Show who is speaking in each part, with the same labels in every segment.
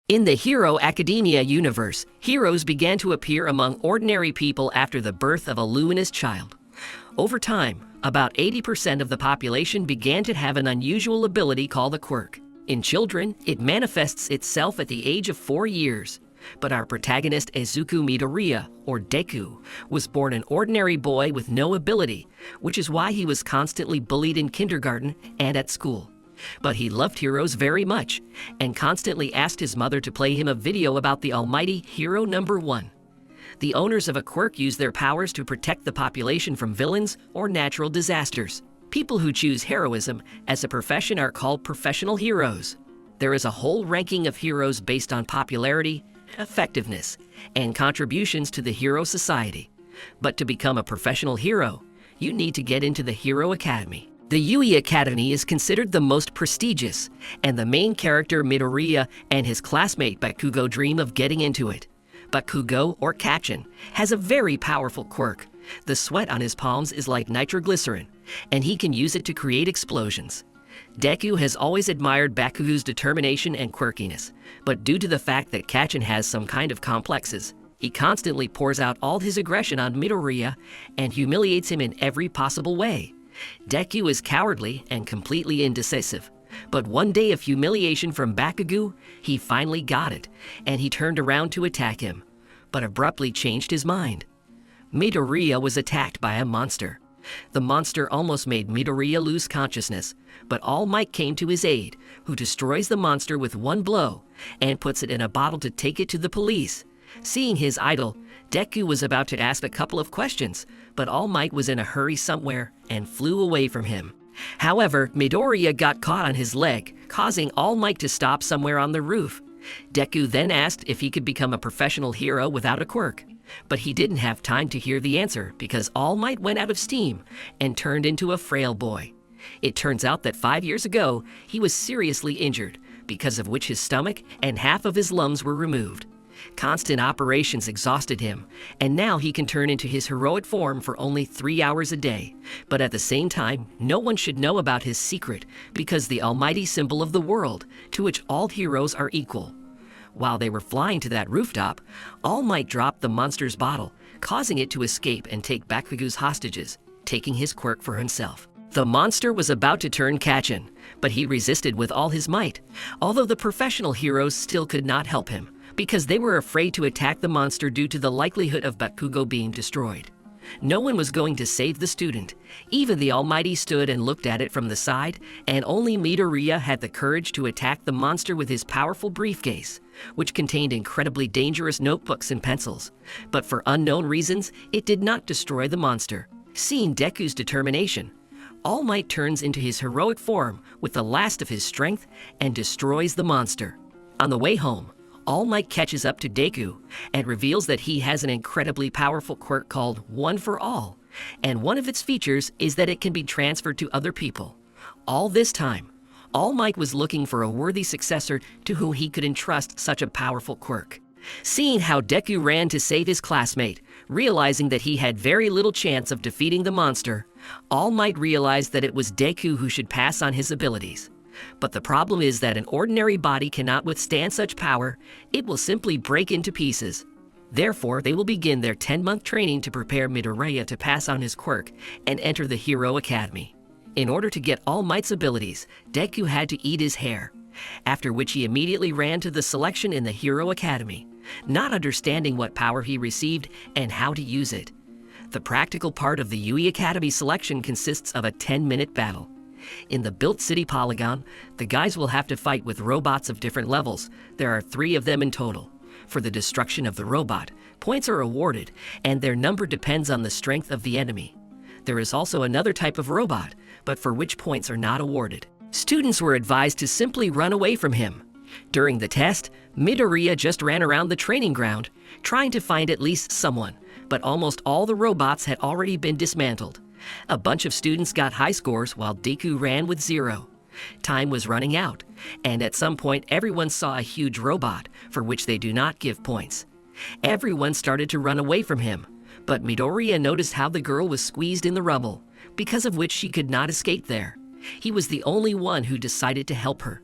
Speaker 1: In the Hero Academia universe, heroes began to appear among ordinary people after the birth of a luminous child. Over time, about 80% of the population began to have an unusual ability called a quirk. In children, it manifests itself at the age of 4 years. But our protagonist Izuku Midoriya, or Deku, was born an ordinary boy with no ability, which is why he was constantly bullied in kindergarten and at school. But he loved heroes very much, and constantly asked his mother to play him a video about the almighty Hero Number 1. The owners of a quirk use their powers to protect the population from villains or natural disasters. People who choose heroism as a profession are called professional heroes. There is a whole ranking of heroes based on popularity, effectiveness, and contributions to the hero society. But to become a professional hero, you need to get into the Hero Academy. The Yui Academy is considered the most prestigious, and the main character Midoriya and his classmate Bakugo dream of getting into it. Bakugo, or Kachin, has a very powerful quirk. The sweat on his palms is like nitroglycerin, and he can use it to create explosions. Deku has always admired Bakugo's determination and quirkiness, but due to the fact that Kachin has some kind of complexes, he constantly pours out all his aggression on Midoriya and humiliates him in every possible way. Deku is cowardly and completely indecisive, but one day of humiliation from Bakugo, he finally got it, and he turned around to attack him, but abruptly changed his mind. Midoriya was attacked by a monster. The monster almost made Midoriya lose consciousness, but All Might came to his aid, who destroys the monster with one blow and puts it in a bottle to take it to the police. Seeing his idol, Deku was about to ask a couple of questions, but All Might was in a hurry somewhere and flew away from him. However, Midoriya got caught on his leg, causing All Might to stop somewhere on the roof. Deku then asked if he could become a professional hero without a quirk, but he didn't have time to hear the answer because All Might went out of steam and turned into a frail boy. It turns out that 5 years ago, he was seriously injured, because of which his stomach and half of his lungs were removed. Constant operations exhausted him, and now he can turn into his heroic form for only 3 hours a day. But at the same time, no one should know about his secret, because the almighty symbol of the world, to which all heroes are equal. While they were flying to that rooftop, All Might dropped the monster's bottle, causing it to escape and take Bakugo's hostages, taking his quirk for himself. The monster was about to turn Kachin, but he resisted with all his might, although the professional heroes still could not help him, because they were afraid to attack the monster due to the likelihood of Bakugo being destroyed. No one was going to save the student. Even the Almighty stood and looked at it from the side, and only Midoriya had the courage to attack the monster with his powerful briefcase, which contained incredibly dangerous notebooks and pencils. But for unknown reasons, it did not destroy the monster. Seeing Deku's determination, All Might turns into his heroic form with the last of his strength and destroys the monster. On the way home, All Might catches up to Deku and reveals that he has an incredibly powerful quirk called One for All, and one of its features is that it can be transferred to other people. All this time, All Might was looking for a worthy successor to whom he could entrust such a powerful quirk. Seeing how Deku ran to save his classmate, realizing that he had very little chance of defeating the monster, All Might realized that it was Deku who should pass on his abilities. But the problem is that an ordinary body cannot withstand such power. It will simply break into pieces. Therefore, they will begin their 10-month training to prepare Midoriya to pass on his quirk and enter the Hero Academy. In order to get All Might's abilities, Deku had to eat his hair, after which he immediately ran to the selection in the Hero Academy, not understanding what power he received and how to use it. The practical part of the Yui Academy selection consists of a 10-minute battle. In the built city polygon, the guys will have to fight with robots of different levels. There are 3 of them in total. For the destruction of the robot, points are awarded, and their number depends on the strength of the enemy. There is also another type of robot, but for which points are not awarded. Students were advised to simply run away from him. During the test, Midoriya just ran around the training ground, trying to find at least someone, but almost all the robots had already been dismantled. A bunch of students got high scores while Deku ran with 0. Time was running out, and at some point everyone saw a huge robot, for which they do not give points. Everyone started to run away from him, but Midoriya noticed how the girl was squeezed in the rubble, because of which she could not escape there. He was the only one who decided to help her.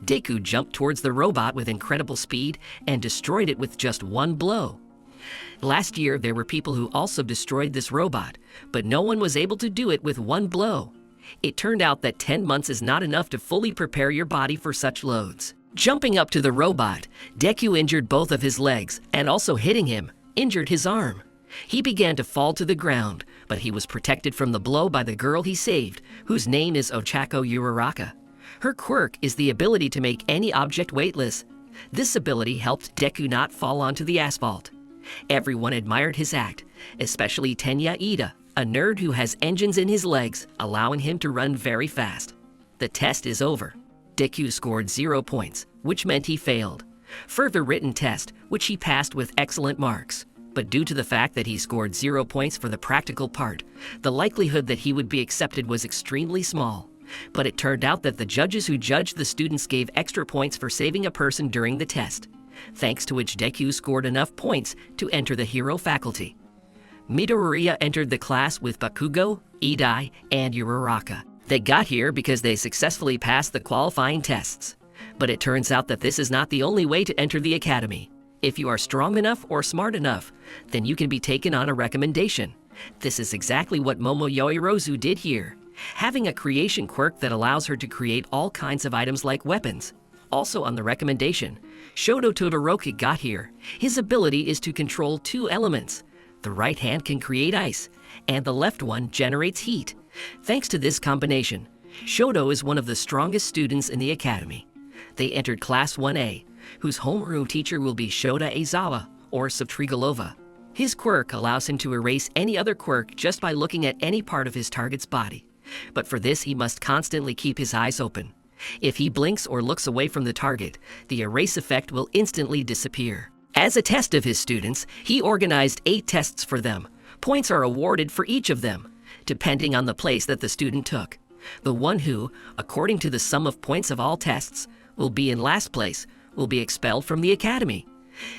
Speaker 1: Deku jumped towards the robot with incredible speed and destroyed it with just one blow. Last year, there were people who also destroyed this robot, but no one was able to do it with one blow. It turned out that 10 months is not enough to fully prepare your body for such loads. Jumping up to the robot, Deku injured both of his legs, and also hitting him, injured his arm. He began to fall to the ground, but he was protected from the blow by the girl he saved, whose name is Ochako Uraraka. Her quirk is the ability to make any object weightless. This ability helped Deku not fall onto the asphalt. Everyone admired his act, especially Tenya Ida, a nerd who has engines in his legs, allowing him to run very fast. The test is over. Deku scored 0 points, which meant he failed. Further written test, which he passed with excellent marks. But due to the fact that he scored 0 points for the practical part, the likelihood that he would be accepted was extremely small. But it turned out that the judges who judged the students gave extra points for saving a person during the test, thanks to which Deku scored enough points to enter the hero faculty. Midoriya entered the class with Bakugo, Idai, and Uraraka. They got here because they successfully passed the qualifying tests. But it turns out that this is not the only way to enter the academy. If you are strong enough or smart enough, then you can be taken on a recommendation. This is exactly what Momo Yoirozu did here, having a creation quirk that allows her to create all kinds of items like weapons. Also on the recommendation, Shoto Todoroki got here. His ability is to control 2 elements. The right hand can create ice, and the left one generates heat. Thanks to this combination, Shoto is one of the strongest students in the academy. They entered Class 1A, whose homeroom teacher will be Shota Aizawa, or Subtrigalova. His quirk allows him to erase any other quirk just by looking at any part of his target's body. But for this, he must constantly keep his eyes open. If he blinks or looks away from the target, the erase effect will instantly disappear. As a test of his students, he organized 8 tests for them. Points are awarded for each of them, depending on the place that the student took. The one who, according to the sum of points of all tests, will be in last place will be expelled from the academy.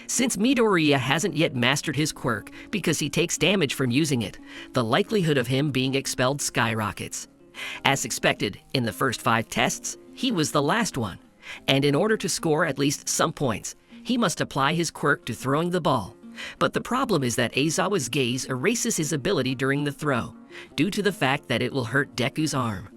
Speaker 1: Since Midoriya hasn't yet mastered his quirk because he takes damage from using it, the likelihood of him being expelled skyrockets. As expected, in the first 5 tests, he was the last one, and in order to score at least some points, he must apply his quirk to throwing the ball. But the problem is that Aizawa's gaze erases his ability during the throw, due to the fact that it will hurt Deku's arm.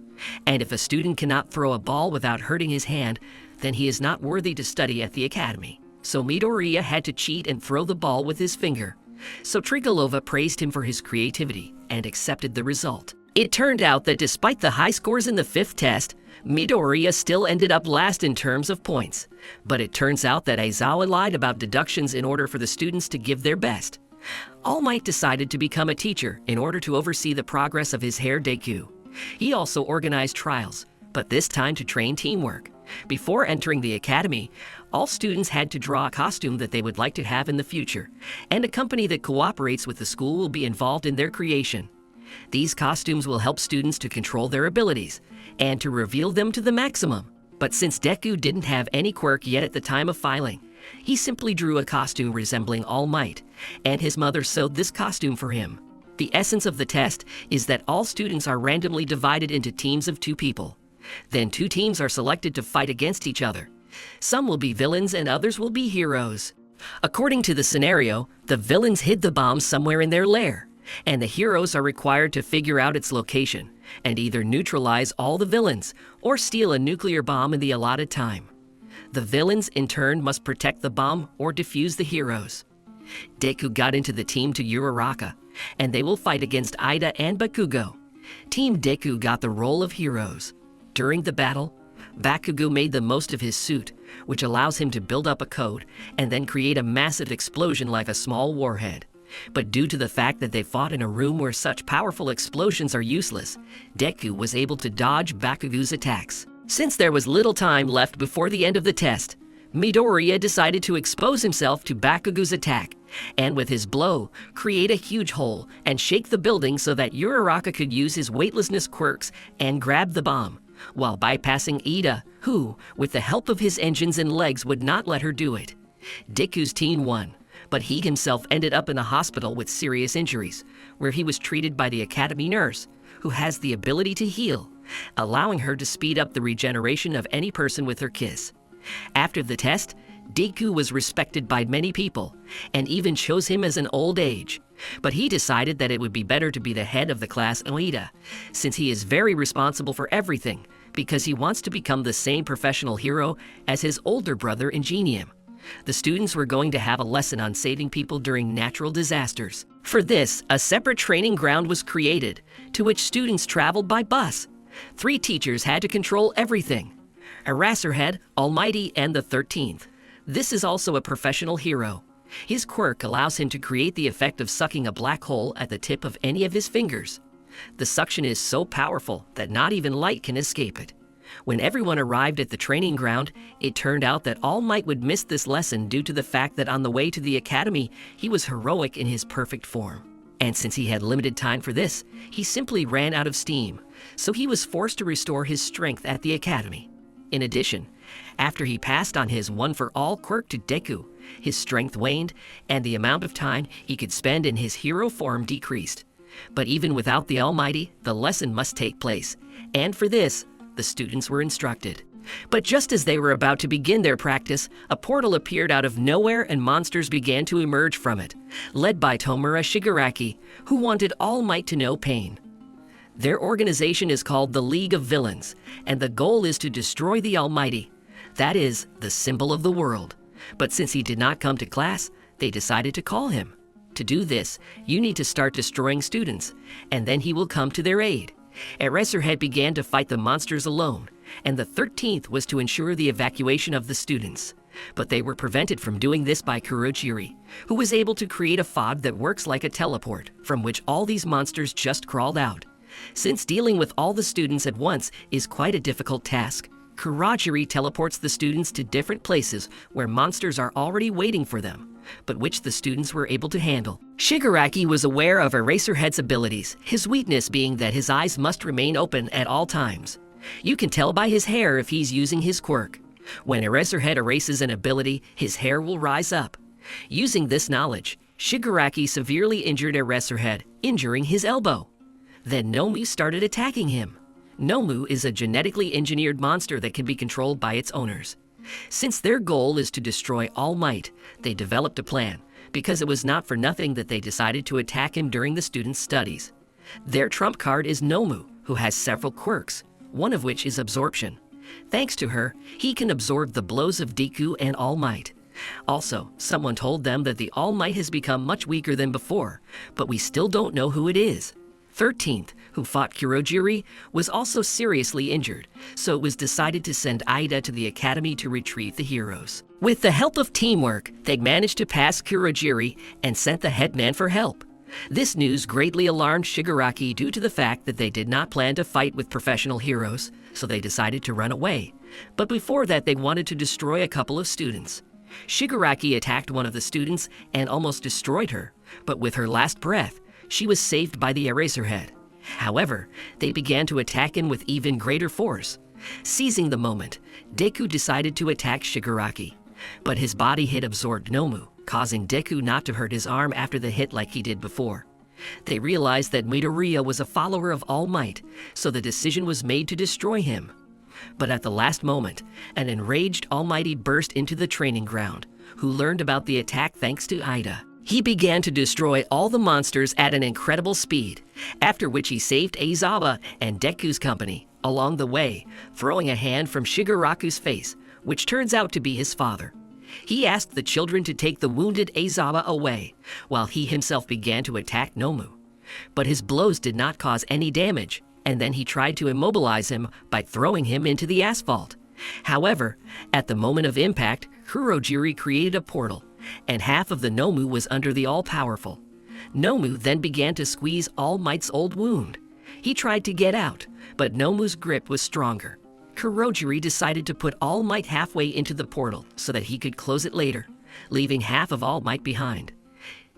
Speaker 1: And if a student cannot throw a ball without hurting his hand, then he is not worthy to study at the academy. So Midoriya had to cheat and throw the ball with his finger. So Trigalova praised him for his creativity and accepted the result. It turned out that despite the high scores in the 5th test, Midoriya still ended up last in terms of points. But it turns out that Aizawa lied about deductions in order for the students to give their best. All Might decided to become a teacher in order to oversee the progress of his heir Deku. He also organized trials, but this time to train teamwork. Before entering the academy, all students had to draw a costume that they would like to have in the future, and a company that cooperates with the school will be involved in their creation. These costumes will help students to control their abilities and to reveal them to the maximum. But since Deku didn't have any quirk yet at the time of filing, he simply drew a costume resembling All Might, and his mother sewed this costume for him. The essence of the test is that all students are randomly divided into teams of 2 people. Then 2 teams are selected to fight against each other. Some will be villains and others will be heroes. According to the scenario, the villains hid the bomb somewhere in their lair, and the heroes are required to figure out its location and either neutralize all the villains or steal a nuclear bomb in the allotted time. The villains, in turn, must protect the bomb or defuse the heroes. Deku got into the team to Uraraka, and they will fight against Ida and Bakugo. Team Deku got the role of heroes. During the battle, Bakugo made the most of his suit, which allows him to build up a code and then create a massive explosion like a small warhead. But due to the fact that they fought in a room where such powerful explosions are useless, Deku was able to dodge Bakugo's attacks. Since there was little time left before the end of the test, Midoriya decided to expose himself to Bakugo's attack, and with his blow, create a huge hole and shake the building so that Uraraka could use his weightlessness quirks and grab the bomb, while bypassing Ida, who, with the help of his engines and legs, would not let her do it. Deku's team won, but he himself ended up in a hospital with serious injuries, where he was treated by the academy nurse, who has the ability to heal, allowing her to speed up the regeneration of any person with her kiss. After the test, Deku was respected by many people, and even chose him as an old age. But he decided that it would be better to be the head of the class Oida, since he is very responsible for everything, because he wants to become the same professional hero as his older brother Ingenium. The students were going to have a lesson on saving people during natural disasters. For this, a separate training ground was created, to which students traveled by bus. 3 teachers had to control everything: Eraserhead, Almighty, and the 13th. This is also a professional hero. His quirk allows him to create the effect of sucking a black hole at the tip of any of his fingers. The suction is so powerful that not even light can escape it. When everyone arrived at the training ground, it turned out that All Might would miss this lesson due to the fact that on the way to the academy, he was heroic in his perfect form. And since he had limited time for this, he simply ran out of steam, so he was forced to restore his strength at the academy. In addition, after he passed on his one-for-all quirk to Deku, his strength waned, and the amount of time he could spend in his hero form decreased. But even without the Almighty, the lesson must take place, and for this, the students were instructed. But just as they were about to begin their practice, a portal appeared out of nowhere and monsters began to emerge from it, led by Tomura Shigaraki, who wanted All Might to know pain. Their organization is called the League of Villains, and the goal is to destroy the Almighty. That is, the symbol of the world. But since he did not come to class, they decided to call him. To do this, you need to start destroying students, and then he will come to their aid. Eraserhead began to fight the monsters alone, and the 13th was to ensure the evacuation of the students. But they were prevented from doing this by Kurojiri, who was able to create a fog that works like a teleport, from which all these monsters just crawled out. Since dealing with all the students at once is quite a difficult task, Kurojiri teleports the students to different places where monsters are already waiting for them, but which the students were able to handle. Shigaraki was aware of Eraserhead's abilities, his weakness being that his eyes must remain open at all times. You can tell by his hair if he's using his quirk. When Eraserhead erases an ability, his hair will rise up. Using this knowledge, Shigaraki severely injured Eraserhead, injuring his elbow. Then Nomu started attacking him. Nomu is a genetically engineered monster that can be controlled by its owners. Since their goal is to destroy All Might, they developed a plan, because it was not for nothing that they decided to attack him during the students' studies. Their trump card is Nomu, who has several quirks, one of which is absorption. Thanks to her, he can absorb the blows of Deku and All Might. Also, someone told them that the All Might has become much weaker than before, but we still don't know who it is. 13th, who fought Kurojiri, was also seriously injured, so it was decided to send Ida to the academy to retrieve the heroes. With the help of teamwork, they managed to pass Kurojiri and sent the headman for help. This news greatly alarmed Shigaraki due to the fact that they did not plan to fight with professional heroes, so they decided to run away. But before that, they wanted to destroy a couple of students. Shigaraki attacked one of the students and almost destroyed her, but with her last breath, she was saved by the Eraserhead. However, they began to attack him with even greater force. Seizing the moment, Deku decided to attack Shigaraki, but his body hit absorbed Nomu, causing Deku not to hurt his arm after the hit like he did before. They realized that Midoriya was a follower of All Might, so the decision was made to destroy him. But at the last moment, an enraged Almighty burst into the training ground, who learned about the attack thanks to Ida. He began to destroy all the monsters at an incredible speed, after which he saved Aizawa and Deku's company along the way, throwing a hand from Shigaraku's face, which turns out to be his father. He asked the children to take the wounded Aizawa away, while he himself began to attack Nomu. But his blows did not cause any damage, and then he tried to immobilize him by throwing him into the asphalt. However, at the moment of impact, Kurojiri created a portal, and half of the Nomu was under the all-powerful. Nomu then began to squeeze All Might's old wound. He tried to get out, but Nomu's grip was stronger. Kurojiri decided to put All Might halfway into the portal so that he could close it later, leaving half of All Might behind.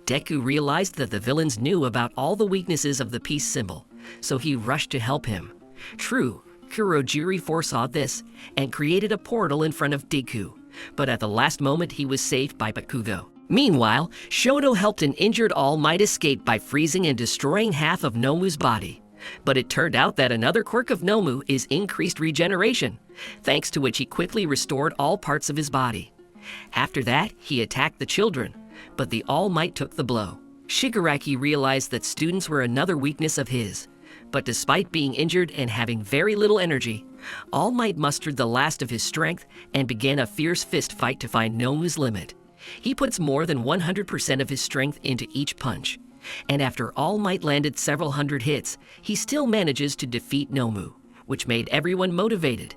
Speaker 1: Deku realized that the villains knew about all the weaknesses of the peace symbol, so he rushed to help him. True, Kurojiri foresaw this and created a portal in front of Deku, but at the last moment he was saved by Bakugo. Meanwhile, Shoto helped an injured All Might escape by freezing and destroying half of Nomu's body. But it turned out that another quirk of Nomu is increased regeneration, thanks to which he quickly restored all parts of his body. After that, he attacked the children, but the All Might took the blow. Shigaraki realized that students were another weakness of his, but despite being injured and having very little energy, All Might mustered the last of his strength and began a fierce fist fight to find Nomu's limit. He puts more than 100% of his strength into each punch, and after All Might landed several hundred hits, he still manages to defeat Nomu, which made everyone motivated.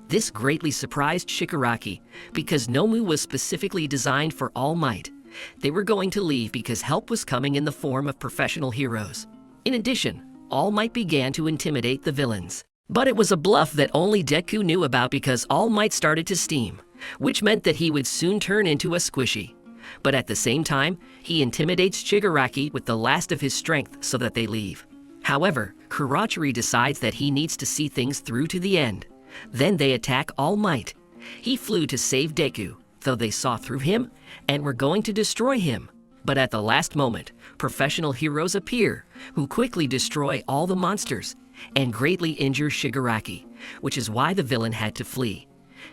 Speaker 1: This greatly surprised Shigaraki because Nomu was specifically designed for All Might. They were going to leave because help was coming in the form of professional heroes. In addition, All Might began to intimidate the villains. But it was a bluff that only Deku knew about because All Might started to steam, which meant that he would soon turn into a squishy. But at the same time, he intimidates Shigaraki with the last of his strength so that they leave. However, Kurachiri decides that he needs to see things through to the end. Then they attack All Might. He flew to save Deku, though they saw through him and were going to destroy him. But at the last moment, professional heroes appear, who quickly destroy all the monsters and greatly injure Shigaraki, which is why the villain had to flee.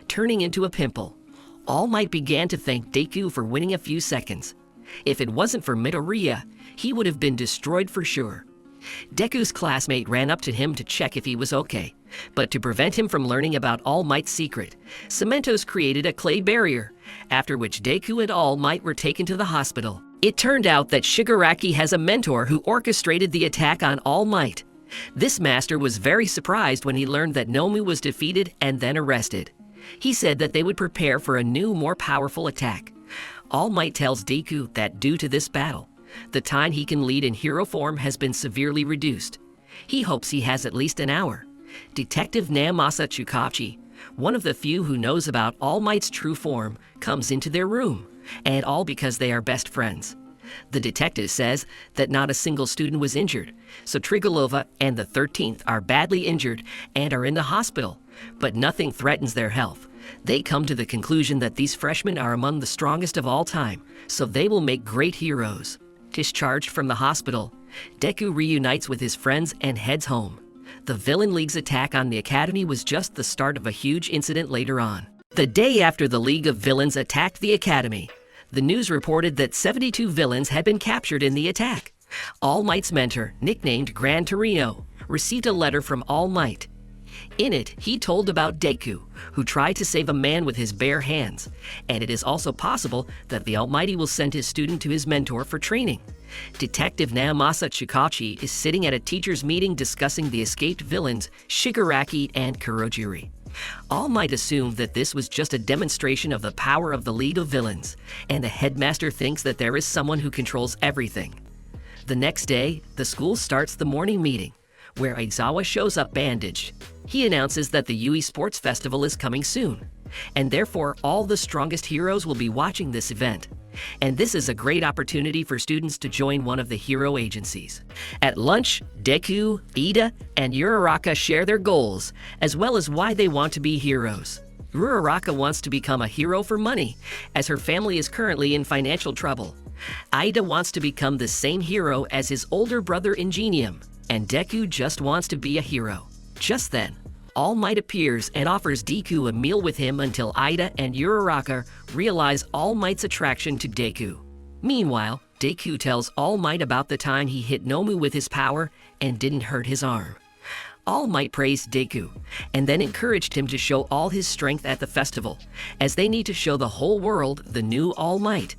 Speaker 1: Turning into a pimple, All Might began to thank Deku for winning a few seconds. If it wasn't for Midoriya, he would have been destroyed for sure. Deku's classmate ran up to him to check if he was okay, but to prevent him from learning about All Might's secret, Cementos created a clay barrier, after which Deku and All Might were taken to the hospital. It turned out that Shigaraki has a mentor who orchestrated the attack on All Might. This master was very surprised when he learned that Nomu was defeated and then arrested. He said that they would prepare for a new, more powerful attack. All Might tells Deku that due to this battle, the time he can lead in hero form has been severely reduced. He hopes he has at least an hour. Detective Naomasa Tsukachi, one of the few who knows about All Might's true form, comes into their room, and all because they are best friends. The detective says that not a single student was injured, so Trigolova and the 13th are badly injured and are in the hospital, but nothing threatens their health. They come to the conclusion that these freshmen are among the strongest of all time, so they will make great heroes. Discharged from the hospital, Deku reunites with his friends and heads home. The Villain League's attack on the Academy was just the start of a huge incident later on. The day after the League of Villains attacked the Academy, the news reported that 72 villains had been captured in the attack. All Might's mentor, nicknamed Gran Torino, received a letter from All Might. In it, he told about Deku, who tried to save a man with his bare hands, and it is also possible that the Almighty will send his student to his mentor for training. Detective Naomasa Tsukachi is sitting at a teacher's meeting discussing the escaped villains Shigaraki and Kurojiri. All Might assumed that this was just a demonstration of the power of the League of Villains, and the headmaster thinks that there is someone who controls everything. The next day, the school starts the morning meeting, where Aizawa shows up bandaged. He announces that the Yui Sports Festival is coming soon, and therefore all the strongest heroes will be watching this event. And this is a great opportunity for students to join one of the hero agencies. At lunch, Deku, Ida, and Uraraka share their goals, as well as why they want to be heroes. Uraraka wants to become a hero for money, as her family is currently in financial trouble. Ida wants to become the same hero as his older brother Ingenium, and Deku just wants to be a hero. Just then, All Might appears and offers Deku a meal with him until Ida and Uraraka realize All Might's attraction to Deku. Meanwhile, Deku tells All Might about the time he hit Nomu with his power and didn't hurt his arm. All Might praised Deku, and then encouraged him to show all his strength at the festival, as they need to show the whole world the new All Might,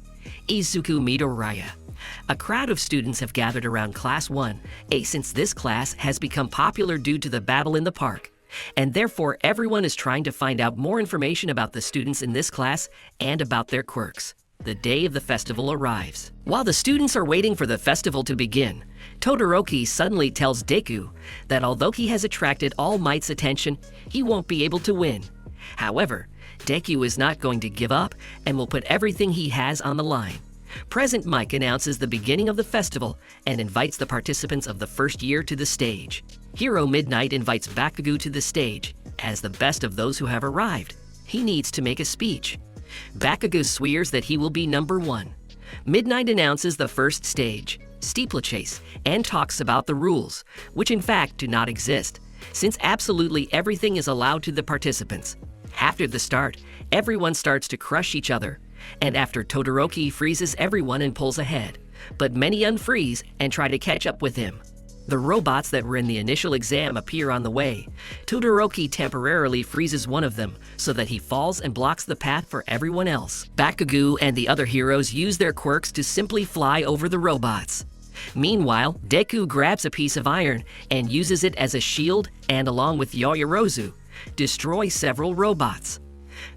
Speaker 1: Izuku Midoriya. A crowd of students have gathered around Class 1A since this class has become popular due to the battle in the park, and therefore everyone is trying to find out more information about the students in this class and about their quirks. The day of the festival arrives. While the students are waiting for the festival to begin, Todoroki suddenly tells Deku that although he has attracted All Might's attention, he won't be able to win. However, Deku is not going to give up and will put everything he has on the line. Present Mike announces the beginning of the festival and invites the participants of the first year to the stage. Hero Midnight invites Bakugo to the stage as the best of those who have arrived. He needs to make a speech. Bakugo swears that he will be number one. Midnight announces the first stage, steeplechase, and talks about the rules, which in fact do not exist, since absolutely everything is allowed to the participants. After the start, everyone starts to crush each other, and after Todoroki freezes everyone and pulls ahead, but many unfreeze and try to catch up with him. The robots that were in the initial exam appear on the way. Todoroki temporarily freezes one of them so that he falls and blocks the path for everyone else. Bakugo and the other heroes use their quirks to simply fly over the robots. Meanwhile, Deku grabs a piece of iron and uses it as a shield and, along with Yaoyorozu, destroy several robots.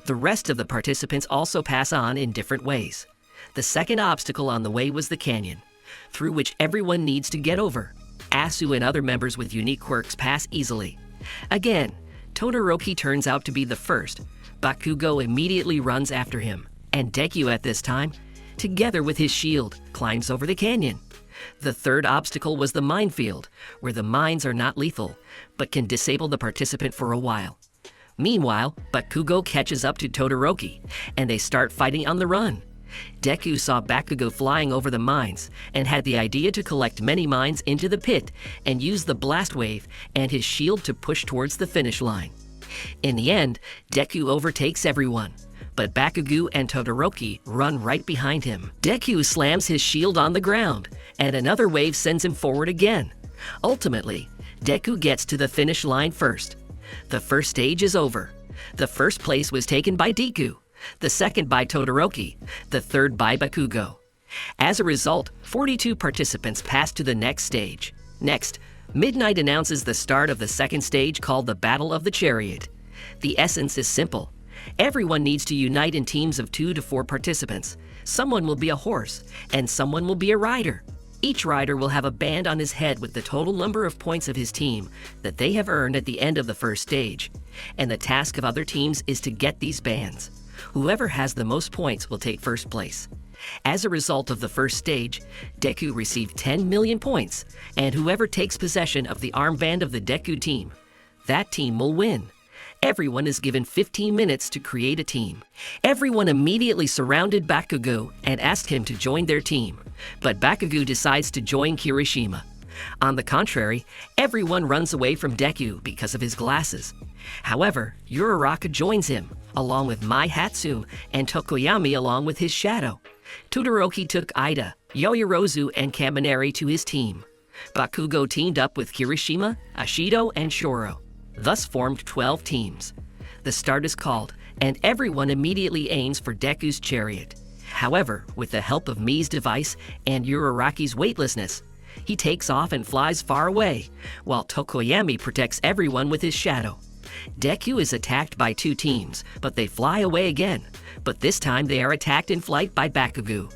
Speaker 1: The rest of the participants also pass on in different ways. The second obstacle on the way was the canyon, through which everyone needs to get over. Asu and other members with unique quirks pass easily. Again, Todoroki turns out to be the first. Bakugo immediately runs after him, and Deku at this time, together with his shield, climbs over the canyon. The third obstacle was the minefield, where the mines are not lethal, but can disable the participant for a while. Meanwhile, Bakugo catches up to Todoroki, and they start fighting on the run. Deku saw Bakugo flying over the mines and had the idea to collect many mines into the pit and use the blast wave and his shield to push towards the finish line. In the end, Deku overtakes everyone, but Bakugo and Todoroki run right behind him. Deku slams his shield on the ground, and another wave sends him forward again. Ultimately, Deku gets to the finish line first. The first stage is over. The first place was taken by Deku, the second by Todoroki, the third by Bakugo. As a result, 42 participants passed to the next stage. Next, Midnight announces the start of the second stage called the Battle of the Chariot. The essence is simple. Everyone needs to unite in teams of 2 to 4 participants. Someone will be a horse, and someone will be a rider. Each rider will have a band on his head with the total number of points of his team that they have earned at the end of the first stage, and the task of other teams is to get these bands. Whoever has the most points will take first place. As a result of the first stage, Deku received 10 million points, and whoever takes possession of the armband of the Deku team, that team will win. Everyone is given 15 minutes to create a team. Everyone immediately surrounded Bakugo and asked him to join their team, but Bakugo decides to join Kirishima. On the contrary, everyone runs away from Deku because of his glasses. However, Uraraka joins him, along with Mai Hatsume and Tokoyami along with his shadow. Todoroki took Ida, Yaoyorozu, and Kaminari to his team. Bakugo teamed up with Kirishima, Ashido, and Shoro, thus formed 12 teams. The start is called, and everyone immediately aims for Deku's chariot. However, with the help of Mii's device and Uraraki's weightlessness, he takes off and flies far away, while Tokoyami protects everyone with his shadow. Deku is attacked by 2 teams, but they fly away again, but this time they are attacked in flight by Bakugo.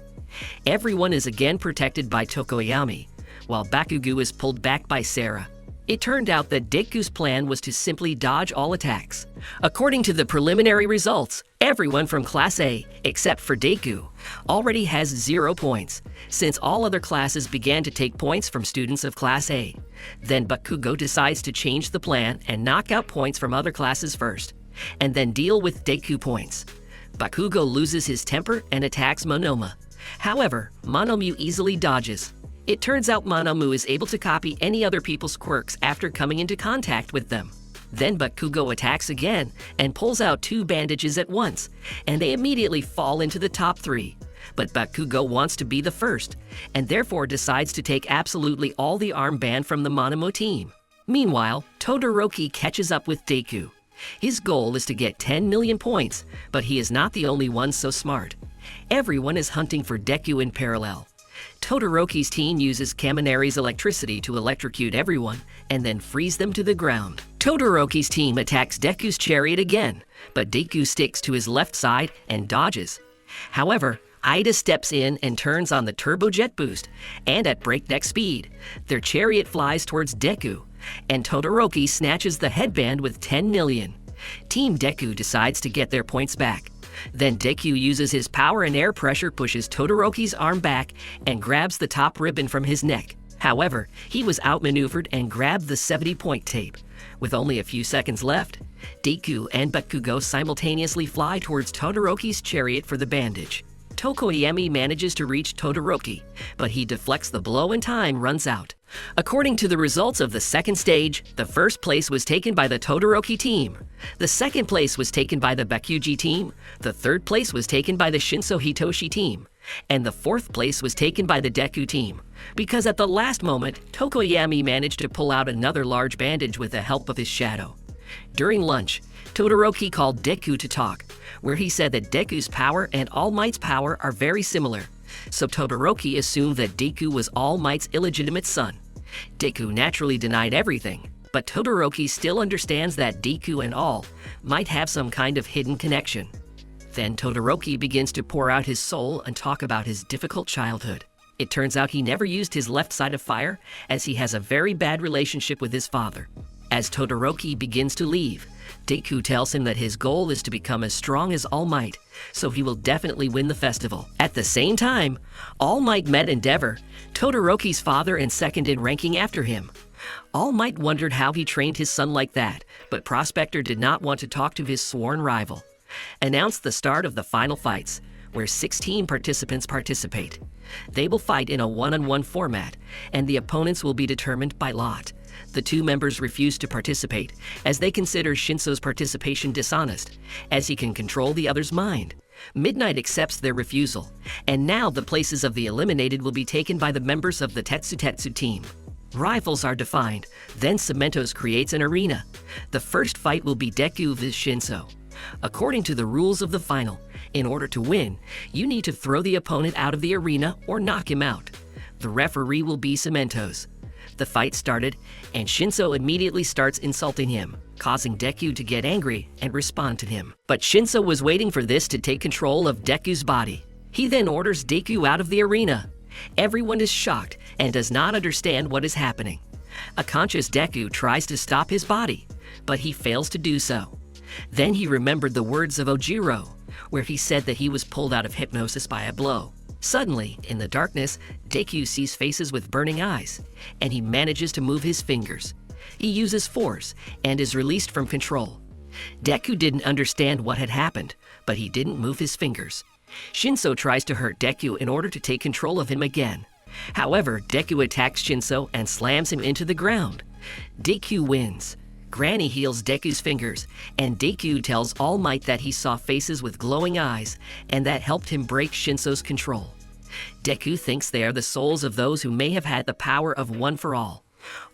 Speaker 1: Everyone is again protected by Tokoyami, while Bakugo is pulled back by Sarah. It turned out that Deku's plan was to simply dodge all attacks. According to the preliminary results, everyone from Class A, except for Deku, already has 0 points, since all other classes began to take points from students of Class A. Then Bakugo decides to change the plan and knock out points from other classes first, and then deal with Deku points. Bakugo loses his temper and attacks Monoma. However, Monomu easily dodges. It turns out Monomu is able to copy any other people's quirks after coming into contact with them. Then Bakugo attacks again and pulls out 2 bandages at once, and they immediately fall into the top 3. But Bakugo wants to be the first, and therefore decides to take absolutely all the armband from the Monomu team. Meanwhile, Todoroki catches up with Deku. His goal is to get 10 million points, but he is not the only one so smart. Everyone is hunting for Deku in parallel. Todoroki's team uses Kaminari's electricity to electrocute everyone and then freeze them to the ground. Todoroki's team attacks Deku's chariot again, but Deku sticks to his left side and dodges. However, Ida steps in and turns on the turbojet boost, and at breakneck speed, their chariot flies towards Deku, and Todoroki snatches the headband with 10 million. Team Deku decides to get their points back. Then Deku uses his power and air pressure pushes Todoroki's arm back and grabs the top ribbon from his neck. However, he was outmaneuvered and grabbed the 70-point tape. With only a few seconds left, Deku and Bakugo simultaneously fly towards Todoroki's chariot for the bandage. Tokoyami manages to reach Todoroki, but he deflects the blow and time runs out. According to the results of the second stage, the first place was taken by the Todoroki team. The second place was taken by the Bakuji team. The third place was taken by the Shinso Hitoshi team. And the fourth place was taken by the Deku team. Because at the last moment, Tokoyami managed to pull out another large bandage with the help of his shadow. During lunch, Todoroki called Deku to talk, where he said that Deku's power and All Might's power are very similar. So Todoroki assumed that Deku was All Might's illegitimate son. Deku naturally denied everything, but Todoroki still understands that Deku and All might have some kind of hidden connection. Then Todoroki begins to pour out his soul and talk about his difficult childhood. It turns out he never used his left side of fire, as he has a very bad relationship with his father. As Todoroki begins to leave, Deku tells him that his goal is to become as strong as All Might, so he will definitely win the festival. At the same time, All Might met Endeavor, Todoroki's father and second in ranking after him. All Might wondered how he trained his son like that, but Prospector did not want to talk to his sworn rival. Announced the start of the final fights, where 16 participants participate. They will fight in a one-on-one format, and the opponents will be determined by lot. The two members refuse to participate, as they consider Shinso's participation dishonest, as he can control the other's mind. Midnight accepts their refusal, and now the places of the eliminated will be taken by the members of the Tetsu team. Rivals are defined, then Cementos creates an arena. The first fight will be Deku vs Shinso. According to the rules of the final, in order to win, you need to throw the opponent out of the arena or knock him out. The referee will be Cementos. The fight started, and Shinso immediately starts insulting him, causing Deku to get angry and respond to him. But Shinso was waiting for this to take control of Deku's body. He then orders Deku out of the arena. Everyone is shocked and does not understand what is happening. A conscious Deku tries to stop his body, but he fails to do so. Then he remembered the words of Ojiro, where he said that he was pulled out of hypnosis by a blow. Suddenly, in the darkness, Deku sees faces with burning eyes, and he manages to move his fingers. He uses force and is released from control. Deku didn't understand what had happened, but he didn't move his fingers. Shinso tries to hurt Deku in order to take control of him again. However, Deku attacks Shinso and slams him into the ground. Deku wins. Granny heals Deku's fingers, and Deku tells All Might that he saw faces with glowing eyes, and that helped him break Shinso's control. Deku thinks they are the souls of those who may have had the power of One for All.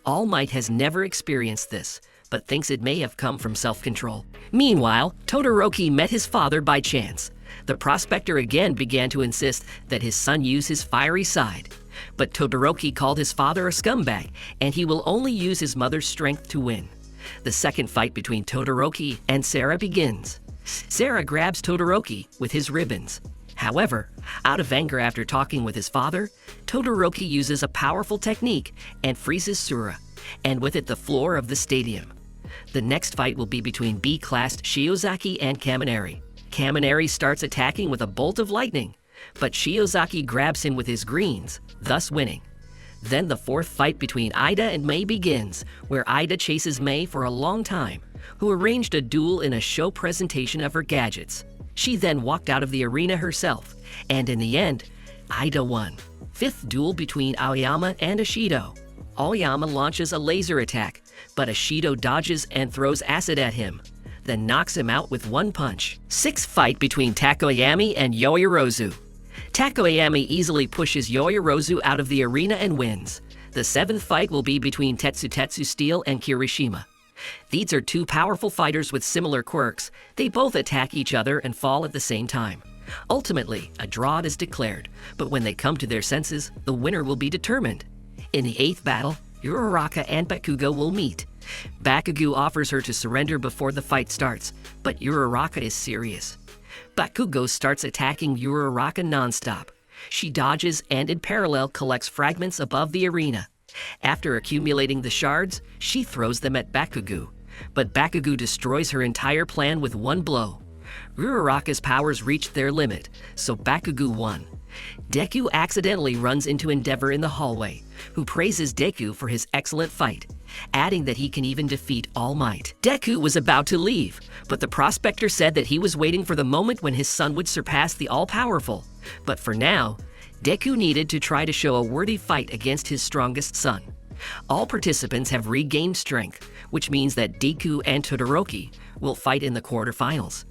Speaker 1: All Might has never experienced this, but thinks it may have come from self-control. Meanwhile, Todoroki met his father by chance. The prospector again began to insist that his son use his fiery side. But Todoroki called his father a scumbag, and he will only use his mother's strength to win. The second fight between Todoroki and Sarah begins. Sarah grabs Todoroki with his ribbons. However, out of anger after talking with his father, Todoroki uses a powerful technique and freezes Sura, and with it the floor of the stadium. The next fight will be between B-classed Shiozaki and Kaminari. Kaminari starts attacking with a bolt of lightning, but Shiozaki grabs him with his greens, thus winning. Then the fourth fight between Ida and Mei begins, where Ida chases Mei for a long time, who arranged a duel in a show presentation of her gadgets. She then walked out of the arena herself, and in the end, Ida won. Fifth duel between Aoyama and Ashido. Aoyama launches a laser attack, but Ashido dodges and throws acid at him, then knocks him out with one punch. Sixth fight between Takoyami and Yoyorozu. Takoyami easily pushes Yoyorozu out of the arena and wins. The seventh fight will be between Tetsu Steel and Kirishima. These are two powerful fighters with similar quirks. They both attack each other and fall at the same time. Ultimately, a draw is declared, but when they come to their senses, the winner will be determined. In the eighth battle, Uraraka and Bakugo will meet. Bakugo offers her to surrender before the fight starts, but Uraraka is serious. Bakugo starts attacking Uraraka non-stop. She dodges and in parallel collects fragments above the arena. After accumulating the shards, she throws them at Bakugo, but Bakugo destroys her entire plan with one blow. Uraraka's powers reached their limit, so Bakugo won. Deku accidentally runs into Endeavor in the hallway, who praises Deku for his excellent fight, adding that he can even defeat All Might. Deku was about to leave, but the prospector said that he was waiting for the moment when his son would surpass the all-powerful. But for now, Deku needed to try to show a worthy fight against his strongest son. All participants have regained strength, which means that Deku and Todoroki will fight in the quarterfinals.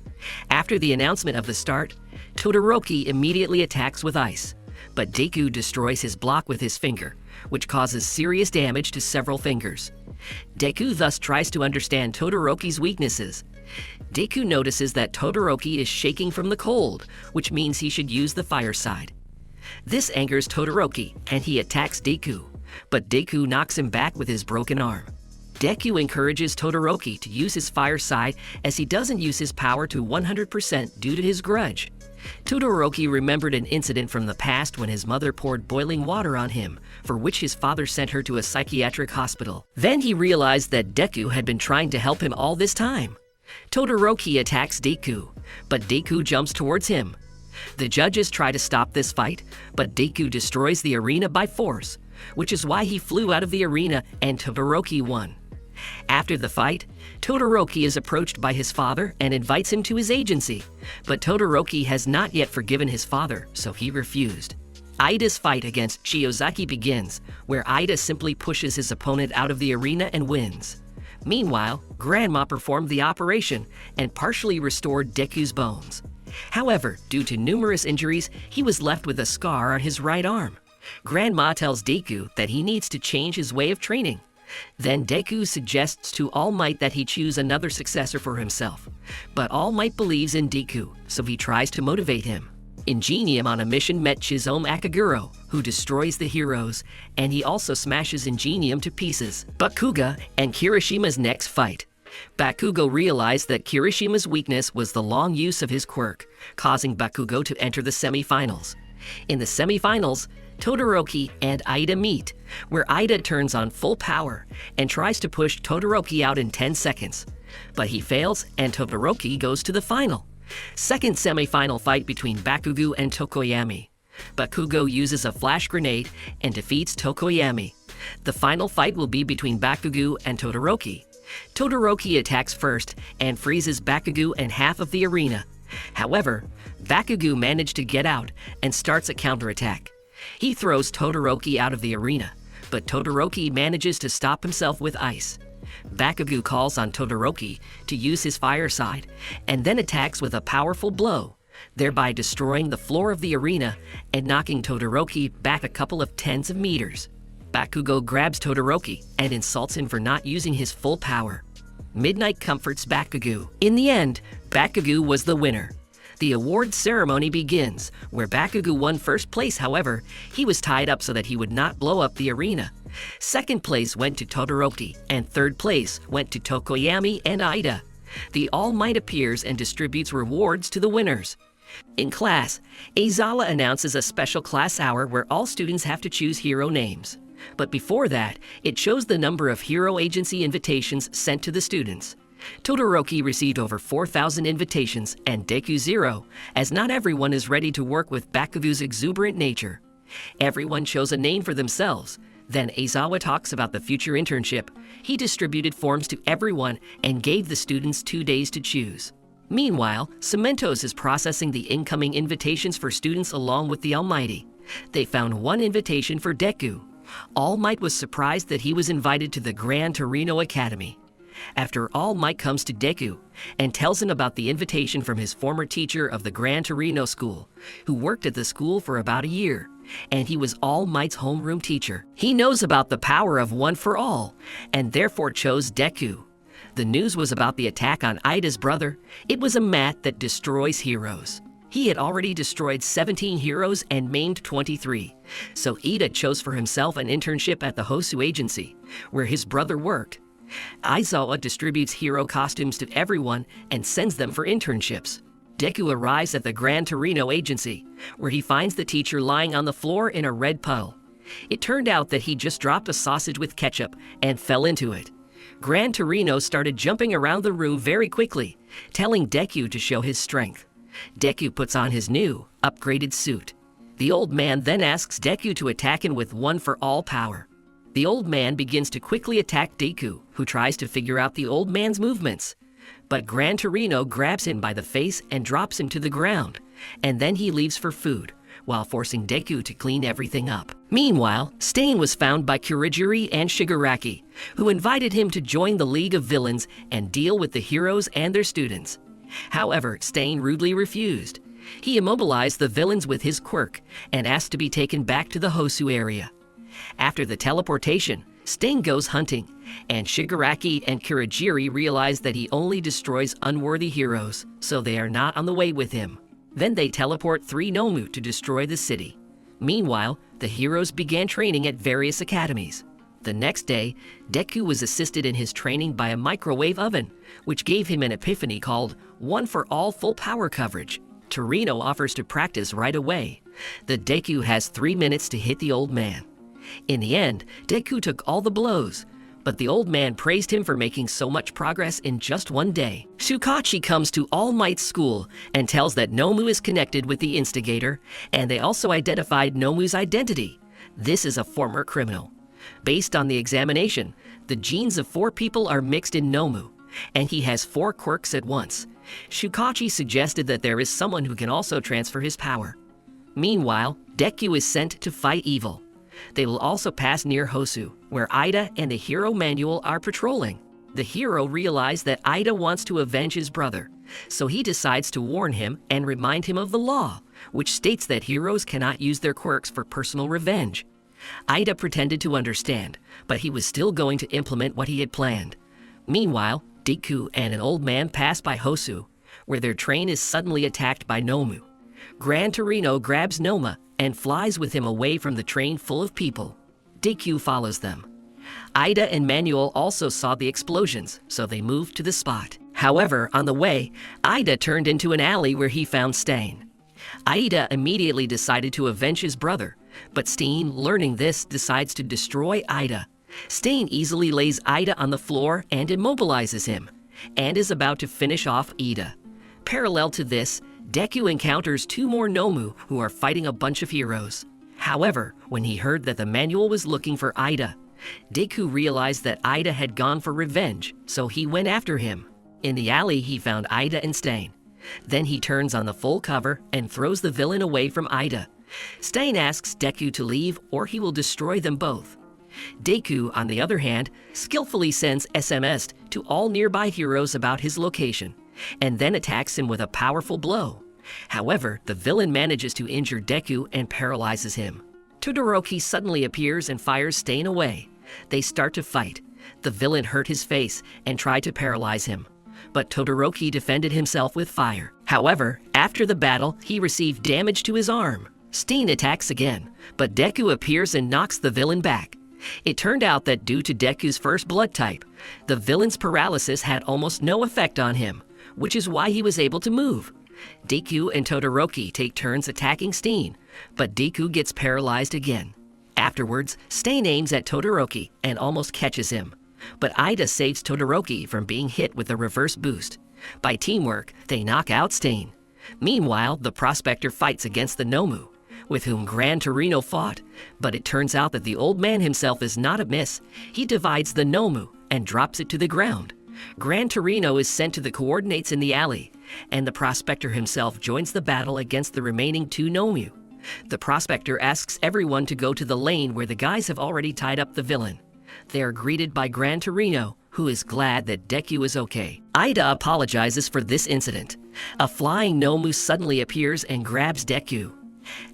Speaker 1: After the announcement of the start, Todoroki immediately attacks with ice, but Deku destroys his block with his finger, which causes serious damage to several fingers. Deku thus tries to understand Todoroki's weaknesses. Deku notices that Todoroki is shaking from the cold, which means he should use the fire side. This angers Todoroki, and he attacks Deku, but Deku knocks him back with his broken arm. Deku encourages Todoroki to use his fire side as he doesn't use his power to 100% due to his grudge. Todoroki remembered an incident from the past when his mother poured boiling water on him, for which his father sent her to a psychiatric hospital. Then he realized that Deku had been trying to help him all this time. Todoroki attacks Deku, but Deku jumps towards him. The judges try to stop this fight, but Deku destroys the arena by force, which is why he flew out of the arena and Todoroki won. After the fight, Todoroki is approached by his father and invites him to his agency, but Todoroki has not yet forgiven his father, so he refused. Ida's fight against Shiozaki begins, where Ida simply pushes his opponent out of the arena and wins. Meanwhile, Grandma performed the operation and partially restored Deku's bones. However, due to numerous injuries, he was left with a scar on his right arm. Grandma tells Deku that he needs to change his way of training. Then Deku suggests to All Might that he choose another successor for himself. But All Might believes in Deku, so he tries to motivate him. Ingenium on a mission met Chizome Akaguro, who destroys the heroes, and he also smashes Ingenium to pieces. Bakugo and Kirishima's next fight. Bakugo realized that Kirishima's weakness was the long use of his quirk, causing Bakugo to enter the semi-finals. In the semi-finals, Todoroki and Ida meet, where Ida turns on full power and tries to push Todoroki out in 10 seconds. But he fails and Todoroki goes to the final. Second semi-final fight between Bakugo and Tokoyami. Bakugo uses a flash grenade and defeats Tokoyami. The final fight will be between Bakugo and Todoroki. Todoroki attacks first and freezes Bakugo and half of the arena. However, Bakugo managed to get out and starts a counterattack. He throws Todoroki out of the arena, but Todoroki manages to stop himself with ice. Bakugo calls on Todoroki to use his fire side, and then attacks with a powerful blow, thereby destroying the floor of the arena and knocking Todoroki back a couple of tens of meters. Bakugo grabs Todoroki and insults him for not using his full power. Midnight comforts Bakugo. In the end, Bakugo was the winner. The award ceremony begins, where Bakugo won first place. However, he was tied up so that he would not blow up the arena. Second place went to Todoroki, and third place went to Tokoyami and Ida. The All Might appears and distributes rewards to the winners. In class, Aizawa announces a special class hour where all students have to choose hero names. But before that, it shows the number of hero agency invitations sent to the students. Todoroki received over 4,000 invitations and Deku 0, as not everyone is ready to work with Bakugo's exuberant nature. Everyone chose a name for themselves. Then Aizawa talks about the future internship. He distributed forms to everyone and gave the students 2 days to choose. Meanwhile, Cementos is processing the incoming invitations for students along with the Almighty. They found one invitation for Deku. All Might was surprised that he was invited to the Gran Torino Academy. After All Might comes to Deku and tells him about the invitation from his former teacher of the Gran Torino school, who worked at the school for about a year, and he was All Might's homeroom teacher. He knows about the power of one for all, and therefore chose Deku. The news was about the attack on Ida's brother. It was a mat that destroys heroes. He had already destroyed 17 heroes and maimed 23, so Ida chose for himself an internship at the Hosu Agency, where his brother worked. Aizawa distributes hero costumes to everyone and sends them for internships. Deku arrives at the Gran Torino Agency, where he finds the teacher lying on the floor in a red puddle. It turned out that he just dropped a sausage with ketchup and fell into it. Gran Torino started jumping around the room very quickly, telling Deku to show his strength. Deku puts on his new, upgraded suit. The old man then asks Deku to attack him with one for all power. The old man begins to quickly attack Deku, who tries to figure out the old man's movements. But Gran Torino grabs him by the face and drops him to the ground, and then he leaves for food, while forcing Deku to clean everything up. Meanwhile, Stain was found by Kurogiri and Shigaraki, who invited him to join the League of Villains and deal with the heroes and their students. However, Stain rudely refused. He immobilized the villains with his quirk and asked to be taken back to the Hosu area. After the teleportation, Stain goes hunting, and Shigaraki and Kurogiri realize that he only destroys unworthy heroes, so they are not on the way with him. Then they teleport 3 Nomu to destroy the city. Meanwhile, the heroes began training at various academies. The next day, Deku was assisted in his training by a microwave oven, which gave him an epiphany called One for All Full Power Coverage. Torino offers to practice right away. The Deku has 3 minutes to hit the old man. In the end, Deku took all the blows, but the old man praised him for making so much progress in just 1 day. Shukachi comes to All Might's school and tells that Nomu is connected with the instigator, and they also identified Nomu's identity. This is a former criminal. Based on the examination, the genes of 4 people are mixed in Nomu, and he has 4 quirks at once. Shukachi suggested that there is someone who can also transfer his power. Meanwhile, Deku is sent to fight evil. They will also pass near Hosu, where Ida and the hero Manuel are patrolling. The hero realizes that Ida wants to avenge his brother, so he decides to warn him and remind him of the law, which states that heroes cannot use their quirks for personal revenge. Ida pretended to understand, but he was still going to implement what he had planned. Meanwhile, Deku and an old man pass by Hosu, where their train is suddenly attacked by Nomu. Gran Torino grabs Noma and flies with him away from the train full of people. Deku follows them. Ida and Manuel also saw the explosions, so they moved to the spot. However, on the way, Ida turned into an alley where he found Stain. Ida immediately decided to avenge his brother, but Stain, learning this, decides to destroy Ida. Stain easily lays Ida on the floor and immobilizes him, and is about to finish off Ida. Parallel to this, Deku encounters 2 more Nomu who are fighting a bunch of heroes. However, when he heard that the manual was looking for Ida, Deku realized that Ida had gone for revenge, so he went after him. In the alley, he found Ida and Stain. Then he turns on the full cover and throws the villain away from Ida. Stain asks Deku to leave or he will destroy them both. Deku, on the other hand, skillfully sends SMS to all nearby heroes about his location, and then attacks him with a powerful blow. However, the villain manages to injure Deku and paralyzes him. Todoroki suddenly appears and fires Stain away. They start to fight. The villain hurt his face and tried to paralyze him, but Todoroki defended himself with fire. However, after the battle, he received damage to his arm. Stain attacks again, but Deku appears and knocks the villain back. It turned out that due to Deku's first blood type, the villain's paralysis had almost no effect on him, which is why he was able to move. Deku and Todoroki take turns attacking Stain, but Deku gets paralyzed again. Afterwards, Stain aims at Todoroki and almost catches him, but Ida saves Todoroki from being hit with a reverse boost. By teamwork, they knock out Stain. Meanwhile, the prospector fights against the Nomu, with whom Gran Torino fought, but it turns out that the old man himself is not amiss. He divides the Nomu and drops it to the ground. Gran Torino is sent to the coordinates in the alley, and the prospector himself joins the battle against the remaining 2 Nomu. The prospector asks everyone to go to the lane where the guys have already tied up the villain. They are greeted by Gran Torino, who is glad that Deku is okay. Ida apologizes for this incident. A flying Nomu suddenly appears and grabs Deku.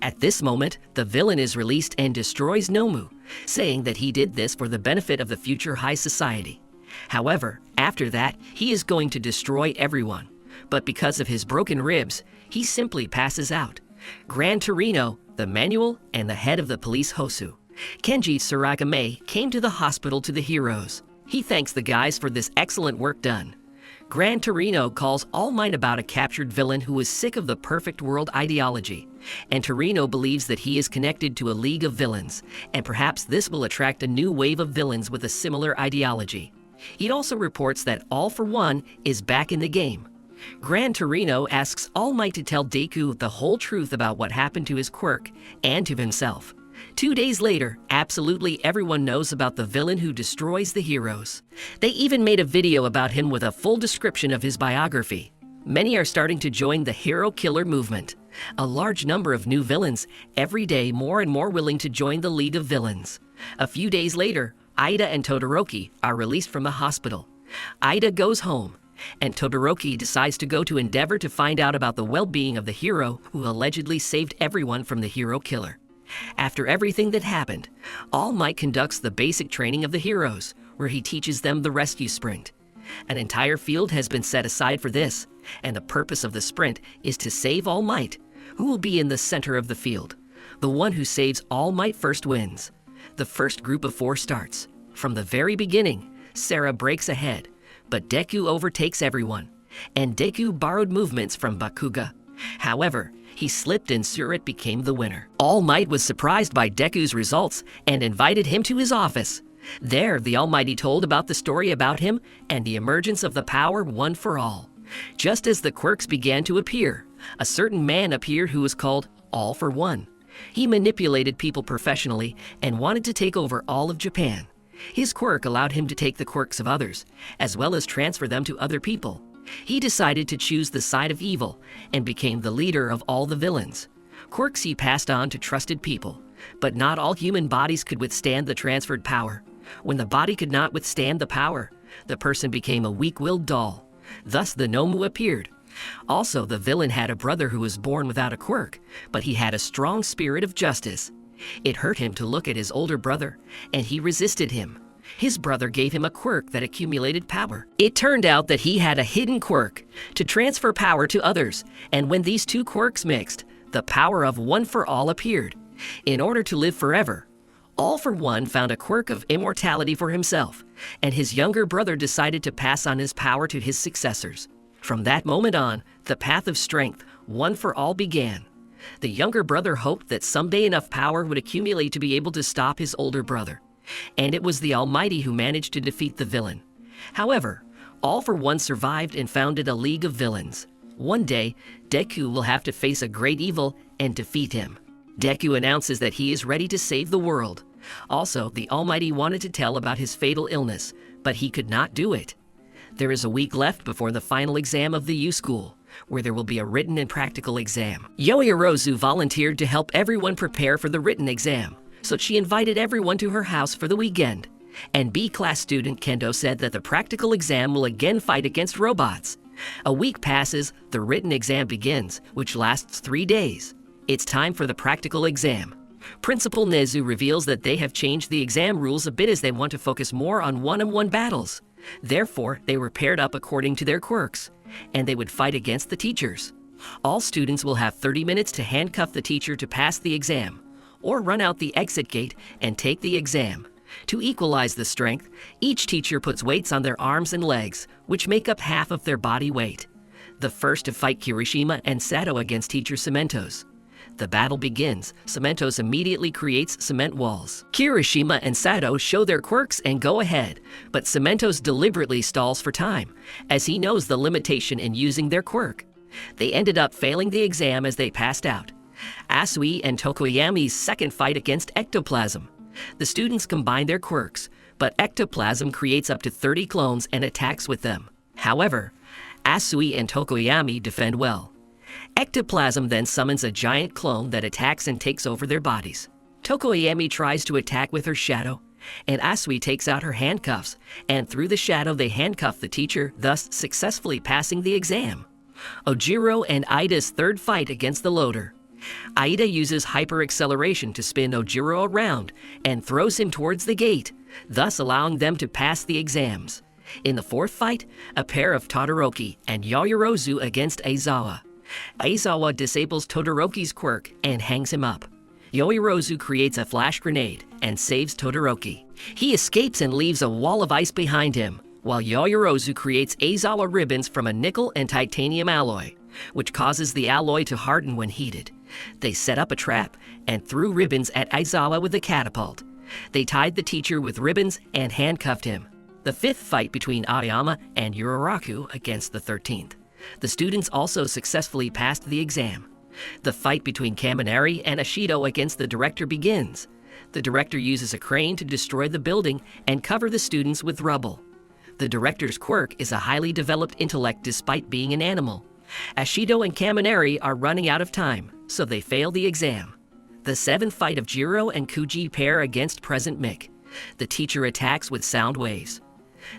Speaker 1: At this moment, the villain is released and destroys Nomu, saying that he did this for the benefit of the future high society. However, after that, he is going to destroy everyone, but because of his broken ribs, he simply passes out. Gran Torino, the manual, and the head of the police Hosu, Kenji Tsuragame, came to the hospital to the heroes. He thanks the guys for this excellent work done. Gran Torino calls All Might about a captured villain who is sick of the perfect world ideology, and Torino believes that he is connected to a league of villains, and perhaps this will attract a new wave of villains with a similar ideology. He also reports that All for One is back in the game. Gran Torino asks All Might to tell Deku the whole truth about what happened to his quirk and to himself. 2 days later, absolutely everyone knows about the villain who destroys the heroes. They even made a video about him with a full description of his biography. many are starting to join the hero killer movement. A large number of new villains, every day more and more willing to join the League of Villains. A few days later, Ida and Todoroki are released from the hospital. Ida goes home, and Todoroki decides to go to endeavor to find out about the well-being of the hero who allegedly saved everyone from the hero killer. After everything that happened, All Might conducts the basic training of the heroes, where he teaches them the rescue sprint. An entire field has been set aside for this, and the purpose of the sprint is to save All Might, who will be in the center of the field. The one who saves All Might first wins. The first group of 4 starts. From the very beginning, Sarah breaks ahead, but Deku overtakes everyone, and Deku borrowed movements from Bakuga. However, he slipped and Surut became the winner. All Might was surprised by Deku's results and invited him to his office. There, the Almighty told about the story about him and the emergence of the power one for all. Just as the quirks began to appear, a certain man appeared who was called All for One. He manipulated people professionally and wanted to take over all of Japan. His quirk allowed him to take the quirks of others, as well as transfer them to other people. He decided to choose the side of evil and became the leader of all the villains. Quirks he passed on to trusted people, but not all human bodies could withstand the transferred power. When the body could not withstand the power, the person became a weak-willed doll. Thus the Nomu appeared. Also, the villain had a brother who was born without a quirk, but he had a strong spirit of justice. It hurt him to look at his older brother, and he resisted him. His brother gave him a quirk that accumulated power. It turned out that he had a hidden quirk to transfer power to others, and when these 2 quirks mixed, the power of One for All appeared. In order to live forever, All for One found a quirk of immortality for himself, and his younger brother decided to pass on his power to his successors. From that moment on, the path of strength, One for All, began. The younger brother hoped that someday enough power would accumulate to be able to stop his older brother. And it was the Almighty who managed to defeat the villain. However, All for One survived and founded a League of Villains. One day, Deku will have to face a great evil and defeat him. Deku announces that he is ready to save the world. Also, the Almighty wanted to tell about his fatal illness, but he could not do it. There is a week left before the final exam of the U School, where there will be a written and practical exam. Yoirozu volunteered to help everyone prepare for the written exam, so she invited everyone to her house for the weekend. And B-class student Kendo said that the practical exam will again fight against robots. A week passes, the written exam begins, which lasts 3 days. It's time for the practical exam. Principal Nezu reveals that they have changed the exam rules a bit as they want to focus more on one-on-one battles. Therefore, they were paired up according to their quirks, and they would fight against the teachers. All students will have 30 minutes to handcuff the teacher to pass the exam, or run out the exit gate and take the exam. To equalize the strength, each teacher puts weights on their arms and legs, which make up half of their body weight. The first to fight Kirishima and Sato against teacher Cementos. The battle begins. Cementos immediately creates cement walls. Kirishima and Sato show their quirks and go ahead, but Cementos deliberately stalls for time, as he knows the limitation in using their quirk. They ended up failing the exam as they passed out. Asui and Tokoyami's second fight against ectoplasm. The students combine their quirks, but ectoplasm creates up to 30 clones and attacks with them. However, Asui and Tokoyami defend well. Ectoplasm then summons a giant clone that attacks and takes over their bodies. Tokoyami tries to attack with her shadow, and Asui takes out her handcuffs, and through the shadow they handcuff the teacher, thus successfully passing the exam. Ojiro and Ida's third fight against the loader. Ida uses hyper-acceleration to spin Ojiro around and throws him towards the gate, thus allowing them to pass the exams. In the fourth fight, a pair of Todoroki and Yoirozu against Aizawa. Aizawa disables Todoroki's quirk and hangs him up. Yoirozu creates a flash grenade and saves Todoroki. He escapes and leaves a wall of ice behind him, while Yoirozu creates Aizawa ribbons from a nickel and titanium alloy, which causes the alloy to harden when heated. They set up a trap and threw ribbons at Aizawa with a catapult. They tied the teacher with ribbons and handcuffed him. The fifth fight between Aoyama and Yuraraku against the 13th. The students also successfully passed the exam. The fight between Kaminari and Ashido against the director begins. The director uses a crane to destroy the building and cover the students with rubble. The director's quirk is a highly developed intellect despite being an animal. Ashido and Kaminari are running out of time, so they fail the exam. The seventh fight of Jiro and Kuji pair against present Mick. The teacher attacks with sound waves.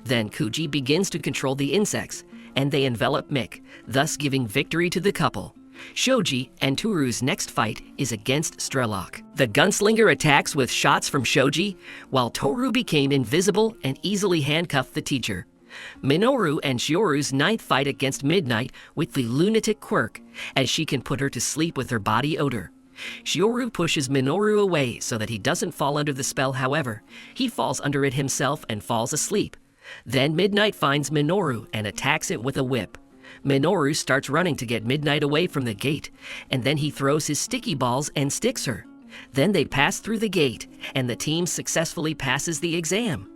Speaker 1: Then Kuji begins to control the insects, and they envelop Mick, thus giving victory to the couple. Shoji and Toru's next fight is against Strelok. The gunslinger attacks with shots from Shoji, while Toru became invisible and easily handcuffed the teacher. Minoru and Shioru's ninth fight against Midnight with the lunatic quirk, as she can put her to sleep with her body odor. Shioru pushes Minoru away so that he doesn't fall under the spell. However, he falls under it himself and falls asleep. Then Midnight finds Minoru and attacks it with a whip. Minoru starts running to get Midnight away from the gate, and then he throws his sticky balls and sticks her. Then they pass through the gate, and the team successfully passes the exam.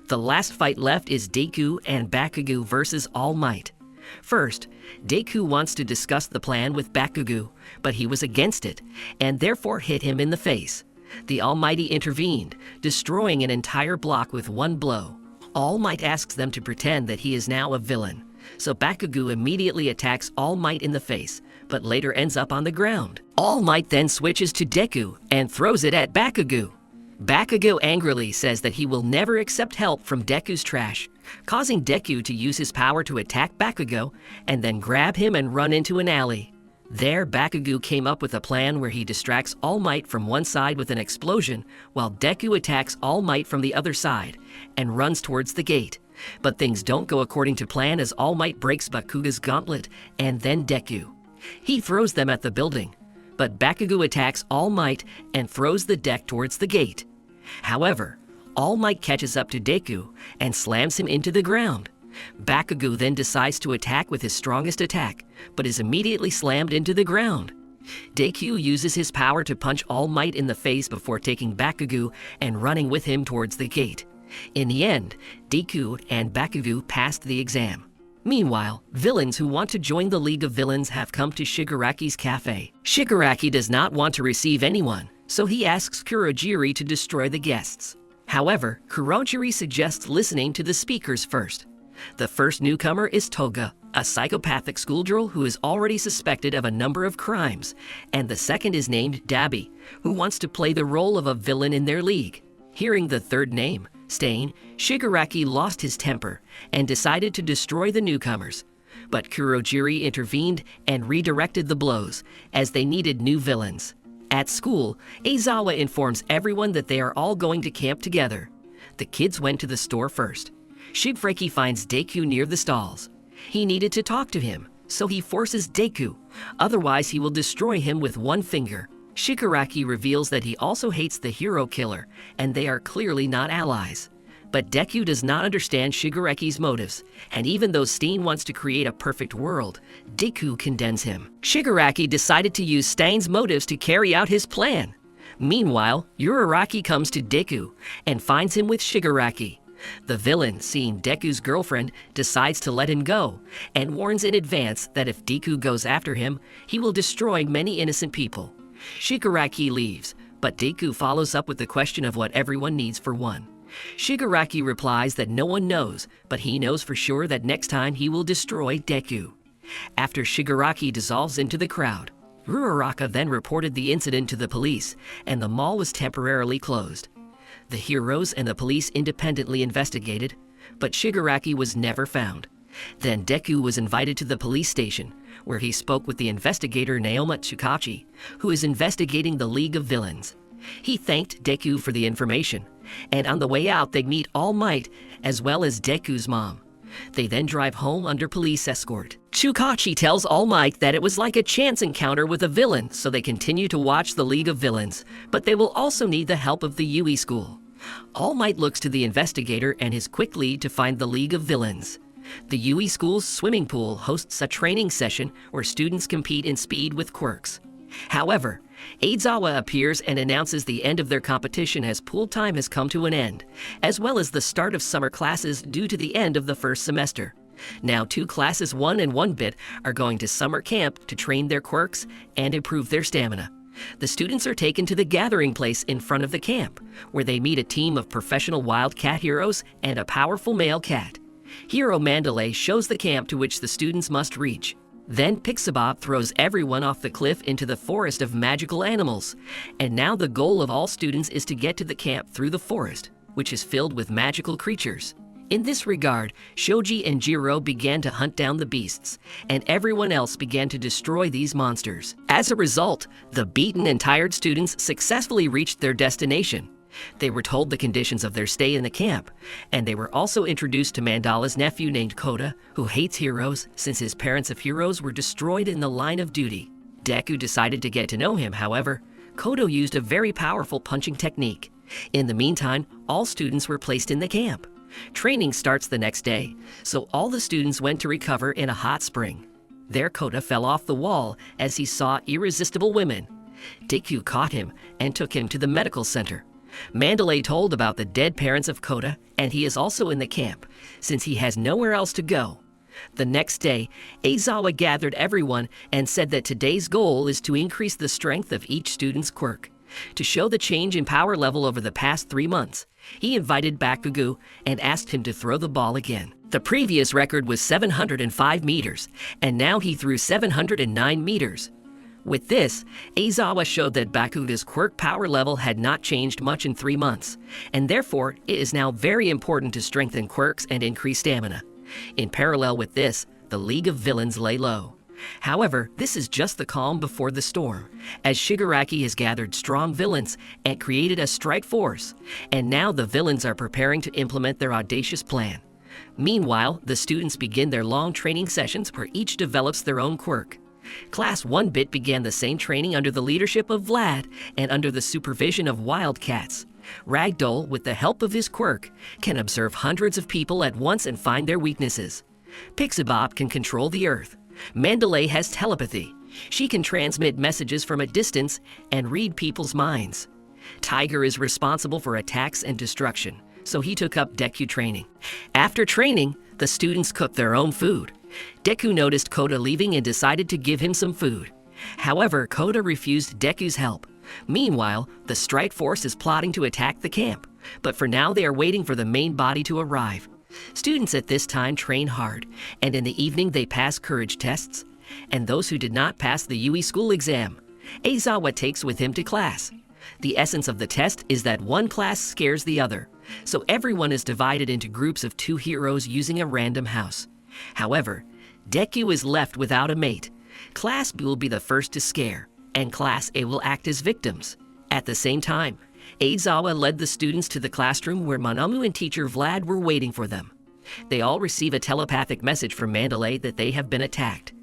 Speaker 1: The last fight left is Deku and Bakugo versus All Might. First, Deku wants to discuss the plan with Bakugo, but he was against it, and therefore hit him in the face. The Almighty intervened, destroying an entire block with one blow. All Might asks them to pretend that he is now a villain, so Bakugo immediately attacks All Might in the face, but later ends up on the ground. All Might then switches to Deku and throws it at Bakugo. Bakugo angrily says that he will never accept help from Deku's trash, causing Deku to use his power to attack Bakugo and then grab him and run into an alley. There, Bakugo came up with a plan where he distracts All Might from one side with an explosion, while Deku attacks All Might from the other side and runs towards the gate. But things don't go according to plan as All Might breaks Bakugo's gauntlet and then Deku. He throws them at the building, but Bakugo attacks All Might and throws the deck towards the gate. However, All Might catches up to Deku and slams him into the ground. Bakugo then decides to attack with his strongest attack, but is immediately slammed into the ground. Deku uses his power to punch All Might in the face before taking Bakugo and running with him towards the gate. In the end, Deku and Bakugo passed the exam. Meanwhile, villains who want to join the League of Villains have come to Shigaraki's cafe. Shigaraki does not want to receive anyone, so he asks Kurogiri to destroy the guests. However, Kurogiri suggests listening to the speakers first. The first newcomer is Toga, a psychopathic schoolgirl who is already suspected of a number of crimes, and the second is named Dabi, who wants to play the role of a villain in their league. Hearing the third name, Stain, Shigaraki lost his temper and decided to destroy the newcomers. But Kurogiri intervened and redirected the blows, as they needed new villains. At school, Aizawa informs everyone that they are all going to camp together. The kids went to the store first. Shigeki finds Deku near the stalls. He needed to talk to him, so he forces Deku, otherwise he will destroy him with one finger. Shigaraki reveals that he also hates the hero killer, and they are clearly not allies. But Deku does not understand Shigaraki's motives, and even though Steen wants to create a perfect world, Deku condemns him. Shigaraki decided to use Stain's motives to carry out his plan. Meanwhile, Uraraki comes to Deku and finds him with Shigaraki. The villain, seeing Deku's girlfriend, decides to let him go, and warns in advance that if Deku goes after him, he will destroy many innocent people. Shigaraki leaves, but Deku follows up with the question of what everyone needs for one. Shigaraki replies that no one knows, but he knows for sure that next time he will destroy Deku. After Shigaraki dissolves into the crowd, Uraraka then reported the incident to the police, and the mall was temporarily closed. The heroes and the police independently investigated, but Shigaraki was never found. Then Deku was invited to the police station, where he spoke with the investigator Naoma Tsukachi, who is investigating the League of Villains. He thanked Deku for the information, and on the way out they meet All Might as well as Deku's mom. They then drive home under police escort. Tsukachi tells All Might that it was like a chance encounter with a villain, so they continue to watch the League of Villains, but they will also need the help of the Yui School. All Might looks to the investigator and his quick lead to find the League of Villains. The Yui School's swimming pool hosts a training session where students compete in speed with quirks. However, Aizawa appears and announces the end of their competition as pool time has come to an end, as well as the start of summer classes due to the end of the first semester. Now 2 classes 1 and 1-bit are going to summer camp to train their quirks and improve their stamina. The students are taken to the gathering place in front of the camp, where they meet a team of professional wild cat heroes and a powerful male cat. Hero Mandalay shows the camp to which the students must reach. Then Pixabop throws everyone off the cliff into the forest of magical animals. And now the goal of all students is to get to the camp through the forest, which is filled with magical creatures. In this regard, Shoji and Jiro began to hunt down the beasts, and everyone else began to destroy these monsters. As a result, the beaten and tired students successfully reached their destination. They were told the conditions of their stay in the camp, and they were also introduced to Mandala's nephew named Kota, who hates heroes since his parents of heroes were destroyed in the line of duty. Deku decided to get to know him, however. Kota used a very powerful punching technique. In the meantime, all students were placed in the camp. Training starts the next day, so all the students went to recover in a hot spring. There Kota fell off the wall as he saw irresistible women. Deku caught him and took him to the medical center. Mandalay told about the dead parents of Kota, and he is also in the camp, since he has nowhere else to go. The next day, Aizawa gathered everyone and said that today's goal is to increase the strength of each student's quirk. To show the change in power level over the past 3 months, he invited Bakugo and asked him to throw the ball again. The previous record was 705 meters, and now he threw 709 meters. With this, Aizawa showed that Bakugo's quirk power level had not changed much in 3 months, and therefore it is now very important to strengthen quirks and increase stamina. In parallel with this, the League of Villains lay low. However, this is just the calm before the storm, as Shigaraki has gathered strong villains and created a strike force, and now the villains are preparing to implement their audacious plan. Meanwhile, the students begin their long training sessions where each develops their own quirk. Class 1-bit began the same training under the leadership of Vlad and under the supervision of Wildcats. Ragdoll, with the help of his quirk, can observe hundreds of people at once and find their weaknesses. Pixabop can control the earth. Mandalay has telepathy. She can transmit messages from a distance and read people's minds. Tiger is responsible for attacks and destruction, so he took up Deku training. After training, the students cooked their own food. Deku noticed Kota leaving and decided to give him some food. However, Kota refused Deku's help. Meanwhile, the strike force is plotting to attack the camp, but for now they are waiting for the main body to arrive. Students at this time train hard, and in the evening they pass courage tests, and those who did not pass the UE school exam, Aizawa takes with him to class. The essence of the test is that one class scares the other, so everyone is divided into groups of 2 heroes using a random house. However, Deku is left without a mate. Class B will be the first to scare, and Class A will act as victims. At the same time, Aizawa led the students to the classroom where Manamu and teacher Vlad were waiting for them. They all receive a telepathic message from Mandalay that they have been attacked.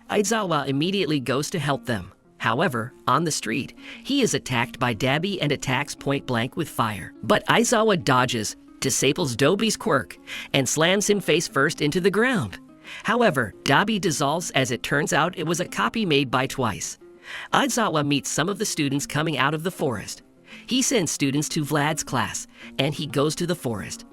Speaker 1: Aizawa immediately goes to help them. However, on the street, he is attacked by Dabi and attacks point blank with fire. But Aizawa dodges, disables Dobi's quirk, and slams him face first into the ground. However, Dabi dissolves as it turns out it was a copy made by Twice. Aizawa meets some of the students coming out of the forest. He sends students to Vlad's class, and he goes to the forest.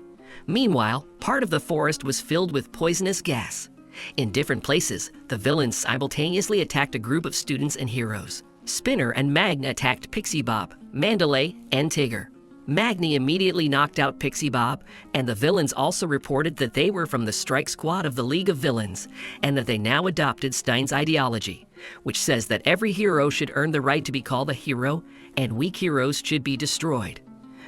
Speaker 1: Meanwhile, part of the forest was filled with poisonous gas. In different places, the villains simultaneously attacked a group of students and heroes. Spinner and Magna attacked Pixie Bob, Mandalay, and Tigger. Magni immediately knocked out Pixie Bob, and the villains also reported that they were from the strike squad of the League of Villains, and that they now adopted Stein's ideology, which says that every hero should earn the right to be called a hero, and weak heroes should be destroyed.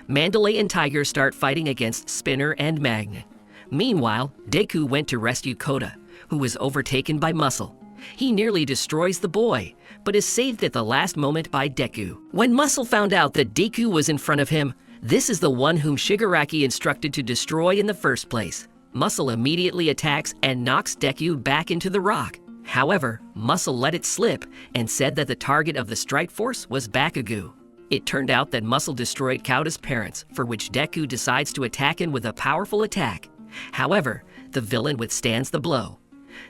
Speaker 1: Mandalay and Tiger start fighting against Spinner and Magna. Meanwhile, Deku went to rescue Kota, who was overtaken by Muscle. He nearly destroys the boy, but is saved at the last moment by Deku. When Muscle found out that Deku was in front of him, this is the one whom Shigaraki instructed to destroy in the first place. Muscle immediately attacks and knocks Deku back into the rock. However, Muscle let it slip and said that the target of the strike force was Bakugo. It turned out that Muscle destroyed Kouta's parents, for which Deku decides to attack him with a powerful attack. However, the villain withstands the blow.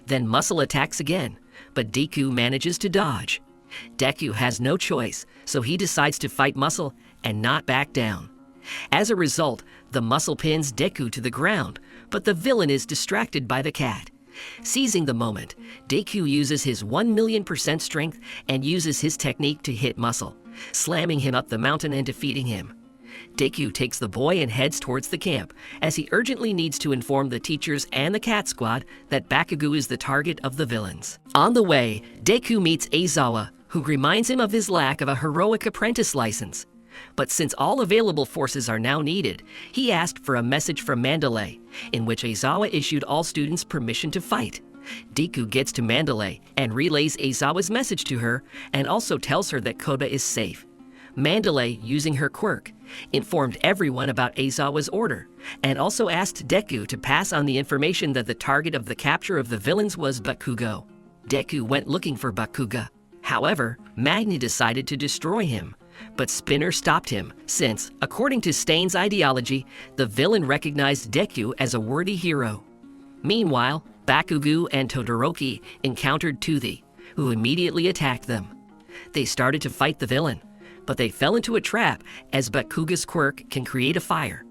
Speaker 1: Then Muscle attacks again, but Deku manages to dodge. Deku has no choice, so he decides to fight Muscle and not back down. As a result, the Muscle pins Deku to the ground, but the villain is distracted by the cat. Seizing the moment, Deku uses his 1,000,000% strength and uses his technique to hit Muscle, slamming him up the mountain and defeating him. Deku takes the boy and heads towards the camp, as he urgently needs to inform the teachers and the cat squad that Bakugo is the target of the villains. On the way, Deku meets Aizawa, who reminds him of his lack of a heroic apprentice license. But since all available forces are now needed, he asked for a message from Mandalay, in which Aizawa issued all students permission to fight. Deku gets to Mandalay and relays Aizawa's message to her, and also tells her that Koda is safe. Mandalay, using her quirk, informed everyone about Aizawa's order, and also asked Deku to pass on the information that the target of the capture of the villains was Bakugo. Deku went looking for Bakugo. However, Magni decided to destroy him, but Spinner stopped him since, according to Stain's ideology, the villain recognized Deku as a worthy hero. Meanwhile, Bakugo and Todoroki encountered Toothie, who immediately attacked them. They started to fight the villain, but they fell into a trap as Bakugo's quirk can create a fire,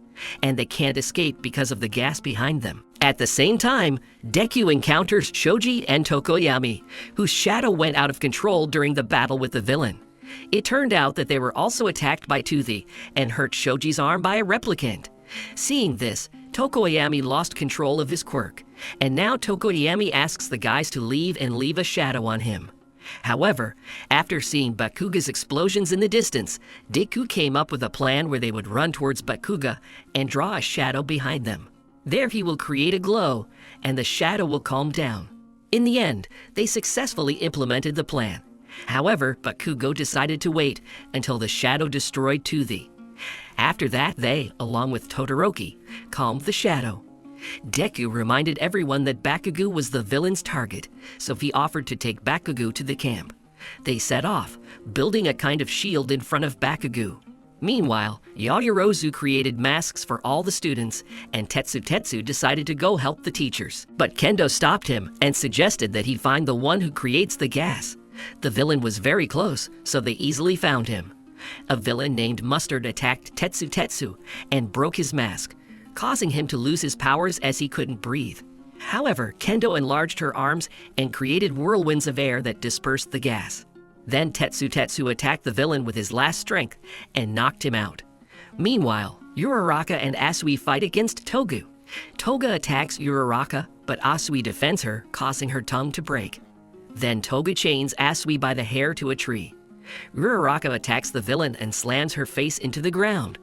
Speaker 1: and they can't escape because of the gas behind them. At the same time, Deku encounters Shoji and Tokoyami, whose shadow went out of control during the battle with the villain. It turned out that they were also attacked by Toothie and hurt Shoji's arm by a replicant. Seeing this, Tokoyami lost control of his quirk, and now Tokoyami asks the guys to leave and leave a shadow on him. However, after seeing Bakugo's explosions in the distance, Deku came up with a plan where they would run towards Bakugo and draw a shadow behind them. There he will create a glow, and the shadow will calm down. In the end, they successfully implemented the plan. However, Bakugo decided to wait until the shadow destroyed Toothie. After that, they, along with Todoroki, calmed the shadow. Deku reminded everyone that Bakugo was the villain's target, so he offered to take Bakugo to the camp. They set off, building a kind of shield in front of Bakugo. Meanwhile, Yaoyorozu created masks for all the students, and Tetsu decided to go help the teachers. But Kendo stopped him and suggested that he find the one who creates the gas. The villain was very close, so they easily found him. A villain named Mustard attacked Tetsu and broke his mask, causing him to lose his powers as he couldn't breathe. However, Kendo enlarged her arms and created whirlwinds of air that dispersed the gas. Then Tetsu attacked the villain with his last strength and knocked him out. Meanwhile, Uraraka and Asui fight against Togu. Toga attacks Uraraka, but Asui defends her, causing her tongue to break. Then Toga chains Asui by the hair to a tree. Uraraka attacks the villain and slams her face into the ground.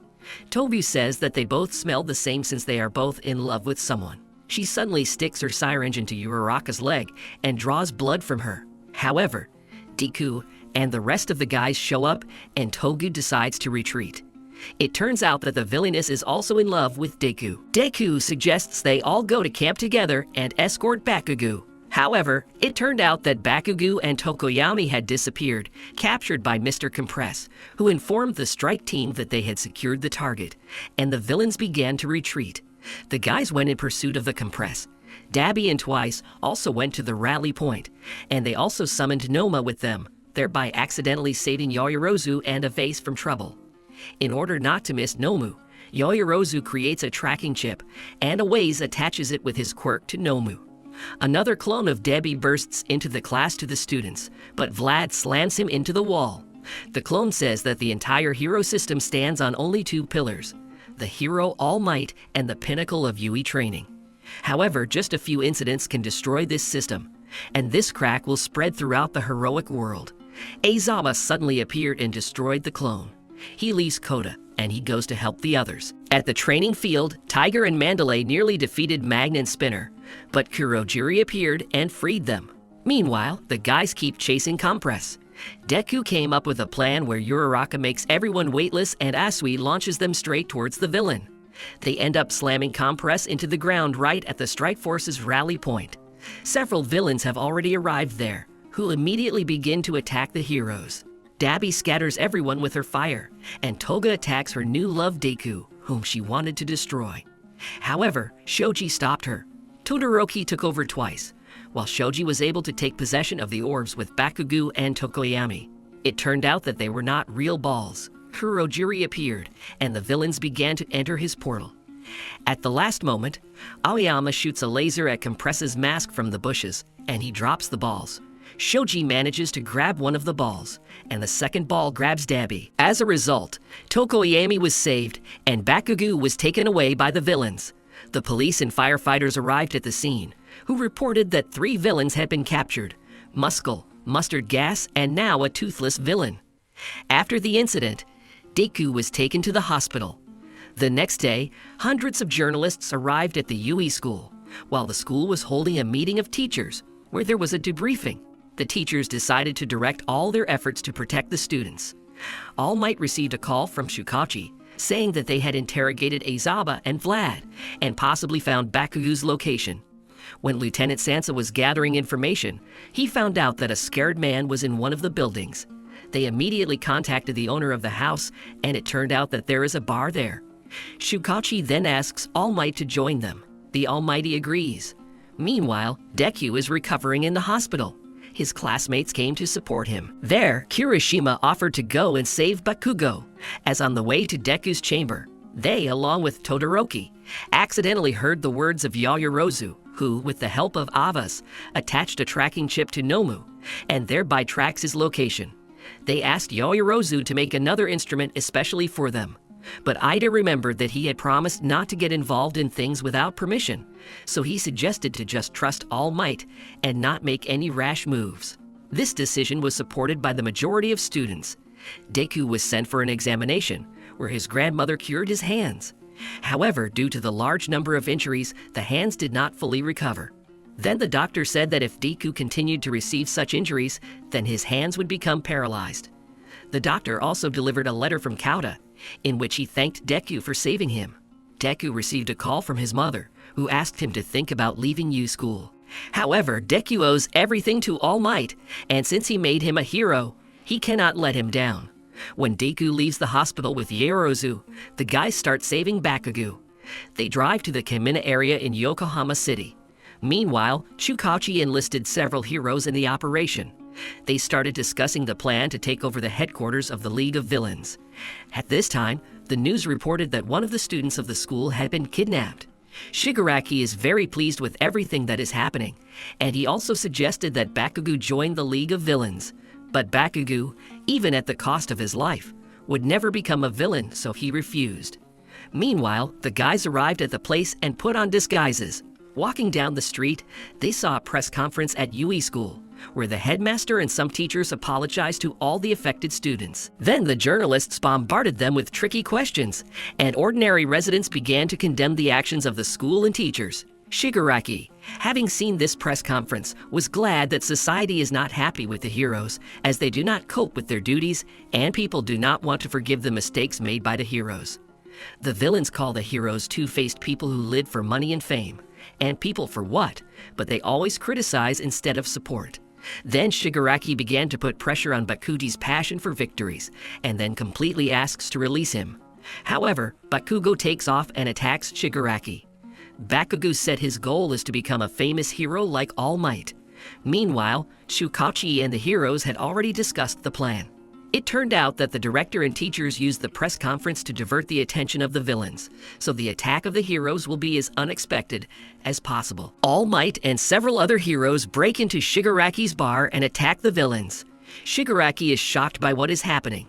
Speaker 1: Tobu says that they both smell the same since they are both in love with someone. She suddenly sticks her syringe into Uraraka's leg and draws blood from her. However, Deku and the rest of the guys show up, and Togu decides to retreat. It turns out that the villainess is also in love with Deku. Deku suggests they all go to camp together and escort Bakugo. However, it turned out that Bakugo and Tokoyami had disappeared, captured by Mr. Compress, who informed the strike team that they had secured the target, and the villains began to retreat. The guys went in pursuit of the Compress. Dabi and Twice also went to the rally point, and they also summoned Noma with them, thereby accidentally saving Yaoyorozu and a vase from trouble. In order not to miss Nomu, Yaoyorozu creates a tracking chip, and Awaze attaches it with his quirk to Nomu. Another clone of Debbie bursts into the class to the students, but Vlad slams him into the wall. The clone says that the entire hero system stands on only two pillars: the hero All Might and the pinnacle of Yui training. However, just a few incidents can destroy this system, and this crack will spread throughout the heroic world. Aizawa suddenly appeared and destroyed the clone. He leaves Koda, and he goes to help the others. At the training field, Tiger and Mandalay nearly defeated Magna and Spinner, but Kurojiri appeared and freed them. Meanwhile, the guys keep chasing Compress. Deku came up with a plan where Uraraka makes everyone weightless and Asui launches them straight towards the villain. They end up slamming Compress into the ground right at the Strike Force's rally point. Several villains have already arrived there, who immediately begin to attack the heroes. Dabi scatters everyone with her fire, and Toga attacks her new love Deku, whom she wanted to destroy. However, Shoji stopped her. Todoroki took over twice, while Shoji was able to take possession of the orbs with Bakugo and Tokoyami. It turned out that they were not real balls. Kurojiri appeared, and the villains began to enter his portal. At the last moment, Aoyama shoots a laser at Compress's mask from the bushes, and he drops the balls. Shoji manages to grab one of the balls, and the second ball grabs Dabi. As a result, Tokoyami was saved, and Bakugo was taken away by the villains. The police and firefighters arrived at the scene, who reported that 3 villains had been captured: Muscle, Mustard Gas, and now a toothless villain. After the incident, Deku was taken to the hospital. The next day, hundreds of journalists arrived at the UE school, while the school was holding a meeting of teachers, where there was a debriefing. The teachers decided to direct all their efforts to protect the students. All Might received a call from Shukachi, saying that they had interrogated Azaba and Vlad, and possibly found Bakugo's location. When Lieutenant Sansa was gathering information, he found out that a scared man was in one of the buildings. They immediately contacted the owner of the house, and it turned out that there is a bar there. Shukachi then asks All Might to join them. The Almighty agrees. Meanwhile, Deku is recovering in the hospital. His classmates came to support him. There, Kirishima offered to go and save Bakugo, as on the way to Deku's chamber, they, along with Todoroki, accidentally heard the words of Yaoyorozu, who, with the help of Avas, attached a tracking chip to Nomu, and thereby tracks his location. They asked Yaoyorozu to make another instrument especially for them. But Ida remembered that he had promised not to get involved in things without permission, so he suggested to just trust All Might and not make any rash moves. This decision was supported by the majority of students. Deku was sent for an examination, where his grandmother cured his hands. However, due to the large number of injuries, the hands did not fully recover. Then the doctor said that if Deku continued to receive such injuries, then his hands would become paralyzed. The doctor also delivered a letter from Kauta, in which he thanked Deku for saving him. Deku received a call from his mother, who asked him to think about leaving U School. However, Deku owes everything to All Might, and since he made him a hero, he cannot let him down. When Deku leaves the hospital with Yaoyorozu, the guys start saving Bakugo. They drive to the Kamina area in Yokohama City. Meanwhile, Shukachi enlisted several heroes in the operation. They started discussing the plan to take over the headquarters of the League of Villains. At this time, the news reported that one of the students of the school had been kidnapped. Shigaraki is very pleased with everything that is happening, and he also suggested that Bakugo join the League of Villains. But Bakugo, even at the cost of his life, would never become a villain, so he refused. Meanwhile, the guys arrived at the place and put on disguises. Walking down the street, they saw a press conference at UE School, where the headmaster and some teachers apologized to all the affected students. Then the journalists bombarded them with tricky questions, and ordinary residents began to condemn the actions of the school and teachers. Shigaraki, having seen this press conference, was glad that society is not happy with the heroes, as they do not cope with their duties, and people do not want to forgive the mistakes made by the heroes. The villains call the heroes two-faced people who live for money and fame. And people for what? But they always criticize instead of support. Then Shigaraki began to put pressure on Bakuji's passion for victories, and then completely asks to release him. However, Bakugo takes off and attacks Shigaraki. Bakugo said his goal is to become a famous hero like All Might. Meanwhile, Shukachi and the heroes had already discussed the plan. It turned out that the director and teachers used the press conference to divert the attention of the villains, so the attack of the heroes will be as unexpected as possible. All Might and several other heroes break into Shigaraki's bar and attack the villains. Shigaraki is shocked by what is happening,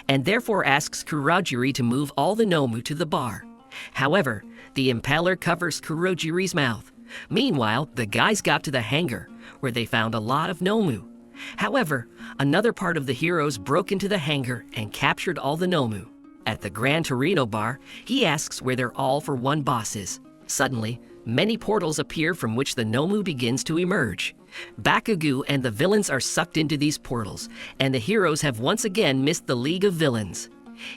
Speaker 1: and therefore asks Kurogiri to move all the Nomu to the bar. However, the impaler covers Kurogiri's mouth. Meanwhile, the guys got to the hangar, where they found a lot of Nomu. However, another part of the heroes broke into the hangar and captured all the Nomu. At the Gran Torino bar, he asks where their all-for-one boss is. Suddenly, many portals appear from which the Nomu begins to emerge. Bakugo and the villains are sucked into these portals, and the heroes have once again missed the League of Villains.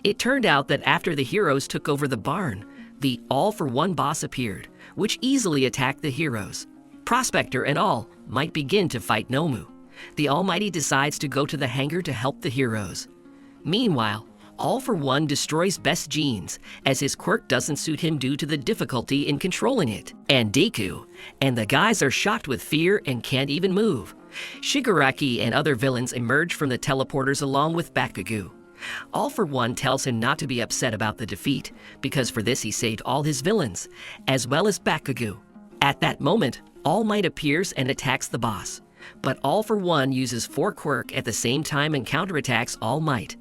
Speaker 1: It turned out that after the heroes took over the barn, the all-for-one boss appeared, which easily attacked the heroes. Prospector and All Might begin to fight Nomu. The Almighty decides to go to the hangar to help the heroes. Meanwhile, All for One destroys Best Jeans, as his quirk doesn't suit him due to the difficulty in controlling it. And Deku and the guys are shocked with fear and can't even move. Shigaraki and other villains emerge from the teleporters along with Bakugo. All for One tells him not to be upset about the defeat, because for this he saved all his villains, as well as Bakugo. At that moment, All Might appears and attacks the boss. But All for One uses 4 quirk at the same time and counterattacks All Might.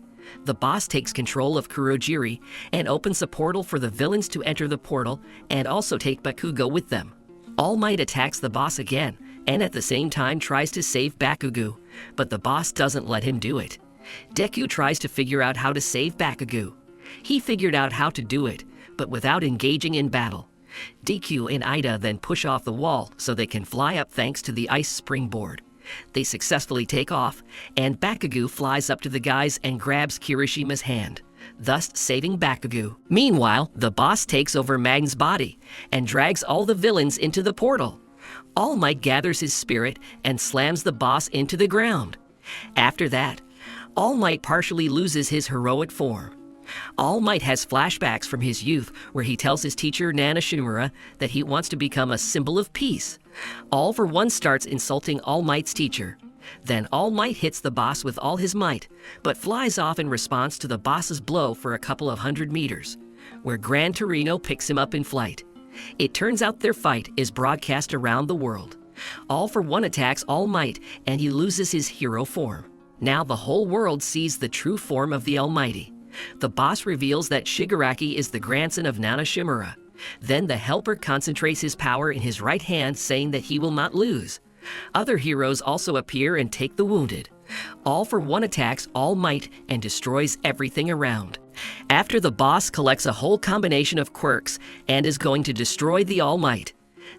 Speaker 1: The boss takes control of Kurogiri and opens a portal for the villains to enter the portal and also take Bakugo with them. All Might attacks the boss again and at the same time tries to save Bakugo, but the boss doesn't let him do it. Deku tries to figure out how to save Bakugo. He figured out how to do it, but without engaging in battle. Deku and Ida then push off the wall so they can fly up thanks to the ice springboard. They successfully take off, and Bakugo flies up to the guys and grabs Kirishima's hand, thus saving Bakugo. Meanwhile, the boss takes over Magn's body and drags all the villains into the portal. All Might gathers his spirit and slams the boss into the ground. After that, All Might partially loses his heroic form. All Might has flashbacks from his youth where he tells his teacher Nana Shimura that he wants to become a symbol of peace. All for One starts insulting All Might's teacher. Then All Might hits the boss with all his might, but flies off in response to the boss's blow for a couple of 100 meters, where Gran Torino picks him up in flight. It turns out their fight is broadcast around the world. All for One attacks All Might and he loses his hero form. Now the whole world sees the true form of the Almighty. The boss reveals that Shigaraki is the grandson of Nana Shimura. Then the helper concentrates his power in his right hand, saying that he will not lose. Other heroes also appear and take the wounded. All for One attacks All Might and destroys everything around. After the boss collects a whole combination of quirks and is going to destroy the All Might,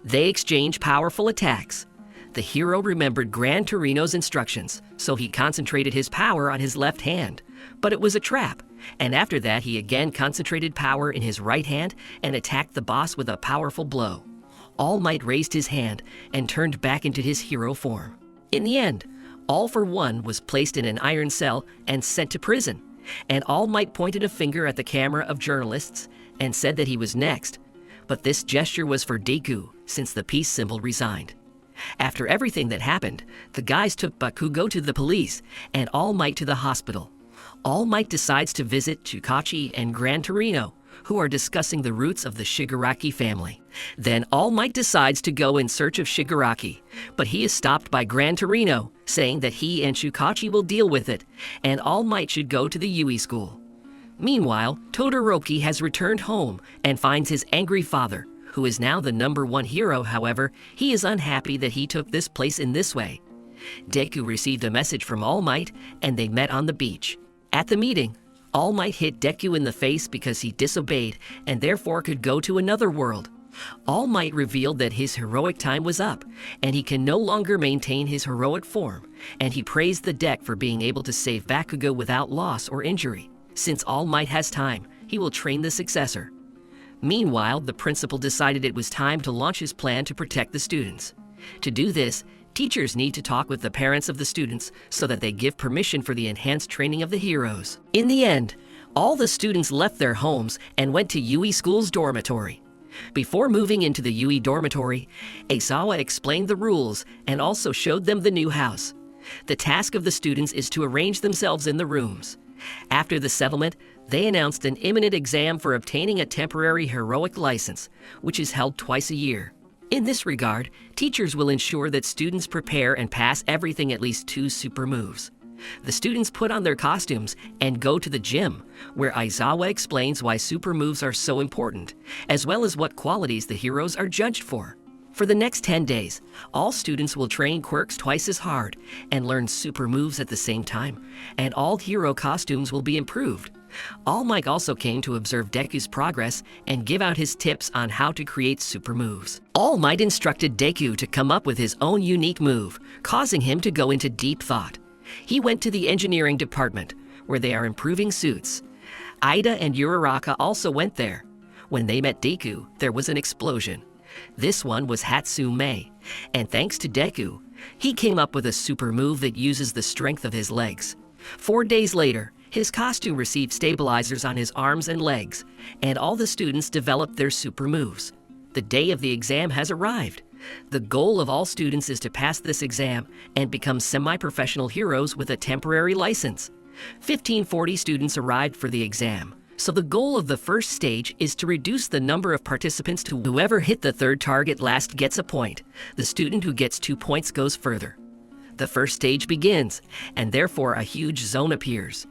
Speaker 1: they exchange powerful attacks. The hero remembered Gran Torino's instructions, so he concentrated his power on his left hand. But it was a trap, and after that he again concentrated power in his right hand and attacked the boss with a powerful blow. All Might raised his hand and turned back into his hero form. In the end, All for One was placed in an iron cell and sent to prison, and All Might pointed a finger at the camera of journalists and said that he was next. But this gesture was for Deku, since the peace symbol resigned. After everything that happened, the guys took Bakugo to the police and All Might to the hospital. All Might decides to visit Chukachi and Gran Torino, who are discussing the roots of the Shigaraki family. Then All Might decides to go in search of Shigaraki, but he is stopped by Gran Torino, saying that he and Chukachi will deal with it, and All Might should go to the Yui school. Meanwhile, Todoroki has returned home and finds his angry father, who is now the #1 hero. However, he is unhappy that he took this place in this way. Deku received a message from All Might, and they met on the beach. At the meeting, All Might hit Deku in the face because he disobeyed and therefore could go to another world. All Might revealed that his heroic time was up, and he can no longer maintain his heroic form, and he praised the deck for being able to save Bakugo without loss or injury. Since All Might has time, he will train the successor. Meanwhile, the principal decided it was time to launch his plan to protect the students. To do this, teachers need to talk with the parents of the students so that they give permission for the enhanced training of the heroes. In the end, all the students left their homes and went to Yui School's dormitory. Before moving into the Yui dormitory, Aizawa explained the rules and also showed them the new house. The task of the students is to arrange themselves in the rooms. After the settlement, they announced an imminent exam for obtaining a temporary heroic license, which is held twice a year. In this regard, teachers will ensure that students prepare and pass everything at least 2 super moves. The students put on their costumes and go to the gym, where Aizawa explains why super moves are so important, as well as what qualities the heroes are judged for. For the next 10 days, all students will train quirks twice as hard and learn super moves at the same time, and all hero costumes will be improved. All Might also came to observe Deku's progress and give out his tips on how to create super moves. All Might instructed Deku to come up with his own unique move, causing him to go into deep thought. He went to the engineering department, where they are improving suits. Ida and Uraraka also went there. When they met Deku, there was an explosion. This one was Hatsume, and thanks to Deku, he came up with a super move that uses the strength of his legs. 4 days later, his costume received stabilizers on his arms and legs, and all the students developed their super moves. The day of the exam has arrived. The goal of all students is to pass this exam and become semi-professional heroes with a temporary license. 1540 students arrived for the exam. So the goal of the first stage is to reduce the number of participants to whoever hit the third target last gets a point. The student who gets 2 points goes further. The first stage begins, and therefore a huge zone appears.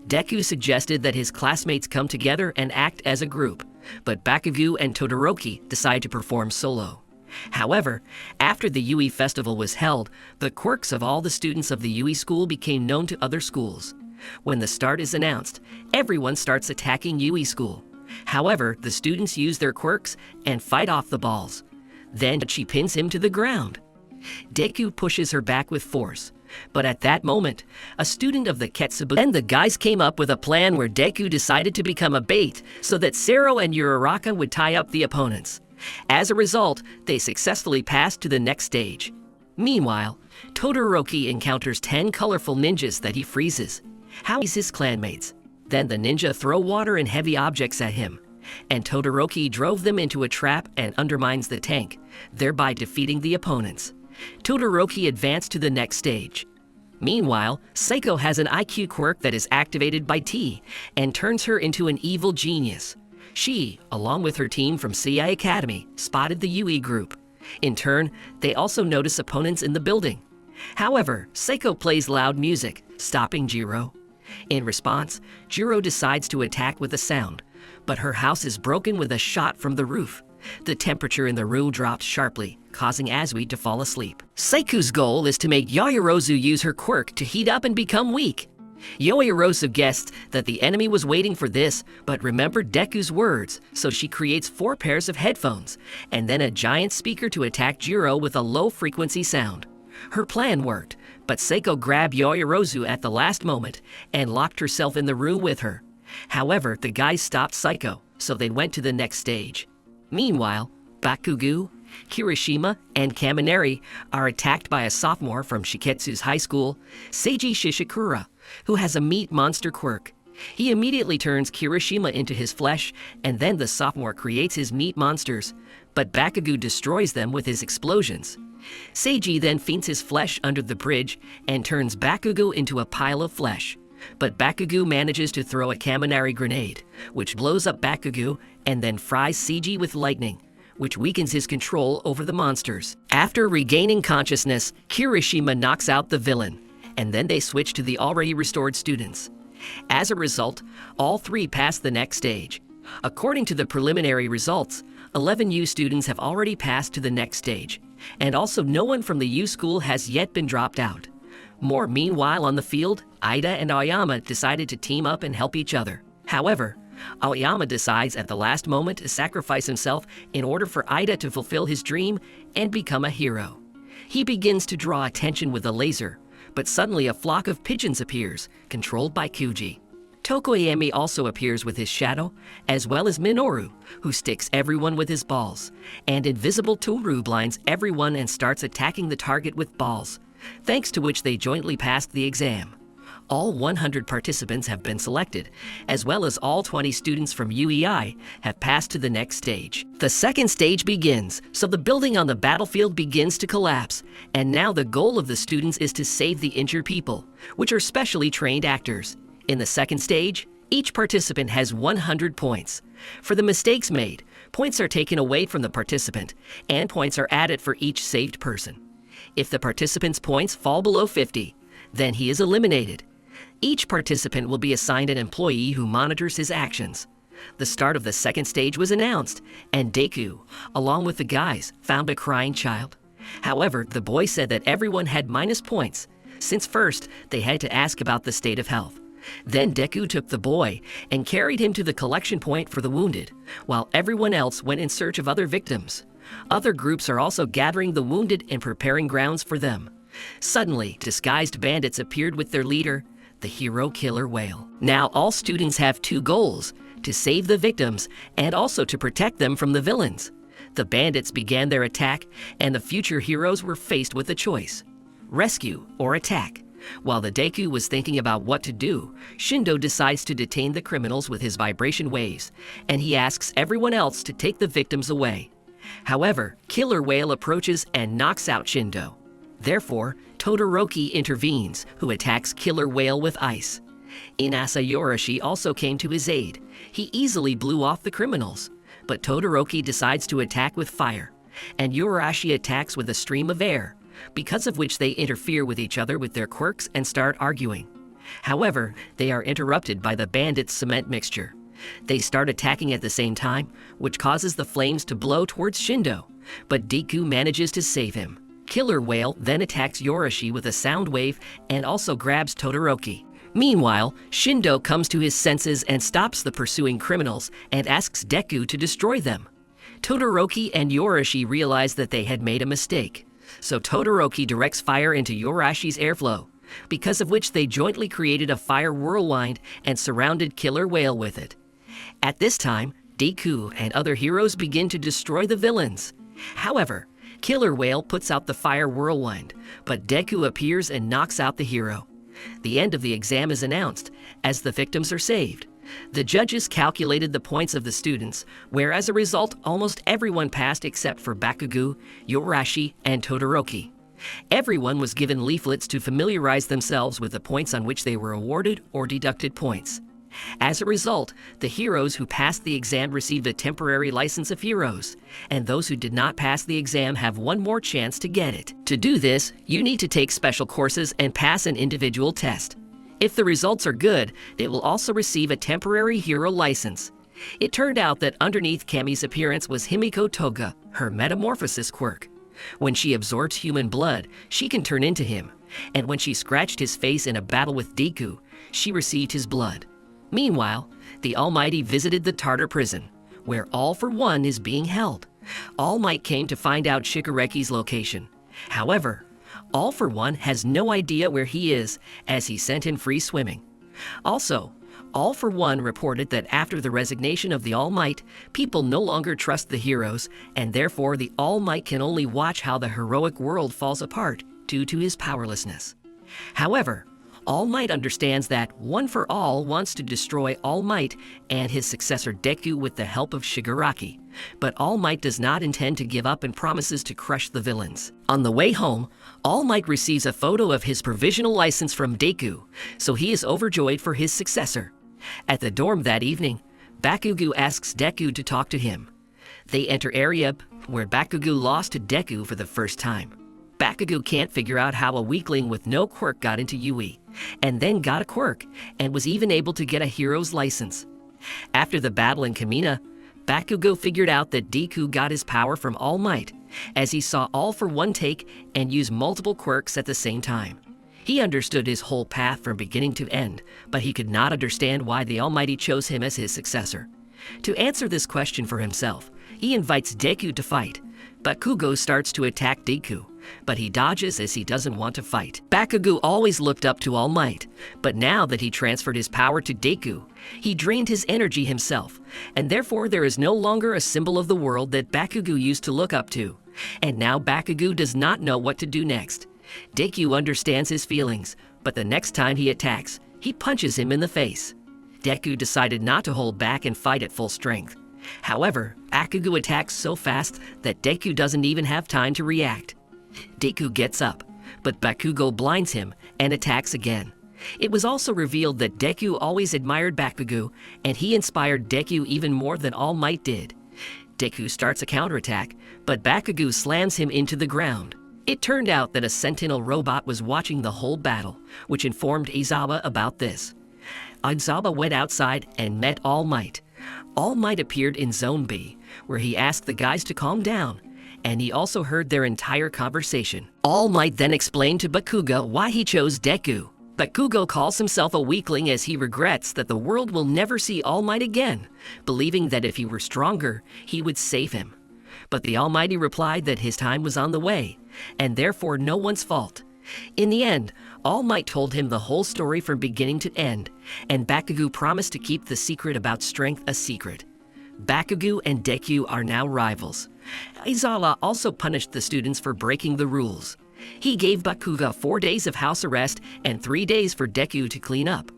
Speaker 1: Deku suggested that his classmates come together and act as a group, but Bakugo and Todoroki decide to perform solo. However, after the Yui festival was held, the quirks of all the students of the Yui school became known to other schools. When the start is announced, everyone starts attacking Yui school. However, the students use their quirks and fight off the balls. Then she pins him to the ground. Deku pushes her back with force. But at that moment, a student of the Ketsubu and the guys came up with a plan where Deku decided to become a bait so that Sero and Uraraka would tie up the opponents. As a result, they successfully passed to the next stage. Meanwhile, Todoroki encounters 10 colorful ninjas that he freezes. How is his clanmates? Then the ninja throw water and heavy objects at him, and Todoroki drove them into a trap and undermines the tank, thereby defeating the opponents. Todoroki advanced to the next stage. Meanwhile, Seiko has an IQ quirk that is activated by T and turns her into an evil genius. She, along with her team from CI Academy, spotted the Yui group. In turn, they also notice opponents in the building. However, Seiko plays loud music, stopping Jiro. In response, Jiro decides to attack with a sound, but her house is broken with a shot from the roof. The temperature in the room drops sharply, causing Azui to fall asleep. Seiku's goal is to make Yaoyorozu use her quirk to heat up and become weak. Yaoyorozu guessed that the enemy was waiting for this, but remembered Deku's words, so she creates 4 pairs of headphones, and then a giant speaker to attack Jiro with a low-frequency sound. Her plan worked, but Seiko grabbed Yaoyorozu at the last moment and locked herself in the room with her. However, the guys stopped Seiko, so they went to the next stage. Meanwhile, Bakugo, Kirishima, and Kaminari are attacked by a sophomore from Shiketsu's high school, Seiji Shishikura, who has a meat monster quirk. He immediately turns Kirishima into his flesh, and then the sophomore creates his meat monsters, but Bakugo destroys them with his explosions. Seiji then feeds his flesh under the bridge and turns Bakugo into a pile of flesh. But Bakugo manages to throw a Kaminari grenade, which blows up Bakugo and then fries Seiji with lightning, which weakens his control over the monsters. After regaining consciousness, Kirishima knocks out the villain, and then they switch to the already restored students. As a result, all 3 pass the next stage. According to the preliminary results, 11 U students have already passed to the next stage, and also no one from the U school has yet been dropped out. Meanwhile on the field, Ida and Aoyama decided to team up and help each other. However, Aoyama decides at the last moment to sacrifice himself in order for Ida to fulfill his dream and become a hero. He begins to draw attention with a laser, but suddenly a flock of pigeons appears, controlled by Kuji. Tokoyami also appears with his shadow, as well as Minoru, who sticks everyone with his balls, and Invisible Toru blinds everyone and starts attacking the target with balls, thanks to which they jointly passed the exam. All 100 participants have been selected, as well as all 20 students from UEI have passed to the next stage. The second stage begins, so the building on the battlefield begins to collapse, and now the goal of the students is to save the injured people, which are specially trained actors. In the second stage, each participant has 100 points. For the mistakes made, points are taken away from the participant, and points are added for each saved person. If the participant's points fall below 50, then he is eliminated. Each participant will be assigned an employee who monitors his actions. The start of the second stage was announced, and Deku, along with the guys, found a crying child. However, the boy said that everyone had minus points, since first they had to ask about the state of health. Then Deku took the boy and carried him to the collection point for the wounded, while everyone else went in search of other victims. Other groups are also gathering the wounded and preparing grounds for them. Suddenly, disguised bandits appeared with their leader, the hero killer whale. Now all students have 2 goals: to save the victims and also to protect them from the villains. The bandits began their attack, and the future heroes were faced with a choice: rescue or attack. While the Deku was thinking about what to do, Shindo decides to detain the criminals with his vibration waves, and he asks everyone else to take the victims away. However, Killer Whale approaches and knocks out Shindo. Therefore, Todoroki intervenes, who attacks Killer Whale with ice. Inasa Yorashi also came to his aid. He easily blew off the criminals, but Todoroki decides to attack with fire, and Yorashi attacks with a stream of air. because of which they interfere with each other with their quirks and start arguing. However, they are interrupted by the bandits' cement mixture. They start attacking at the same time, which causes the flames to blow towards Shindo, but Deku manages to save him. Killer Whale then attacks Yorashi with a sound wave and also grabs Todoroki. Meanwhile, Shindo comes to his senses and stops the pursuing criminals and asks Deku to destroy them. Todoroki and Yorashi realize that they had made a mistake, so Todoroki directs fire into Yorashi's airflow, because of which they jointly created a fire whirlwind and surrounded Killer Whale with it. At this time, Deku and other heroes begin to destroy the villains. However, Killer Whale puts out the fire whirlwind, but Deku appears and knocks out the hero. The end of the exam is announced, as the victims are saved. The judges calculated the points of the students, where as a result almost everyone passed except for Bakugo, Yorashi, and Todoroki. Everyone was given leaflets to familiarize themselves with the points on which they were awarded or deducted points. As a result, the heroes who passed the exam received a temporary license of heroes, and those who did not pass the exam have one more chance to get it. To do this, you need to take special courses and pass an individual test. If the results are good, they will also receive a temporary hero license. It turned out that underneath Kami's appearance was Himiko Toga, her metamorphosis quirk. When she absorbs human blood, she can turn into him, and when she scratched his face in a battle with Deku, she received his blood. Meanwhile, the Almighty visited the Tartar prison, where All for One is being held. All Might came to find out Shikareki's location. However, All for One has no idea where he is, as he sent him free swimming. Also, All for One reported that after the resignation of the All Might, people no longer trust the heroes, and therefore the All Might can only watch how the heroic world falls apart due to his powerlessness. However, All Might understands that One for All wants to destroy All Might and his successor Deku with the help of Shigaraki, but All Might does not intend to give up and promises to crush the villains. On the way home, All Might receives a photo of his provisional license from Deku, so he is overjoyed for his successor. At the dorm that evening, Bakugo asks Deku to talk to him. They enter area where Bakugo lost to Deku for the first time. Bakugo can't figure out how a weakling with no quirk got into Yui, and then got a quirk, and was even able to get a hero's license. After the battle in Kamina, Bakugo figured out that Deku got his power from All Might, as he saw All for One take and use multiple quirks at the same time. He understood his whole path from beginning to end, but he could not understand why the Almighty chose him as his successor. To answer this question for himself, he invites Deku to fight. Bakugo starts to attack Deku, but he dodges as he doesn't want to fight. Bakugo always looked up to All Might, but now that he transferred his power to Deku, he drained his energy himself, and therefore there is no longer a symbol of the world that Bakugo used to look up to. And now Bakugo does not know what to do next. Deku understands his feelings, but the next time he attacks, he punches him in the face. Deku decided not to hold back and fight at full strength. However, Bakugo attacks so fast that Deku doesn't even have time to react. Deku gets up, but Bakugo blinds him and attacks again. It was also revealed that Deku always admired Bakugo, and he inspired Deku even more than All Might did. Deku starts a counterattack, but Bakugo slams him into the ground. It turned out that a sentinel robot was watching the whole battle, which informed Izawa about this. Izawa went outside and met All Might. All Might appeared in Zone B, where he asked the guys to calm down, and he also heard their entire conversation. All Might then explained to Bakugo why he chose Deku. Bakugo calls himself a weakling as he regrets that the world will never see All Might again, believing that if he were stronger, he would save him. But the Almighty replied that his time was on the way, and therefore no one's fault. In the end, All Might told him the whole story from beginning to end, and Bakugo promised to keep the secret about strength a secret. Bakugo and Deku are now rivals. Izawa also punished the students for breaking the rules. He gave Bakugo 4 days of house arrest and 3 days for Deku to clean up.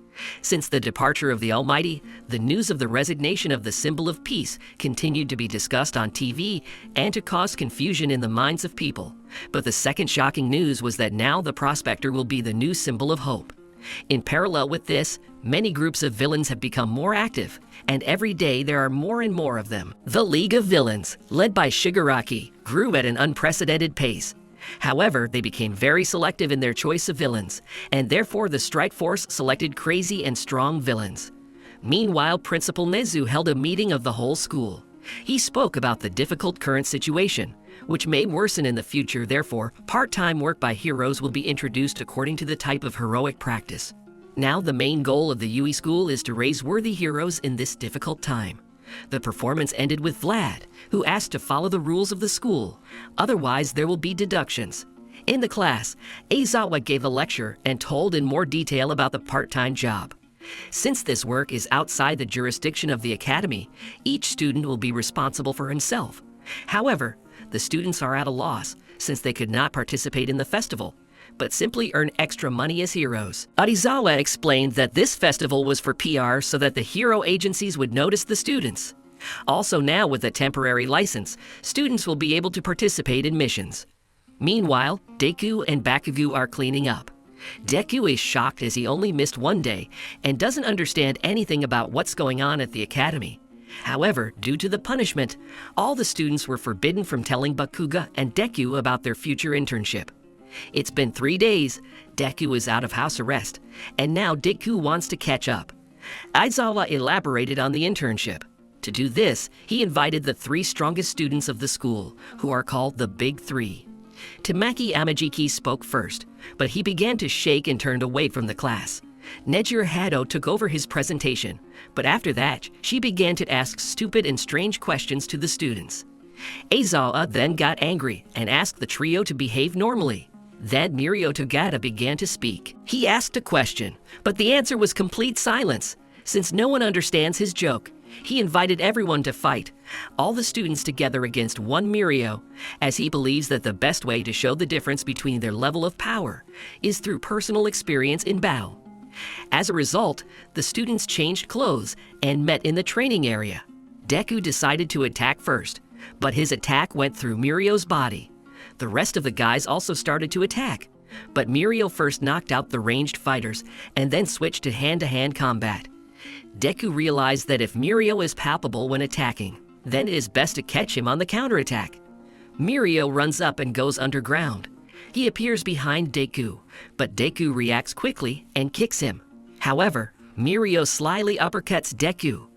Speaker 1: Since the departure of the Almighty, the news of the resignation of the symbol of peace continued to be discussed on TV and to cause confusion in the minds of people. But the second shocking news was that now the prospector will be the new symbol of hope. In parallel with this, many groups of villains have become more active, and every day there are more and more of them. The League of Villains, led by Shigaraki, grew at an unprecedented pace. However, they became very selective in their choice of villains, and therefore the strike force selected crazy and strong villains. Meanwhile, Principal Nezu held a meeting of the whole school. He spoke about the difficult current situation, which may worsen in the future. Therefore, part-time work by heroes will be introduced according to the type of heroic practice. Now, the main goal of the UE school is to raise worthy heroes in this difficult time. The performance ended with Vlad, who asked to follow the rules of the school, otherwise there will be deductions. In the class, Aizawa gave a lecture and told in more detail about the part-time job. Since this work is outside the jurisdiction of the academy, each student will be responsible for himself. However, the students are at a loss since they could not participate in the festival, but simply earn extra money as heroes. Arizawa explained that this festival was for PR so that the hero agencies would notice the students. Also now with a temporary license, students will be able to participate in missions. Meanwhile, Deku and Bakugo are cleaning up. Deku is shocked as he only missed one day and doesn't understand anything about what's going on at the academy. However, due to the punishment, all the students were forbidden from telling Bakugo and Deku about their future internship. It's been 3 days, Deku is out of house arrest, and now Deku wants to catch up. Aizawa elaborated on the internship. To do this, he invited the 3 strongest students of the school, who are called the Big Three. Tamaki Amajiki spoke first, but he began to shake and turned away from the class. Nejiro Hado took over his presentation, but after that, she began to ask stupid and strange questions to the students. Aizawa then got angry and asked the trio to behave normally. Then Mirio Togata began to speak. He asked a question, but the answer was complete silence. Since no one understands his joke, he invited everyone to fight, all the students together against one Mirio, as he believes that the best way to show the difference between their level of power is through personal experience in battle. As a result, the students changed clothes and met in the training area. Deku decided to attack first, but his attack went through Mirio's body. The rest of the guys also started to attack, but Mirio first knocked out the ranged fighters and then switched to hand-to-hand combat. Deku realized that if Mirio is palpable when attacking, then it is best to catch him on the counterattack. Mirio runs up and goes underground. He appears behind Deku, but Deku reacts quickly and kicks him. However, Mirio slyly uppercuts Deku.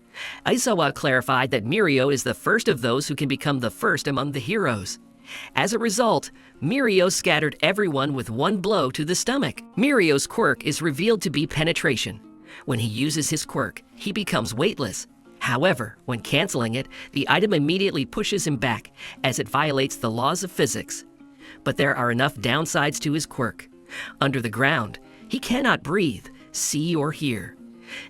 Speaker 1: Aizawa clarified that Mirio is the first of those who can become the first among the heroes. As a result, Mirio scattered everyone with one blow to the stomach. Mirio's quirk is revealed to be penetration. When he uses his quirk, he becomes weightless. However, when canceling it, the item immediately pushes him back, as it violates the laws of physics. But there are enough downsides to his quirk. Under the ground, he cannot breathe, see, or hear.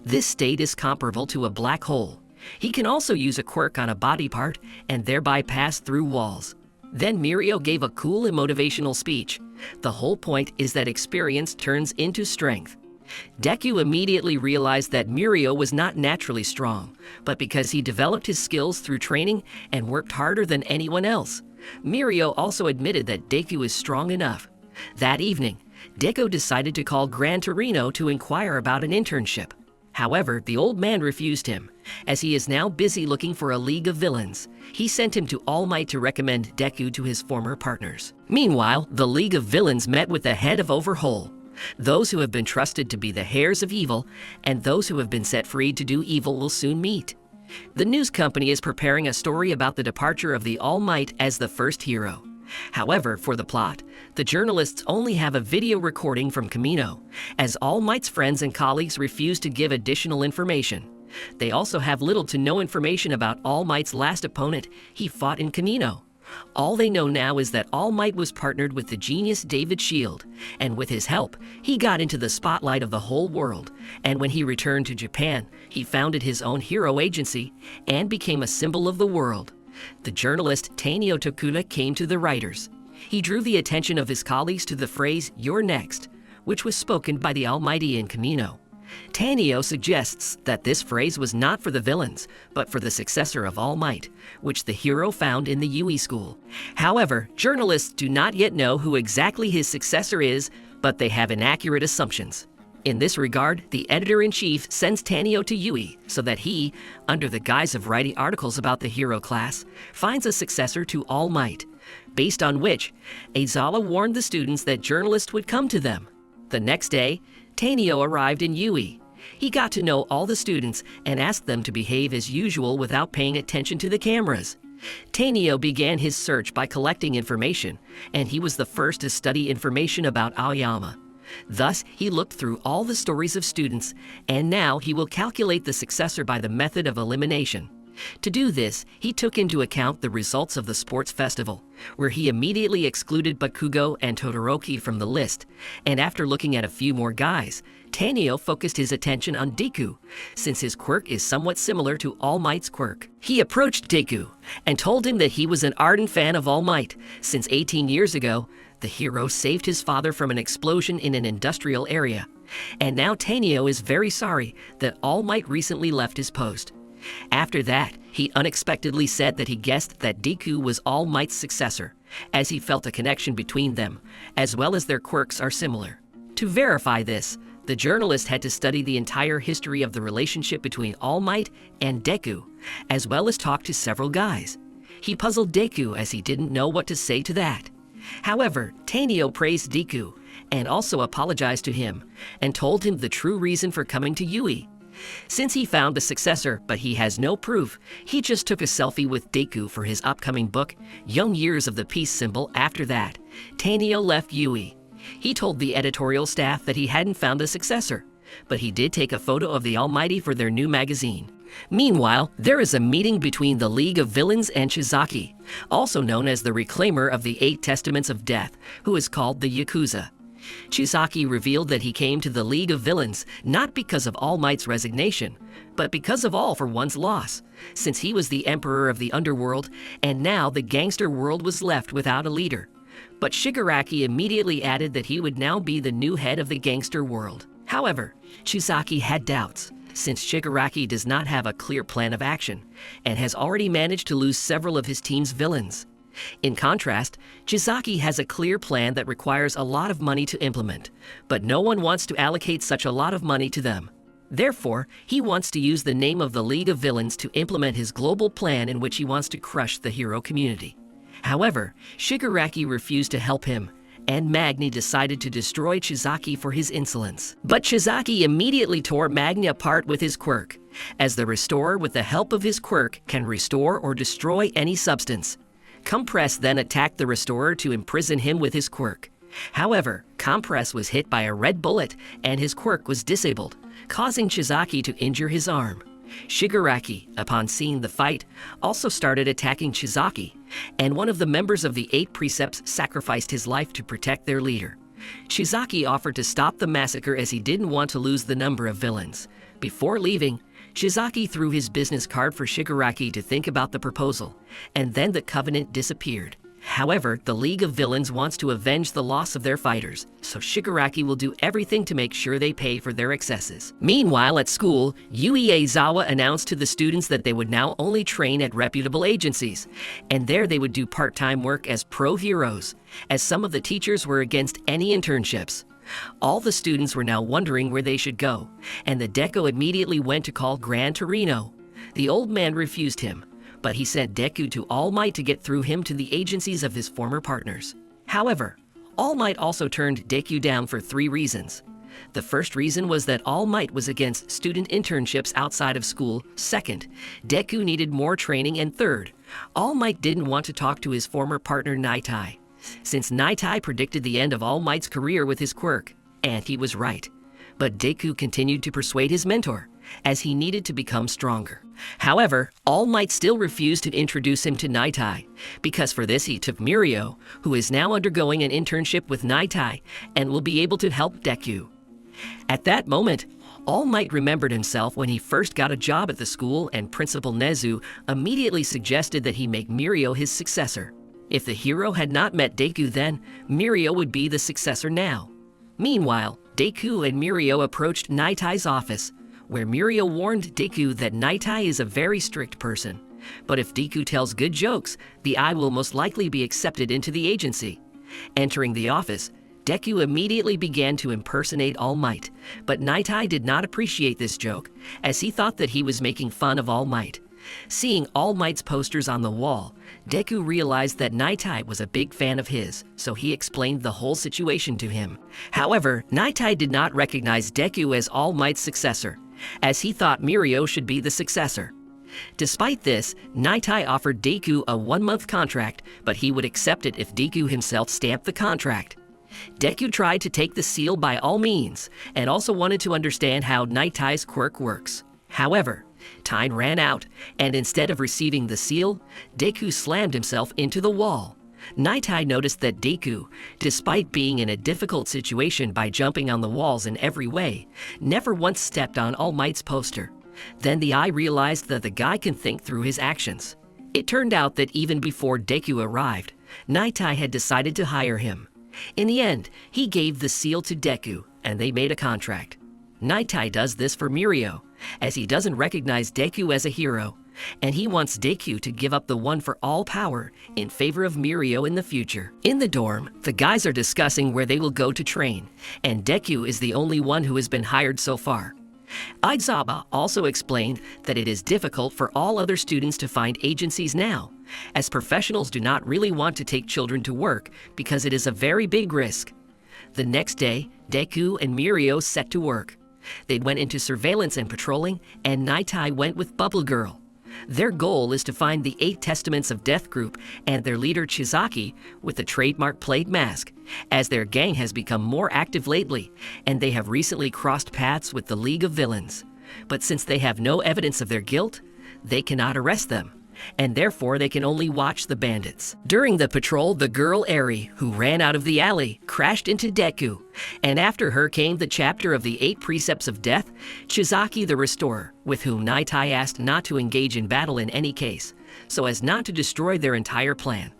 Speaker 1: This state is comparable to a black hole. He can also use a quirk on a body part and thereby pass through walls. Then Mirio gave a cool and motivational speech. The whole point is that experience turns into strength. Deku immediately realized that Mirio was not naturally strong, but because he developed his skills through training and worked harder than anyone else. Mirio also admitted that Deku is strong enough. That evening, Deku decided to call Gran Torino to inquire about an internship. However, the old man refused him, as he is now busy looking for a league of villains. He sent him to All Might to recommend Deku to his former partners. Meanwhile, the League of Villains met with the head of Overhaul. Those who have been trusted to be the heirs of evil and those who have been set free to do evil will soon meet. The news company is preparing a story about the departure of the All Might as the first hero. However, for the plot, the journalists only have a video recording from Kamino, as All Might's friends and colleagues refuse to give additional information. They also have little to no information about All Might's last opponent he fought in Kamino. All they know now is that All Might was partnered with the genius David Shield, and with his help, he got into the spotlight of the whole world, and when he returned to Japan, he founded his own hero agency and became a symbol of the world. The journalist Tanio Tokura came to the writers. He drew the attention of his colleagues to the phrase, "You're next," which was spoken by the Almighty in Kamino. Tanio suggests that this phrase was not for the villains, but for the successor of All Might, which the hero found in the UE school. However, journalists do not yet know who exactly his successor is, but they have inaccurate assumptions. In this regard, the editor-in-chief sends Tanio to UE so that he, under the guise of writing articles about the hero class, finds a successor to All Might. based on which Aizawa warned the students that journalists would come to them. The next day, Tanio arrived in Yui. He got to know all the students and asked them to behave as usual without paying attention to the cameras. Tanio began his search by collecting information, and he was the first to study information about Aoyama. Thus, he looked through all the stories of students, and now he will calculate the successor by the method of elimination. To do this, he took into account the results of the sports festival, where he immediately excluded Bakugo and Todoroki from the list, and after looking at a few more guys, Tanio focused his attention on Deku, since his quirk is somewhat similar to All Might's quirk. He approached Deku and told him that he was an ardent fan of All Might, since 18 years ago, the hero saved his father from an explosion in an industrial area, and now Tanio is very sorry that All Might recently left his post. After that, he unexpectedly said that he guessed that Deku was All Might's successor, as he felt a connection between them, as well as their quirks are similar. To verify this, the journalist had to study the entire history of the relationship between All Might and Deku, as well as talk to several guys. He puzzled Deku as he didn't know what to say to that. However, Tanio praised Deku and also apologized to him and told him the true reason for coming to Yui. Since he found the successor, but he has no proof, he just took a selfie with Deku for his upcoming book, Young Years of the Peace Symbol. After that, Tanio left Yui. He told the editorial staff that he hadn't found a successor, but he did take a photo of the Almighty for their new magazine. Meanwhile, there is a meeting between the League of Villains and Shizaki, also known as the Reclaimer of the Eight Testaments of Death, who is called the Yakuza. Shizaki revealed that he came to the League of Villains not because of All Might's resignation, but because of All for One's loss, since he was the emperor of the underworld and now the gangster world was left without a leader. But Shigaraki immediately added that he would now be the new head of the gangster world. However, Shizaki had doubts, since Shigaraki does not have a clear plan of action and has already managed to lose several of his team's villains. In contrast, Shizaki has a clear plan that requires a lot of money to implement, but no one wants to allocate such a lot of money to them. Therefore, he wants to use the name of the League of Villains to implement his global plan in which he wants to crush the hero community. However, Shigaraki refused to help him, and Magni decided to destroy Shizaki for his insolence. But Shizaki immediately tore Magni apart with his quirk, as the Restorer with the help of his quirk can restore or destroy any substance. Compress then attacked the Restorer to imprison him with his quirk. However, Compress was hit by a red bullet and his quirk was disabled, causing Shizaki to injure his arm. Shigaraki, upon seeing the fight, also started attacking Shizaki, and one of the members of the Eight Precepts sacrificed his life to protect their leader. Shizaki offered to stop the massacre as he didn't want to lose the number of villains. Before leaving, Shizaki threw his business card for Shigaraki to think about the proposal, and then the Covenant disappeared. However, the League of Villains wants to avenge the loss of their fighters, so Shigaraki will do everything to make sure they pay for their excesses. Meanwhile, at school, Yui Aizawa announced to the students that they would now only train at reputable agencies, and there they would do part-time work as pro-heroes, as some of the teachers were against any internships. All the students were now wondering where they should go, and the Deku immediately went to call Gran Torino. The old man refused him, but he sent Deku to All Might to get through him to the agencies of his former partners. However, All Might also turned Deku down for 3 reasons. The first reason was that All Might was against student internships outside of school. Second, Deku needed more training. And third, All Might didn't want to talk to his former partner Naitai, since Naitai predicted the end of All Might's career with his quirk, and he was right. But Deku continued to persuade his mentor, as he needed to become stronger. However, All Might still refused to introduce him to Naitai, because for this he took Mirio, who is now undergoing an internship with Naitai and will be able to help Deku. At that moment, All Might remembered himself when he first got a job at the school, and Principal Nezu immediately suggested that he make Mirio his successor. If the hero had not met Deku then, Mirio would be the successor now. Meanwhile, Deku and Mirio approached Naitai's office, where Mirio warned Deku that Naitai is a very strict person. But if Deku tells good jokes, the eye will most likely be accepted into the agency. Entering the office, Deku immediately began to impersonate All Might, but Naitai did not appreciate this joke, as he thought that he was making fun of All Might. Seeing All Might's posters on the wall, Deku realized that Naitai was a big fan of his, so he explained the whole situation to him. However, Naitai did not recognize Deku as All Might's successor, as he thought Mirio should be the successor. Despite this, Naitai offered Deku a 1-month contract, but he would accept it if Deku himself stamped the contract. Deku tried to take the seal by all means, and also wanted to understand how Naitai's quirk works. However, time ran out, and instead of receiving the seal, Deku slammed himself into the wall. Naitai noticed that Deku, despite being in a difficult situation by jumping on the walls in every way, never once stepped on All Might's poster. Then the eye realized that the guy can think through his actions. It turned out that even before Deku arrived, Naitai had decided to hire him. In the end, he gave the seal to Deku, and they made a contract. Naitai does this for Mirio, as he doesn't recognize Deku as a hero, and he wants Deku to give up the one for all power in favor of Mirio in the future. In the dorm, the guys are discussing where they will go to train, and Deku is the only one who has been hired so far. Izuku also explained that it is difficult for all other students to find agencies now, as professionals do not really want to take children to work because it is a very big risk. The next day, Deku and Mirio set to work. They went into surveillance and patrolling, and Naitai went with Bubble Girl. Their goal is to find the 8 Testaments of Death group and their leader Chizaki with the trademark plague mask, as their gang has become more active lately, and they have recently crossed paths with the League of Villains. But since they have no evidence of their guilt, they cannot arrest them, and therefore they can only watch the bandits. During the patrol, the girl Eri, who ran out of the alley, crashed into Deku, and after her came the chapter of the 8 Precepts of Death, Chizaki the Restorer, with whom Naitai asked not to engage in battle in any case, so as not to destroy their entire plan.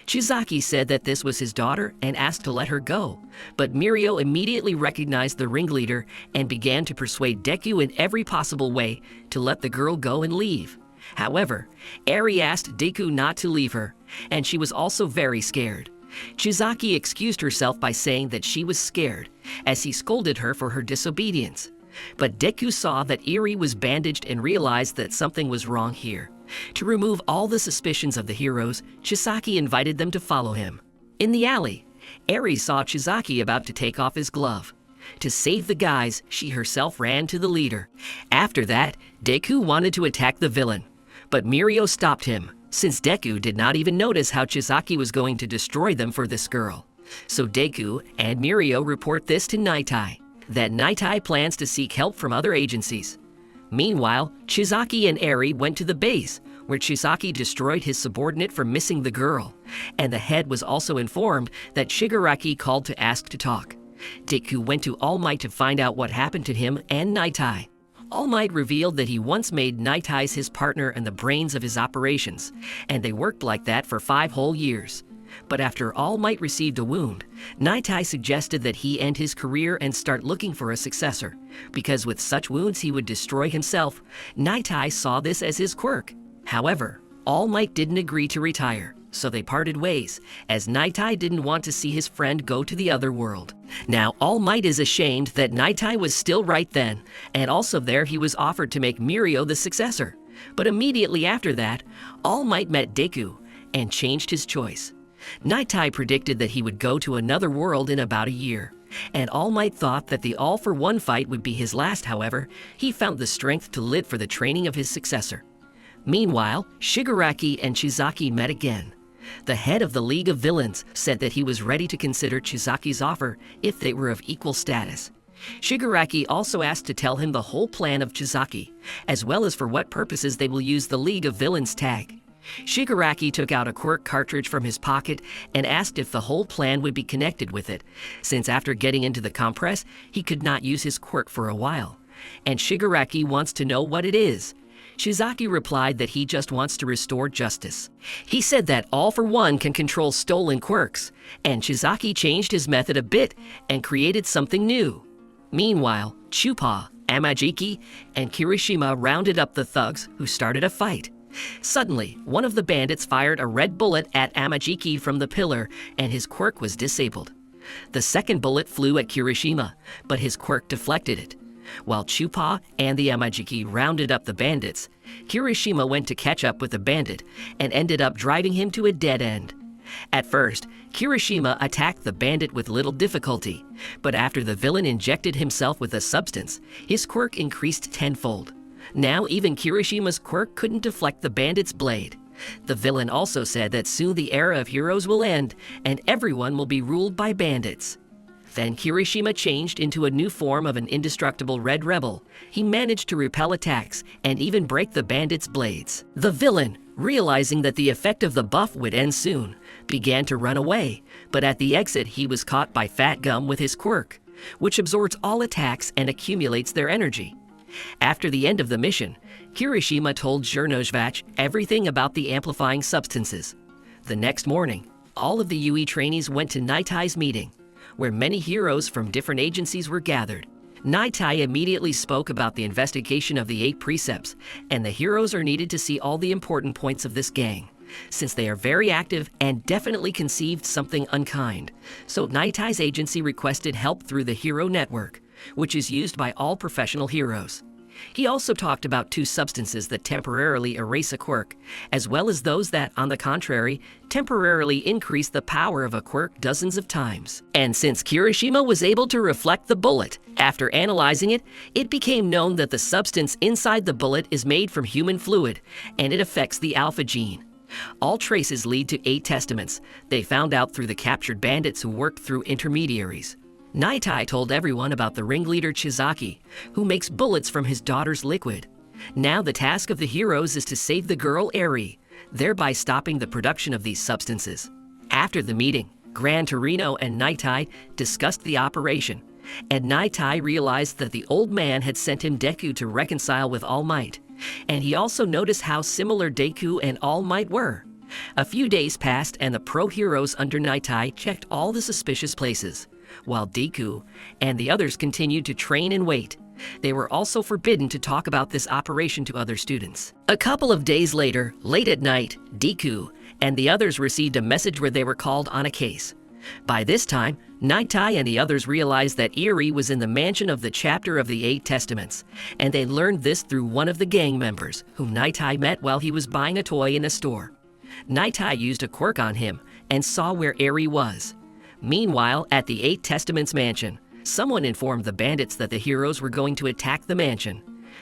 Speaker 1: Chizaki said that this was his daughter and asked to let her go, but Mirio immediately recognized the ringleader and began to persuade Deku in every possible way to let the girl go and leave. However, Eri asked Deku not to leave her, and she was also very scared. Chizaki excused herself by saying that she was scared, as he scolded her for her disobedience. But Deku saw that Eri was bandaged and realized that something was wrong here. To remove all the suspicions of the heroes, Chizaki invited them to follow him. In the alley, Eri saw Chizaki about to take off his glove. To save the guys, she herself ran to the leader. After that, Deku wanted to attack the villain, but Mirio stopped him, since Deku did not even notice how Chizaki was going to destroy them for this girl. So Deku and Mirio report this to Naitai, that Naitai plans to seek help from other agencies. Meanwhile, Chizaki and Eri went to the base, where Chizaki destroyed his subordinate for missing the girl, and the head was also informed that Shigaraki called to ask to talk. Deku went to All Might to find out what happened to him and Naitai. All Might revealed that he once made Naitai his partner and the brains of his operations, and they worked like that for 5 whole years. But after All Might received a wound, Naitai suggested that he end his career and start looking for a successor, because with such wounds he would destroy himself. Naitai saw this as his quirk. However, All Might didn't agree to retire, so they parted ways, as Naitai didn't want to see his friend go to the other world. Now All Might is ashamed that Naitai was still right then, and also there he was offered to make Mirio the successor. But immediately after that, All Might met Deku and changed his choice. Naitai predicted that he would go to another world in about a year, and All Might thought that the all-for-one fight would be his last. However, he found the strength to live for the training of his successor. Meanwhile, Shigaraki and Chizaki met again. The head of the League of Villains said that he was ready to consider Chizaki's offer if they were of equal status. Shigaraki also asked to tell him the whole plan of Chizaki, as well as for what purposes they will use the League of Villains tag. Shigaraki took out a quirk cartridge from his pocket and asked if the whole plan would be connected with it, since after getting into the compress, he could not use his quirk for a while. And Shigaraki wants to know what it is. Chizaki replied that he just wants to restore justice. He said that All for One can control stolen quirks, and Chizaki changed his method a bit and created something new. Meanwhile, Chupa, Amajiki, and Kirishima rounded up the thugs who started a fight. Suddenly, one of the bandits fired a red bullet at Amajiki from the pillar, and his quirk was disabled. The second bullet flew at Kirishima, but his quirk deflected it. While Chupa and the Yamajiki rounded up the bandits, Kirishima went to catch up with the bandit and ended up driving him to a dead end. At first, Kirishima attacked the bandit with little difficulty, but after the villain injected himself with a substance, his quirk increased tenfold. Now even Kirishima's quirk couldn't deflect the bandit's blade. The villain also said that soon the era of heroes will end and everyone will be ruled by bandits. Then Kirishima changed into a new form of an indestructible red rebel. He managed to repel attacks and even break the bandits' blades. The villain, realizing that the effect of the buff would end soon, began to run away, but at the exit he was caught by Fat Gum with his quirk, which absorbs all attacks and accumulates their energy. After the end of the mission, Kirishima told Zhernozhvach everything about the amplifying substances. The next morning, all of the UE trainees went to Nitai's meeting, where many heroes from different agencies were gathered. Nitai immediately spoke about the investigation of the 8 precepts, and the heroes are needed to see all the important points of this gang, since they are very active and definitely conceived something unkind. So Nitai's agency requested help through the Hero Network, which is used by all professional heroes. He also talked about 2 substances that temporarily erase a quirk, as well as those that, on the contrary, temporarily increase the power of a quirk dozens of times. And since Kirishima was able to reflect the bullet, after analyzing it, it became known that the substance inside the bullet is made from human fluid, and it affects the alpha gene. All traces lead to 8 testaments they found out through the captured bandits who worked through intermediaries. Nitai told everyone about the ringleader Chizaki, who makes bullets from his daughter's liquid. Now the task of the heroes is to save the girl Eri, thereby stopping the production of these substances. After the meeting, Gran Torino and Nitai discussed the operation, and Nitai realized that the old man had sent him Deku to reconcile with All Might, and he also noticed how similar Deku and All Might were. A few days passed and the pro-heroes under Nitai checked all the suspicious places, while Deku and the others continued to train and wait. They were also forbidden to talk about this operation to other students. A couple of days later, late at night, Deku and the others received a message where they were called on a case. By this time, Nitai and the others realized that Eri was in the mansion of the chapter of the 8 Testaments, and they learned this through one of the gang members, whom Nitai met while he was buying a toy in a store. Nitai used a quirk on him and saw where Eri was. Meanwhile, at the 8 Testaments mansion, someone informed the bandits that the heroes were going to attack the mansion.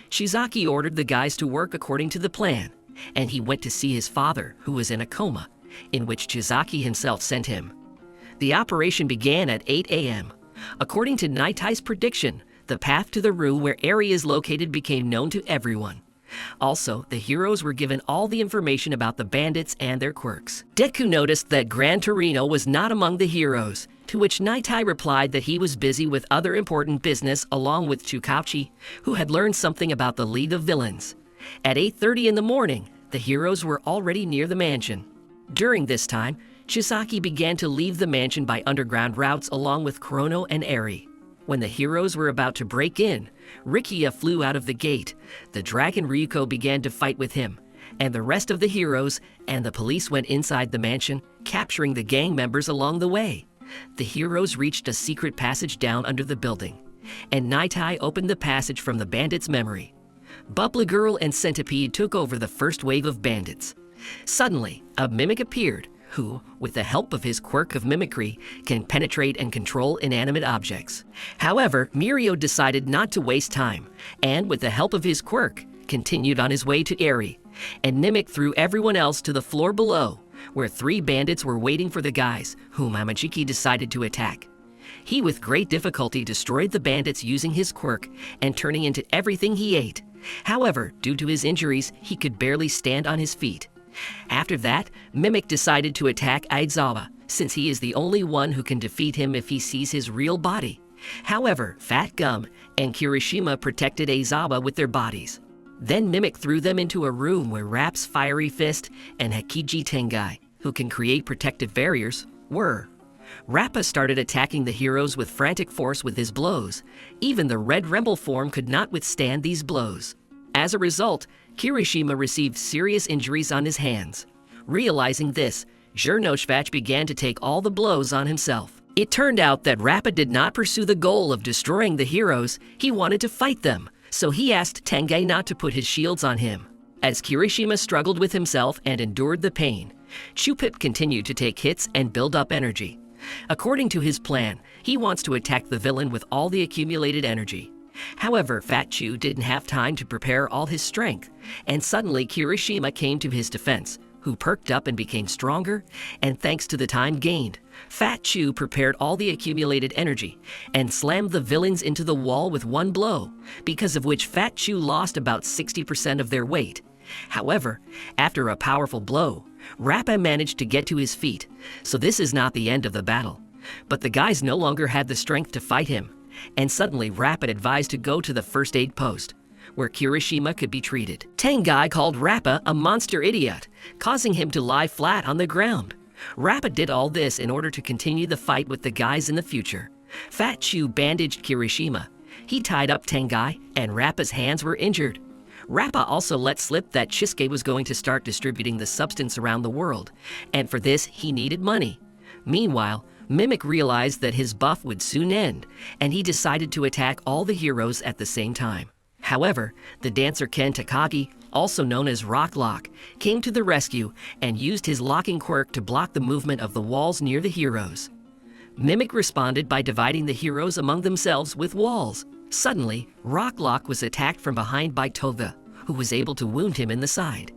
Speaker 1: Shizaki ordered the guys to work according to the plan, and he went to see his father, who was in a coma, in which Shizaki himself sent him. The operation began at 8 a.m. According to Nitai's prediction, the path to the room where Eri is located became known to everyone. Also, the heroes were given all the information about the bandits and their quirks. Deku noticed that Gran Torino was not among the heroes, to which Nitai replied that he was busy with other important business along with Chukauchi, who had learned something about the League of Villains. At 8:30 in the morning, the heroes were already near the mansion. During this time, Chisaki began to leave the mansion by underground routes along with Chrono and Eri. When the heroes were about to break in, Rikia flew out of the gate. The dragon Ryuko began to fight with him, and the rest of the heroes and the police went inside the mansion, capturing the gang members along the way. The heroes reached a secret passage down under the building, and Nitai opened the passage from the bandits' memory. Bubbly Girl and Centipede took over the first wave of bandits. Suddenly, a mimic appeared, who, with the help of his quirk of mimicry, can penetrate and control inanimate objects. However, Mirio decided not to waste time, and with the help of his quirk, continued on his way to Eri, and Mimic threw everyone else to the floor below, where 3 bandits were waiting for the guys, whom Amajiki decided to attack. He with great difficulty destroyed the bandits using his quirk and turning into everything he ate. However, due to his injuries, he could barely stand on his feet. After that, Mimic decided to attack Aizawa, since he is the only one who can defeat him if he sees his real body. However, Fat Gum and Kirishima protected Aizawa with their bodies. Then Mimic threw them into a room where Rap's Fiery Fist and Hakiji Tengai, who can create protective barriers, were. Rappa started attacking the heroes with frantic force with his blows. Even the Red Rebel form could not withstand these blows. As a result, Kirishima received serious injuries on his hands. Realizing this, Zhernozhvach began to take all the blows on himself. It turned out that Rappa did not pursue the goal of destroying the heroes, he wanted to fight them, so he asked Tengai not to put his shields on him. As Kirishima struggled with himself and endured the pain, Chupip continued to take hits and build up energy. According to his plan, he wants to attack the villain with all the accumulated energy. However, Fat Chew didn't have time to prepare all his strength, and suddenly Kirishima came to his defense, who perked up and became stronger, and thanks to the time gained, Fat Chew prepared all the accumulated energy and slammed the villains into the wall with one blow, because of which Fat Chew lost about 60% of their weight. However, after a powerful blow, Rappa managed to get to his feet, so this is not the end of the battle. But the guys no longer had the strength to fight him, and suddenly Rappa advised to go to the first aid post, where Kirishima could be treated. Tengai called Rappa a monster idiot, causing him to lie flat on the ground. Rappa did all this in order to continue the fight with the guys in the future. Fat Chew bandaged Kirishima. He tied up Tengai, and Rappa's hands were injured. Rappa also let slip that Chisuke was going to start distributing the substance around the world, and for this he needed money. Meanwhile, Mimic realized that his buff would soon end, and he decided to attack all the heroes at the same time. However, the dancer Ken Takagi, also known as Rock Lock, came to the rescue and used his locking quirk to block the movement of the walls near the heroes. Mimic responded by dividing the heroes among themselves with walls. Suddenly, Rock Lock was attacked from behind by Toga, who was able to wound him in the side.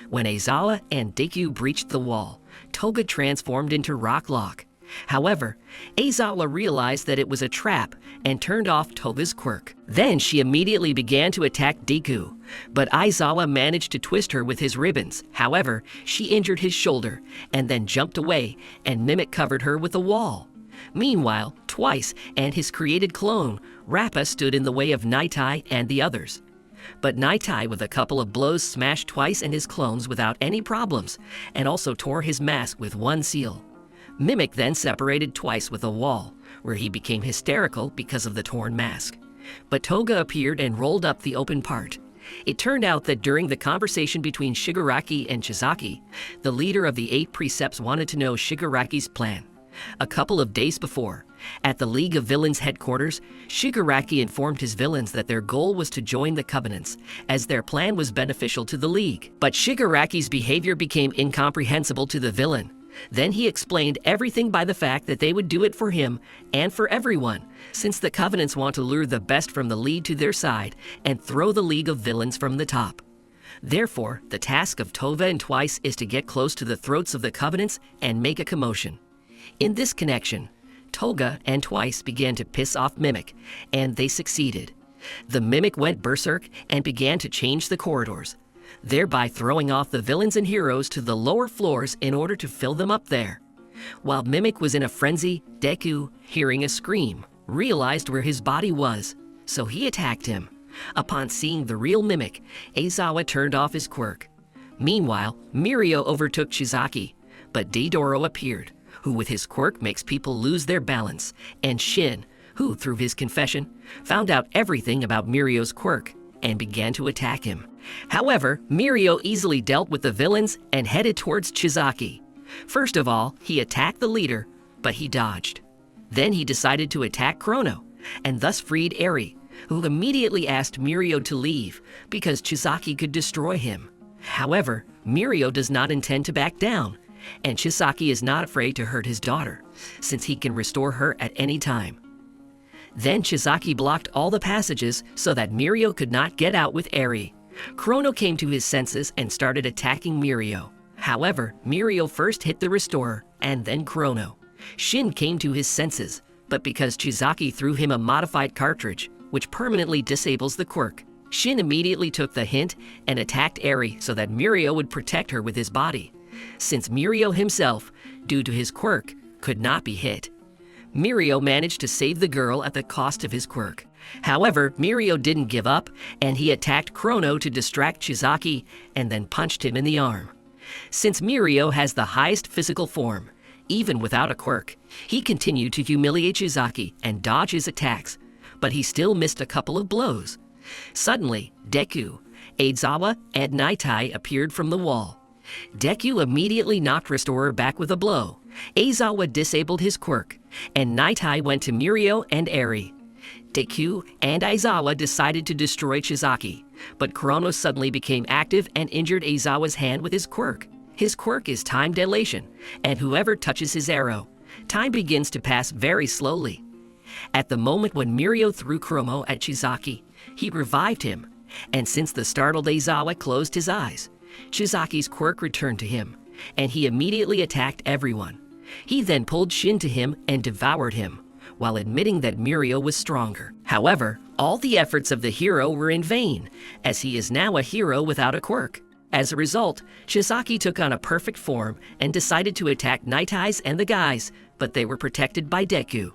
Speaker 1: When Aizawa and Deku breached the wall, Toga transformed into Rock Lock. However, Aizawa realized that it was a trap and turned off Toga's quirk. Then she immediately began to attack Deku, but Aizawa managed to twist her with his ribbons. However, she injured his shoulder and then jumped away, and Mimic covered her with a wall. Meanwhile, Twice and his created clone, Rappa, stood in the way of Naitai and the others. But Naitai, with a couple of blows, smashed Twice and his clones without any problems, and also tore his mask with one seal. Mimic then separated Twice with a wall, where he became hysterical because of the torn mask. But Toga appeared and rolled up the open part. It turned out that during the conversation between Shigaraki and Chizaki, the leader of the 8 Precepts wanted to know Shigaraki's plan. A couple of days before, at the League of Villains headquarters, Shigaraki informed his villains that their goal was to join the Covenants, as their plan was beneficial to the League. But Shigaraki's behavior became incomprehensible to the villain. Then he explained everything by the fact that they would do it for him and for everyone, since the Covenants want to lure the best from the lead to their side and throw the League of Villains from the top. Therefore, the task of Toga and Twice is to get close to the throats of the Covenants and make a commotion. In this connection, Toga and Twice began to piss off Mimic, and they succeeded. The Mimic went berserk and began to change the corridors, thereby throwing off the villains and heroes to the lower floors in order to fill them up there. While Mimic was in a frenzy, Deku, hearing a scream, realized where his body was, so he attacked him. Upon seeing the real Mimic, Aizawa turned off his quirk. Meanwhile, Mirio overtook Chizaki, but Deidoro appeared, who with his quirk makes people lose their balance, and Shin, who through his confession, found out everything about Mirio's quirk and began to attack him. However, Mirio easily dealt with the villains and headed towards Chizaki. First of all, he attacked the leader, but he dodged. Then he decided to attack Chrono, and thus freed Eri, who immediately asked Mirio to leave because Chizaki could destroy him. However, Mirio does not intend to back down, and Chizaki is not afraid to hurt his daughter, since he can restore her at any time. Then Chizaki blocked all the passages so that Mirio could not get out with Eri. Chrono came to his senses and started attacking Mirio. However, Mirio first hit the restorer, and then Chrono. Shin came to his senses, but because Chizaki threw him a modified cartridge, which permanently disables the quirk, Shin immediately took the hint and attacked Eri so that Mirio would protect her with his body, since Mirio himself, due to his quirk, could not be hit. Mirio managed to save the girl at the cost of his quirk. However, Mirio didn't give up, and he attacked Chrono to distract Chizaki and then punched him in the arm. Since Mirio has the highest physical form, even without a quirk, he continued to humiliate Chizaki and dodge his attacks, but he still missed a couple of blows. Suddenly, Deku, Aizawa, and Naitai appeared from the wall. Deku immediately knocked Restorer back with a blow. Aizawa disabled his quirk, and Nightai went to Mirio and Eri. Deku and Aizawa decided to destroy Chizaki, but Kurono suddenly became active and injured Aizawa's hand with his quirk. His quirk is time dilation, and whoever touches his arrow, time begins to pass very slowly. At the moment when Mirio threw Kurono at Chizaki, he revived him, and since the startled Aizawa closed his eyes, Chizaki's quirk returned to him, and he immediately attacked everyone. He then pulled Shin to him and devoured him, while admitting that Mirio was stronger. However, all the efforts of the hero were in vain, as he is now a hero without a quirk. As a result, Chizaki took on a perfect form and decided to attack Nightai's and the guys, but they were protected by Deku.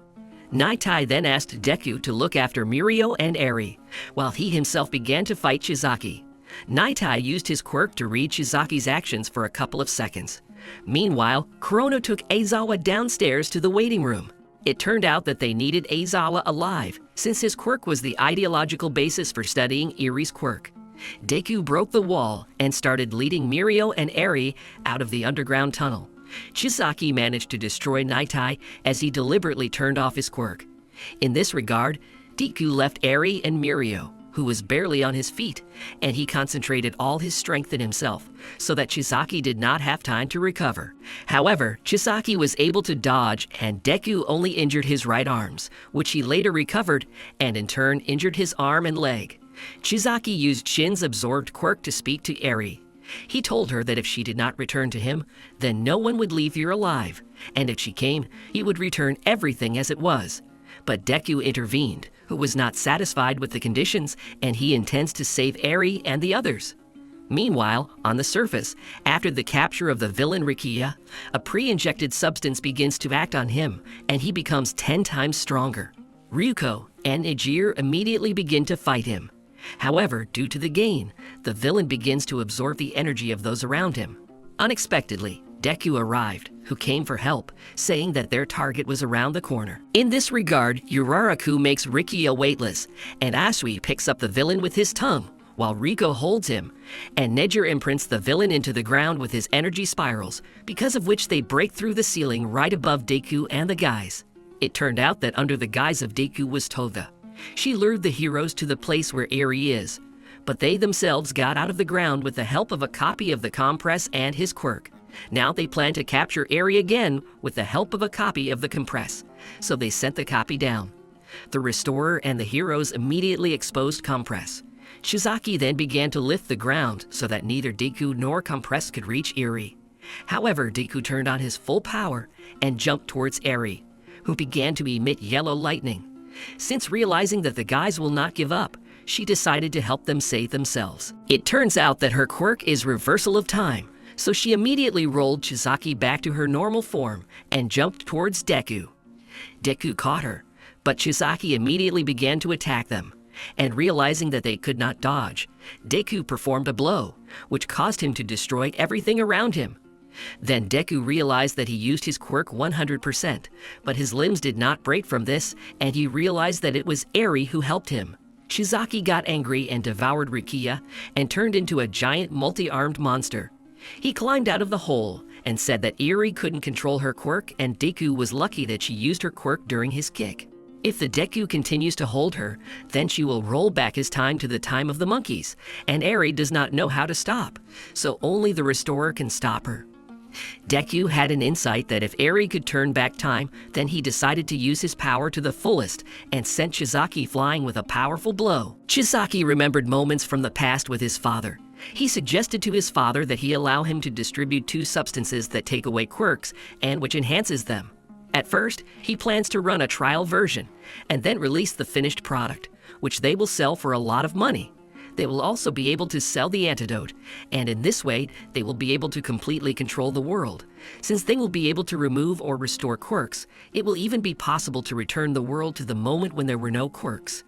Speaker 1: Nightai then asked Deku to look after Mirio and Eri, while he himself began to fight Chizaki. Nightai used his quirk to read Chizaki's actions for a couple of seconds. Meanwhile, Kurono took Aizawa downstairs to the waiting room. It turned out that they needed Aizawa alive, since his quirk was the ideological basis for studying Eri's quirk. Deku broke the wall and started leading Mirio and Eri out of the underground tunnel. Chizaki managed to destroy Nightai as he deliberately turned off his quirk. In this regard, Deku left Eri and Mirio, who was barely on his feet, and he concentrated all his strength in himself, so that Chizaki did not have time to recover. However, Chizaki was able to dodge, and Deku only injured his right arms, which he later recovered, and in turn injured his arm and leg. Chizaki used Shin's absorbed quirk to speak to Eri. He told her that if she did not return to him, then no one would leave here alive, and if she came, he would return everything as it was. But Deku intervened, who was not satisfied with the conditions, and he intends to save Eri and the others. Meanwhile, on the surface, after the capture of the villain Rikiya, a pre-injected substance begins to act on him, and he becomes 10 times stronger. Ryuko and Nijir immediately begin to fight him. However, due to the gain, the villain begins to absorb the energy of those around him. Unexpectedly, Deku arrived, who came for help, saying that their target was around the corner. In this regard, Uraraku makes Rikiya weightless, and Asui picks up the villain with his tongue, while Riko holds him, and Nejir imprints the villain into the ground with his energy spirals, because of which they break through the ceiling right above Deku and the guys. It turned out that under the guise of Deku was Toga. She lured the heroes to the place where Eri is, but they themselves got out of the ground with the help of a copy of the compress and his quirk. Now they plan to capture Eri again with the help of a copy of the compress, so they sent the copy down. The Restorer and the heroes immediately exposed compress. Chizaki then began to lift the ground so that neither Deku nor compress could reach Eri. However, Deku turned on his full power and jumped towards Eri, who began to emit yellow lightning. Since realizing that the guys will not give up, she decided to help them save themselves. It turns out that her quirk is reversal of time, so she immediately rolled Chizaki back to her normal form and jumped towards Deku. Deku caught her, but Chizaki immediately began to attack them, and realizing that they could not dodge, Deku performed a blow, which caused him to destroy everything around him. Then Deku realized that he used his quirk 100%, but his limbs did not break from this, and he realized that it was Eri who helped him. Chizaki got angry and devoured Rikiya and turned into a giant multi-armed monster. He climbed out of the hole and said that Eri couldn't control her quirk, and Deku was lucky that she used her quirk during his kick. If the Deku continues to hold her, then she will roll back his time to the time of the monkeys, and Eri does not know how to stop, so only the Restorer can stop her. Deku had an insight that if Eri could turn back time, then he decided to use his power to the fullest and sent Chizaki flying with a powerful blow. Chizaki remembered moments from the past with his father. He suggested to his father that he allow him to distribute 2 substances that take away quirks and which enhances them. At first, he plans to run a trial version and then release the finished product, which they will sell for a lot of money. They will also be able to sell the antidote, and in this way, they will be able to completely control the world. Since they will be able to remove or restore quirks, it will even be possible to return the world to the moment when there were no quirks.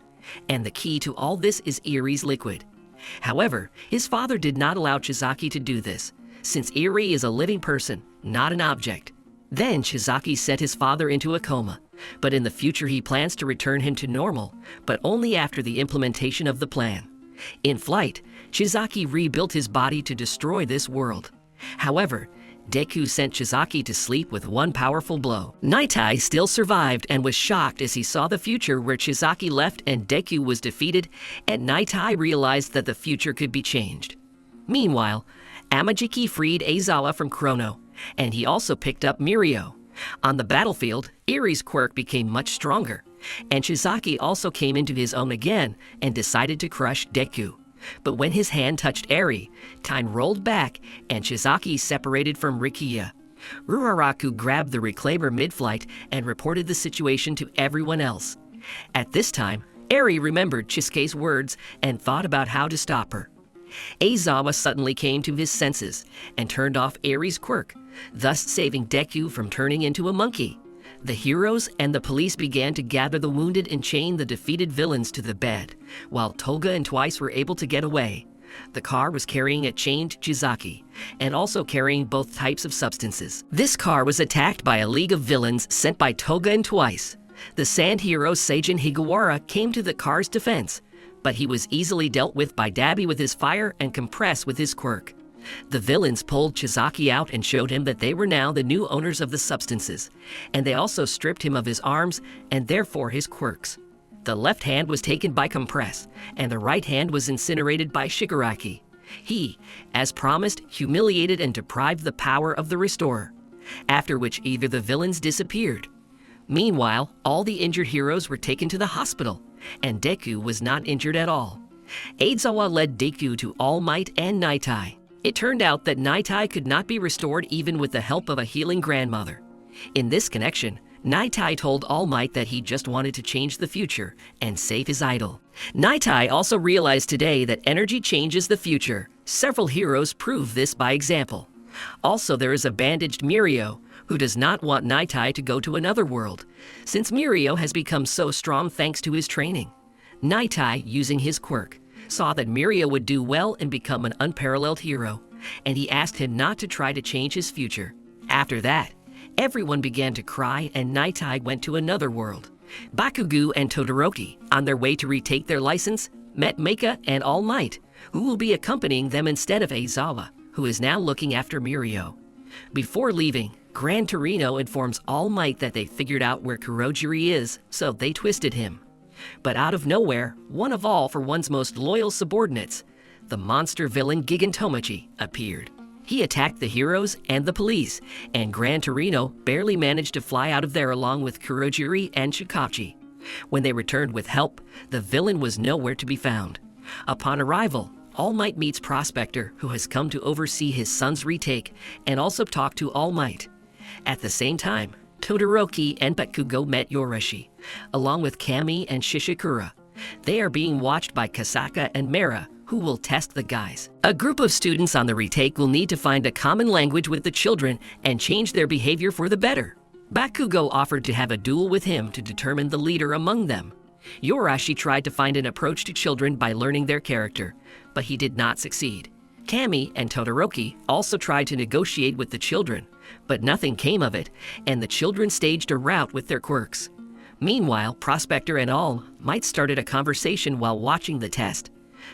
Speaker 1: And the key to all this is Eri's liquid. However, his father did not allow Chizaki to do this, since Eri is a living person, not an object. Then Chizaki set his father into a coma, but in the future he plans to return him to normal, but only after the implementation of the plan. In flight, Chizaki rebuilt his body to destroy this world. However, Deku sent Shizaki to sleep with one powerful blow. Nightai still survived and was shocked as he saw the future where Shizaki left and Deku was defeated, and Nightai realized that the future could be changed. Meanwhile, Amajiki freed Aizawa from Chrono, and he also picked up Mirio. On the battlefield, Eri's quirk became much stronger, and Shizaki also came into his own again and decided to crush Deku. But when his hand touched Eri, time rolled back and Shizaki separated from Rikiya. Uraraku grabbed the Reclaimer mid-flight and reported the situation to everyone else. At this time, Eri remembered Chisuke's words and thought about how to stop her. Aizawa suddenly came to his senses and turned off Eri's quirk, thus saving Deku from turning into a monkey. The heroes and the police began to gather the wounded and chain the defeated villains to the bed, while Toga and Twice were able to get away. The car was carrying a chained Chizaki, and also carrying both types of substances. This car was attacked by a league of villains sent by Toga and Twice. The sand hero Seijin Higawara came to the car's defense, but he was easily dealt with by Dabi with his fire and Compress with his quirk. The villains pulled Chizaki out and showed him that they were now the new owners of the substances, and they also stripped him of his arms and therefore his quirks. The left hand was taken by Compress, and the right hand was incinerated by Shigaraki. He, as promised, humiliated and deprived the power of the Restorer, after which either the villains disappeared. Meanwhile, all the injured heroes were taken to the hospital, and Deku was not injured at all. Aizawa led Deku to All Might and Nightai. It turned out that Nightai could not be restored even with the help of a healing grandmother. In this connection, Nightai told All Might that he just wanted to change the future and save his idol. Nightai also realized today that energy changes the future. Several heroes prove this by example. Also, there is a bandaged Mirio, who does not want Nightai to go to another world, since Mirio has become so strong thanks to his training. Nightai, using his quirk, saw that Mirio would do well and become an unparalleled hero, and he asked him not to try to change his future. After that, everyone began to cry and Nightai went to another world. Bakugo and Todoroki, on their way to retake their license, met Meika and All Might, who will be accompanying them instead of Aizawa, who is now looking after Mirio. Before leaving, Gran Torino informs All Might that they figured out where Kurogiri is, so they twisted him. But out of nowhere, one of all for one's most loyal subordinates, the monster villain Gigantomachi, appeared. He attacked the heroes and the police, and Gran Torino barely managed to fly out of there along with Kurogiri and Shikachi. When they returned with help, the villain was nowhere to be found. Upon arrival, All Might meets Prospector, who has come to oversee his son's retake, and also talk to All Might. At the same time, Todoroki and Bakugo met Yorashi, along with Kami and Shishikura. They are being watched by Kasaka and Mera, who will test the guys. A group of students on the retake will need to find a common language with the children and change their behavior for the better. Bakugo offered to have a duel with him to determine the leader among them. Yorashi tried to find an approach to children by learning their character, but he did not succeed. Kami and Todoroki also tried to negotiate with the children, but nothing came of it, and the children staged a rout with their quirks. Meanwhile, Prospector and All Might started a conversation while watching the test.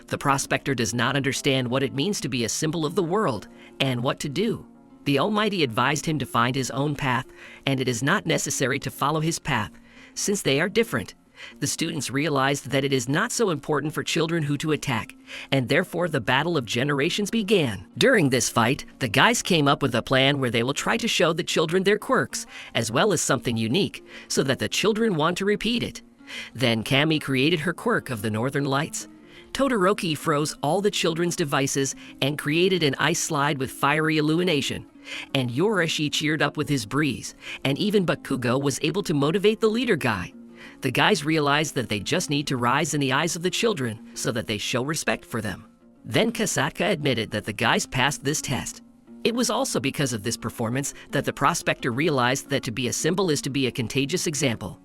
Speaker 1: The Prospector does not understand what it means to be a symbol of the world and what to do. The Almighty advised him to find his own path, and it is not necessary to follow his path, since they are different. The students realized that it is not so important for children who to attack, and therefore the battle of generations began. During this fight, the guys came up with a plan where they will try to show the children their quirks, as well as something unique, so that the children want to repeat it. Then Kami created her quirk of the Northern Lights. Todoroki froze all the children's devices and created an ice slide with fiery illumination. And Yorashi cheered up with his breeze, and even Bakugo was able to motivate the leader guy. The guys realized that they just need to rise in the eyes of the children so that they show respect for them. Then Kasaka admitted that the guys passed this test. It was also because of this performance that the Prospector realized that to be a symbol is to be a contagious example.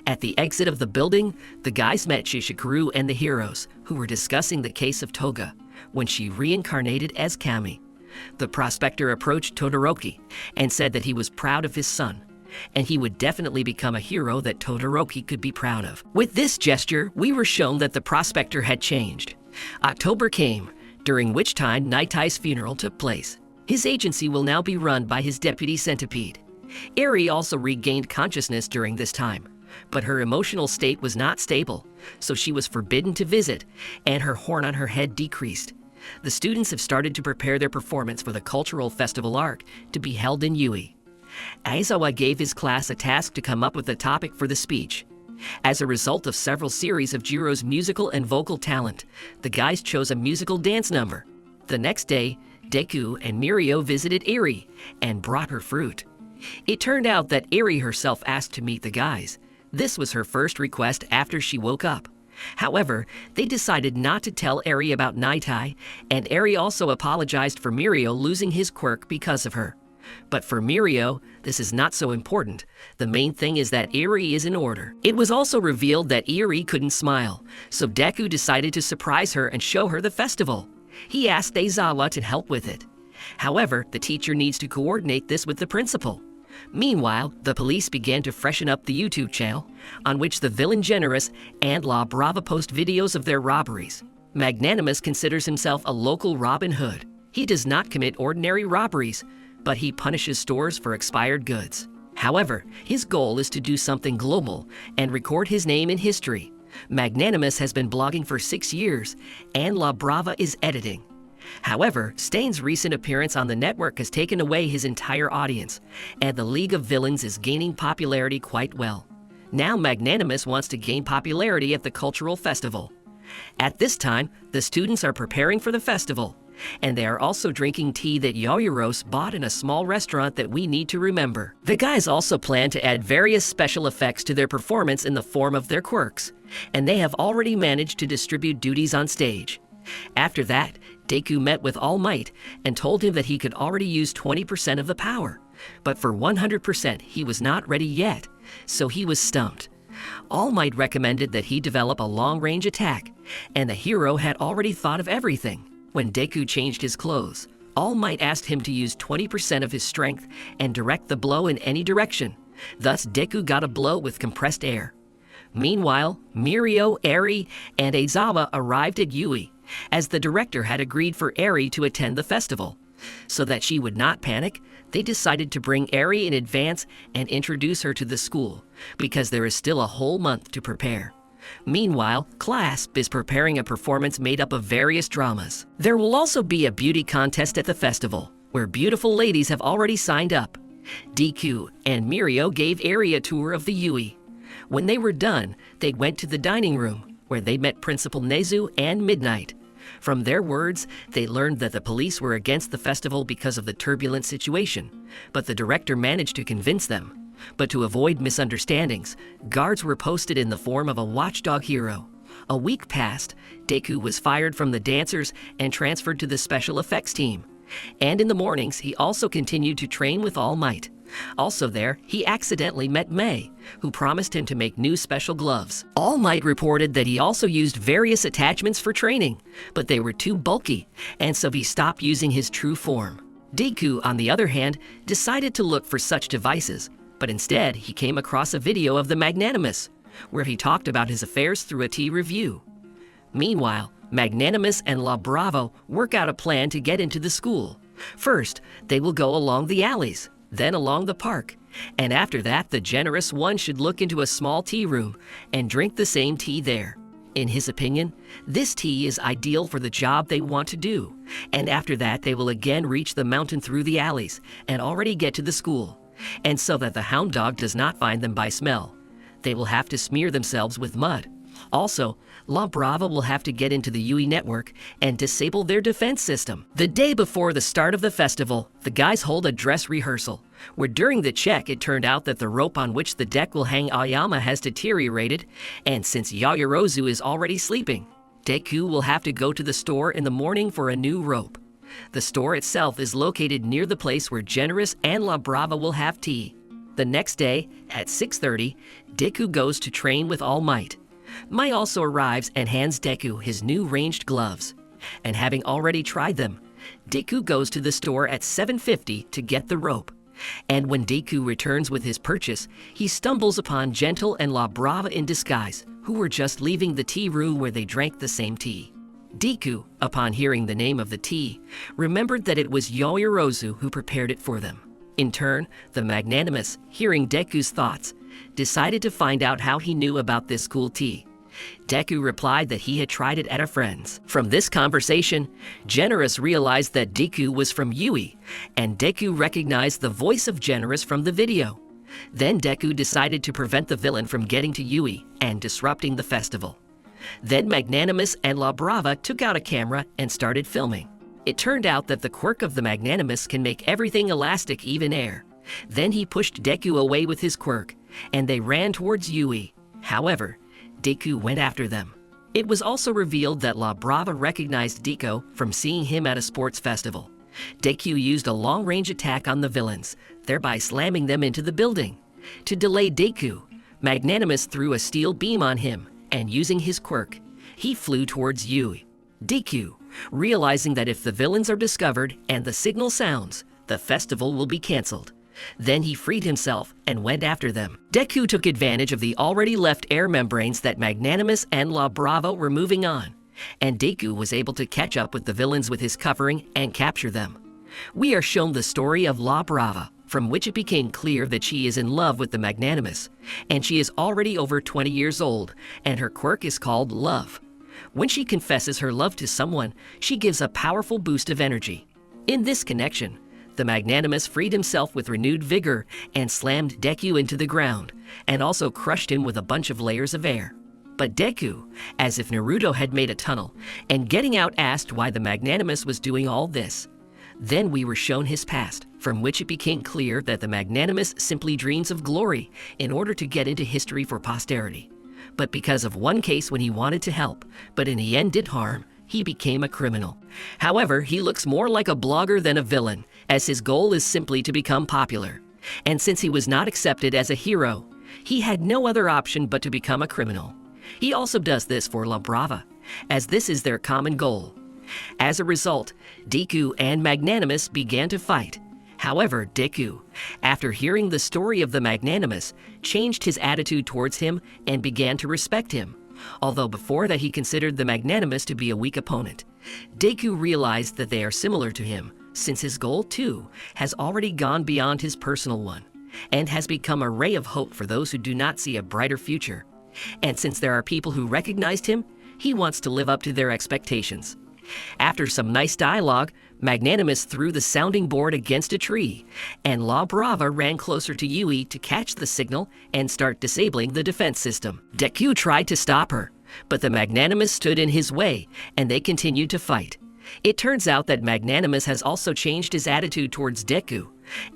Speaker 1: At the exit of the building, the guys met Shishikuru and the heroes, who were discussing the case of Toga, when she reincarnated as Kami. The Prospector approached Todoroki and said that he was proud of his son, and he would definitely become a hero that Todoroki could be proud of. With this gesture, we were shown that the Prospector had changed. October came, during which time Nightai's funeral took place. His agency will now be run by his deputy centipede. Eri also regained consciousness during this time, but her emotional state was not stable, so she was forbidden to visit, and her horn on her head decreased. The students have started to prepare their performance for the cultural festival arc to be held in Yui. Aizawa gave his class a task to come up with a topic for the speech. As a result of several series of Jiro's musical and vocal talent, the guys chose a musical dance number. The next day, Deku and Mirio visited Eri and brought her fruit. It turned out that Eri herself asked to meet the guys. This was her first request after she woke up. However, they decided not to tell Eri about Naitai, and Eri also apologized for Mirio losing his quirk because of her. But for Mirio, this is not so important. The main thing is that Eri is in order. It was also revealed that Eri couldn't smile, so Deku decided to surprise her and show her the festival. He asked Aizawa to help with it. However, the teacher needs to coordinate this with the principal. Meanwhile, the police began to freshen up the YouTube channel, on which the villain Generous and La Brava post videos of their robberies. Magnanimous considers himself a local Robin Hood. He does not commit ordinary robberies, but he punishes stores for expired goods. However, his goal is to do something global and record his name in history. Magnanimous has been blogging for 6 years, and La Brava is editing. However, Stain's recent appearance on the network has taken away his entire audience, and the League of Villains is gaining popularity quite well. Now Magnanimous wants to gain popularity at the cultural festival. At this time, the students are preparing for the festival, and they are also drinking tea that Yaoyoro's bought in a small restaurant that we need to remember. The guys also plan to add various special effects to their performance in the form of their quirks, and they have already managed to distribute duties on stage. After that, Deku met with All Might and told him that he could already use 20% of the power, but for 100% he was not ready yet, so he was stumped. All Might recommended that he develop a long-range attack, and the hero had already thought of everything. When Deku changed his clothes, All Might asked him to use 20% of his strength and direct the blow in any direction. Thus, Deku got a blow with compressed air. Meanwhile, Mirio, Eri, and Aizawa arrived at Yui, as the director had agreed for Eri to attend the festival. So that she would not panic, they decided to bring Eri in advance and introduce her to the school, because there is still a whole month to prepare. Meanwhile, Clasp is preparing a performance made up of various dramas. There will also be a beauty contest at the festival, where beautiful ladies have already signed up. Deku and Mirio gave Eri a tour of the Yui. When they were done, they went to the dining room, where they met Principal Nezu and Midnight. From their words, they learned that the police were against the festival because of the turbulent situation, but the director managed to convince them. But to avoid misunderstandings, guards were posted in the form of a watchdog hero. A week passed, Deku was fired from the dancers and transferred to the special effects team. And in the mornings, he also continued to train with All Might. Also there, he accidentally met Mei, who promised him to make new special gloves. All Might reported that he also used various attachments for training, but they were too bulky, and so he stopped using his true form. Deku, on the other hand, decided to look for such devices, but instead he came across a video of the Magnanimous, where he talked about his affairs through a tea review. Meanwhile, Magnanimous and La Bravo work out a plan to get into the school. First, they will go along the alleys, then along the park, and after that the generous one should look into a small tea room and drink the same tea there. In his opinion, this tea is ideal for the job they want to do, and after that they will again reach the mountain through the alleys and already get to the school. And so that the hound dog does not find them by smell, they will have to smear themselves with mud. Also, La Brava will have to get into the Yui network and disable their defense system. The day before the start of the festival, the guys hold a dress rehearsal, where during the check it turned out that the rope on which the deck will hang Aoyama has deteriorated, and since Yaoyorozu is already sleeping, Deku will have to go to the store in the morning for a new rope. The store itself is located near the place where Generous and La Brava will have tea. The next day, at 6:30, Deku goes to train with All Might. Mai also arrives and hands Deku his new ranged gloves. And having already tried them, Deku goes to the store at 7:50 to get the rope. And when Deku returns with his purchase, he stumbles upon Gentle and La Brava in disguise, who were just leaving the tea room where they drank the same tea. Deku, upon hearing the name of the tea, remembered that it was Yoirozu who prepared it for them. In turn, the magnanimous, hearing Deku's thoughts, decided to find out how he knew about this cool tea. Deku replied that he had tried it at a friend's. From this conversation, Generous realized that Deku was from Yui, and Deku recognized the voice of Generous from the video. Then Deku decided to prevent the villain from getting to Yui and disrupting the festival. Then Magnanimous and La Brava took out a camera and started filming. It turned out that the quirk of the Magnanimous can make everything elastic, even air. Then he pushed Deku away with his quirk, and they ran towards Yui. However, Deku went after them. It was also revealed that La Brava recognized Deku from seeing him at a sports festival. Deku used a long-range attack on the villains, thereby slamming them into the building. To delay Deku, Magnanimous threw a steel beam on him, and using his quirk, he flew towards Yui. Deku, realizing that if the villains are discovered and the signal sounds, the festival will be cancelled. Then he freed himself and went after them. Deku took advantage of the already left air membranes that Magnanimous and La Brava were moving on, and Deku was able to catch up with the villains with his covering and capture them. We are shown the story of La Brava, from which it became clear that she is in love with the Magnanimous, and she is already over 20 years old, and her quirk is called Love. When she confesses her love to someone, she gives a powerful boost of energy. In this connection, the Magnanimous freed himself with renewed vigor and slammed Deku into the ground, and also crushed him with a bunch of layers of air. But Deku, as if Naruto had made a tunnel, and getting out asked why the Magnanimous was doing all this. Then we were shown his past, from which it became clear that the Magnanimous simply dreams of glory in order to get into history for posterity. But because of one case when he wanted to help, but in the end did harm, he became a criminal. However, he looks more like a blogger than a villain, as his goal is simply to become popular. And since he was not accepted as a hero, he had no other option but to become a criminal. He also does this for La Brava, as this is their common goal. As a result, Deku and Magnanimous began to fight. However, Deku, after hearing the story of the Magnanimous, changed his attitude towards him and began to respect him. Although before that he considered the Magnanimous to be a weak opponent. Deku realized that they are similar to him, since his goal too has already gone beyond his personal one, and has become a ray of hope for those who do not see a brighter future. And since there are people who recognized him, he wants to live up to their expectations. After some nice dialogue, Magnanimous threw the sounding board against a tree, and La Brava ran closer to Yui to catch the signal and start disabling the defense system. Deku tried to stop her, but the Magnanimous stood in his way, and they continued to fight. It turns out that Magnanimous has also changed his attitude towards Deku,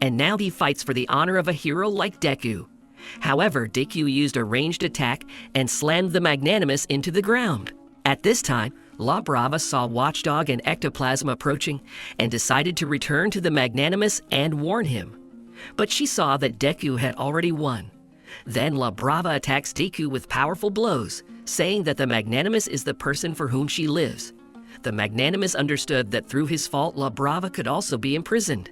Speaker 1: and now he fights for the honor of a hero like Deku. However, Deku used a ranged attack and slammed the Magnanimous into the ground. At this time, La Brava saw Watchdog and Ectoplasm approaching and decided to return to the Magnanimous and warn him. But she saw that Deku had already won. Then La Brava attacks Deku with powerful blows, saying that the Magnanimous is the person for whom she lives. The Magnanimous understood that through his fault La Brava could also be imprisoned.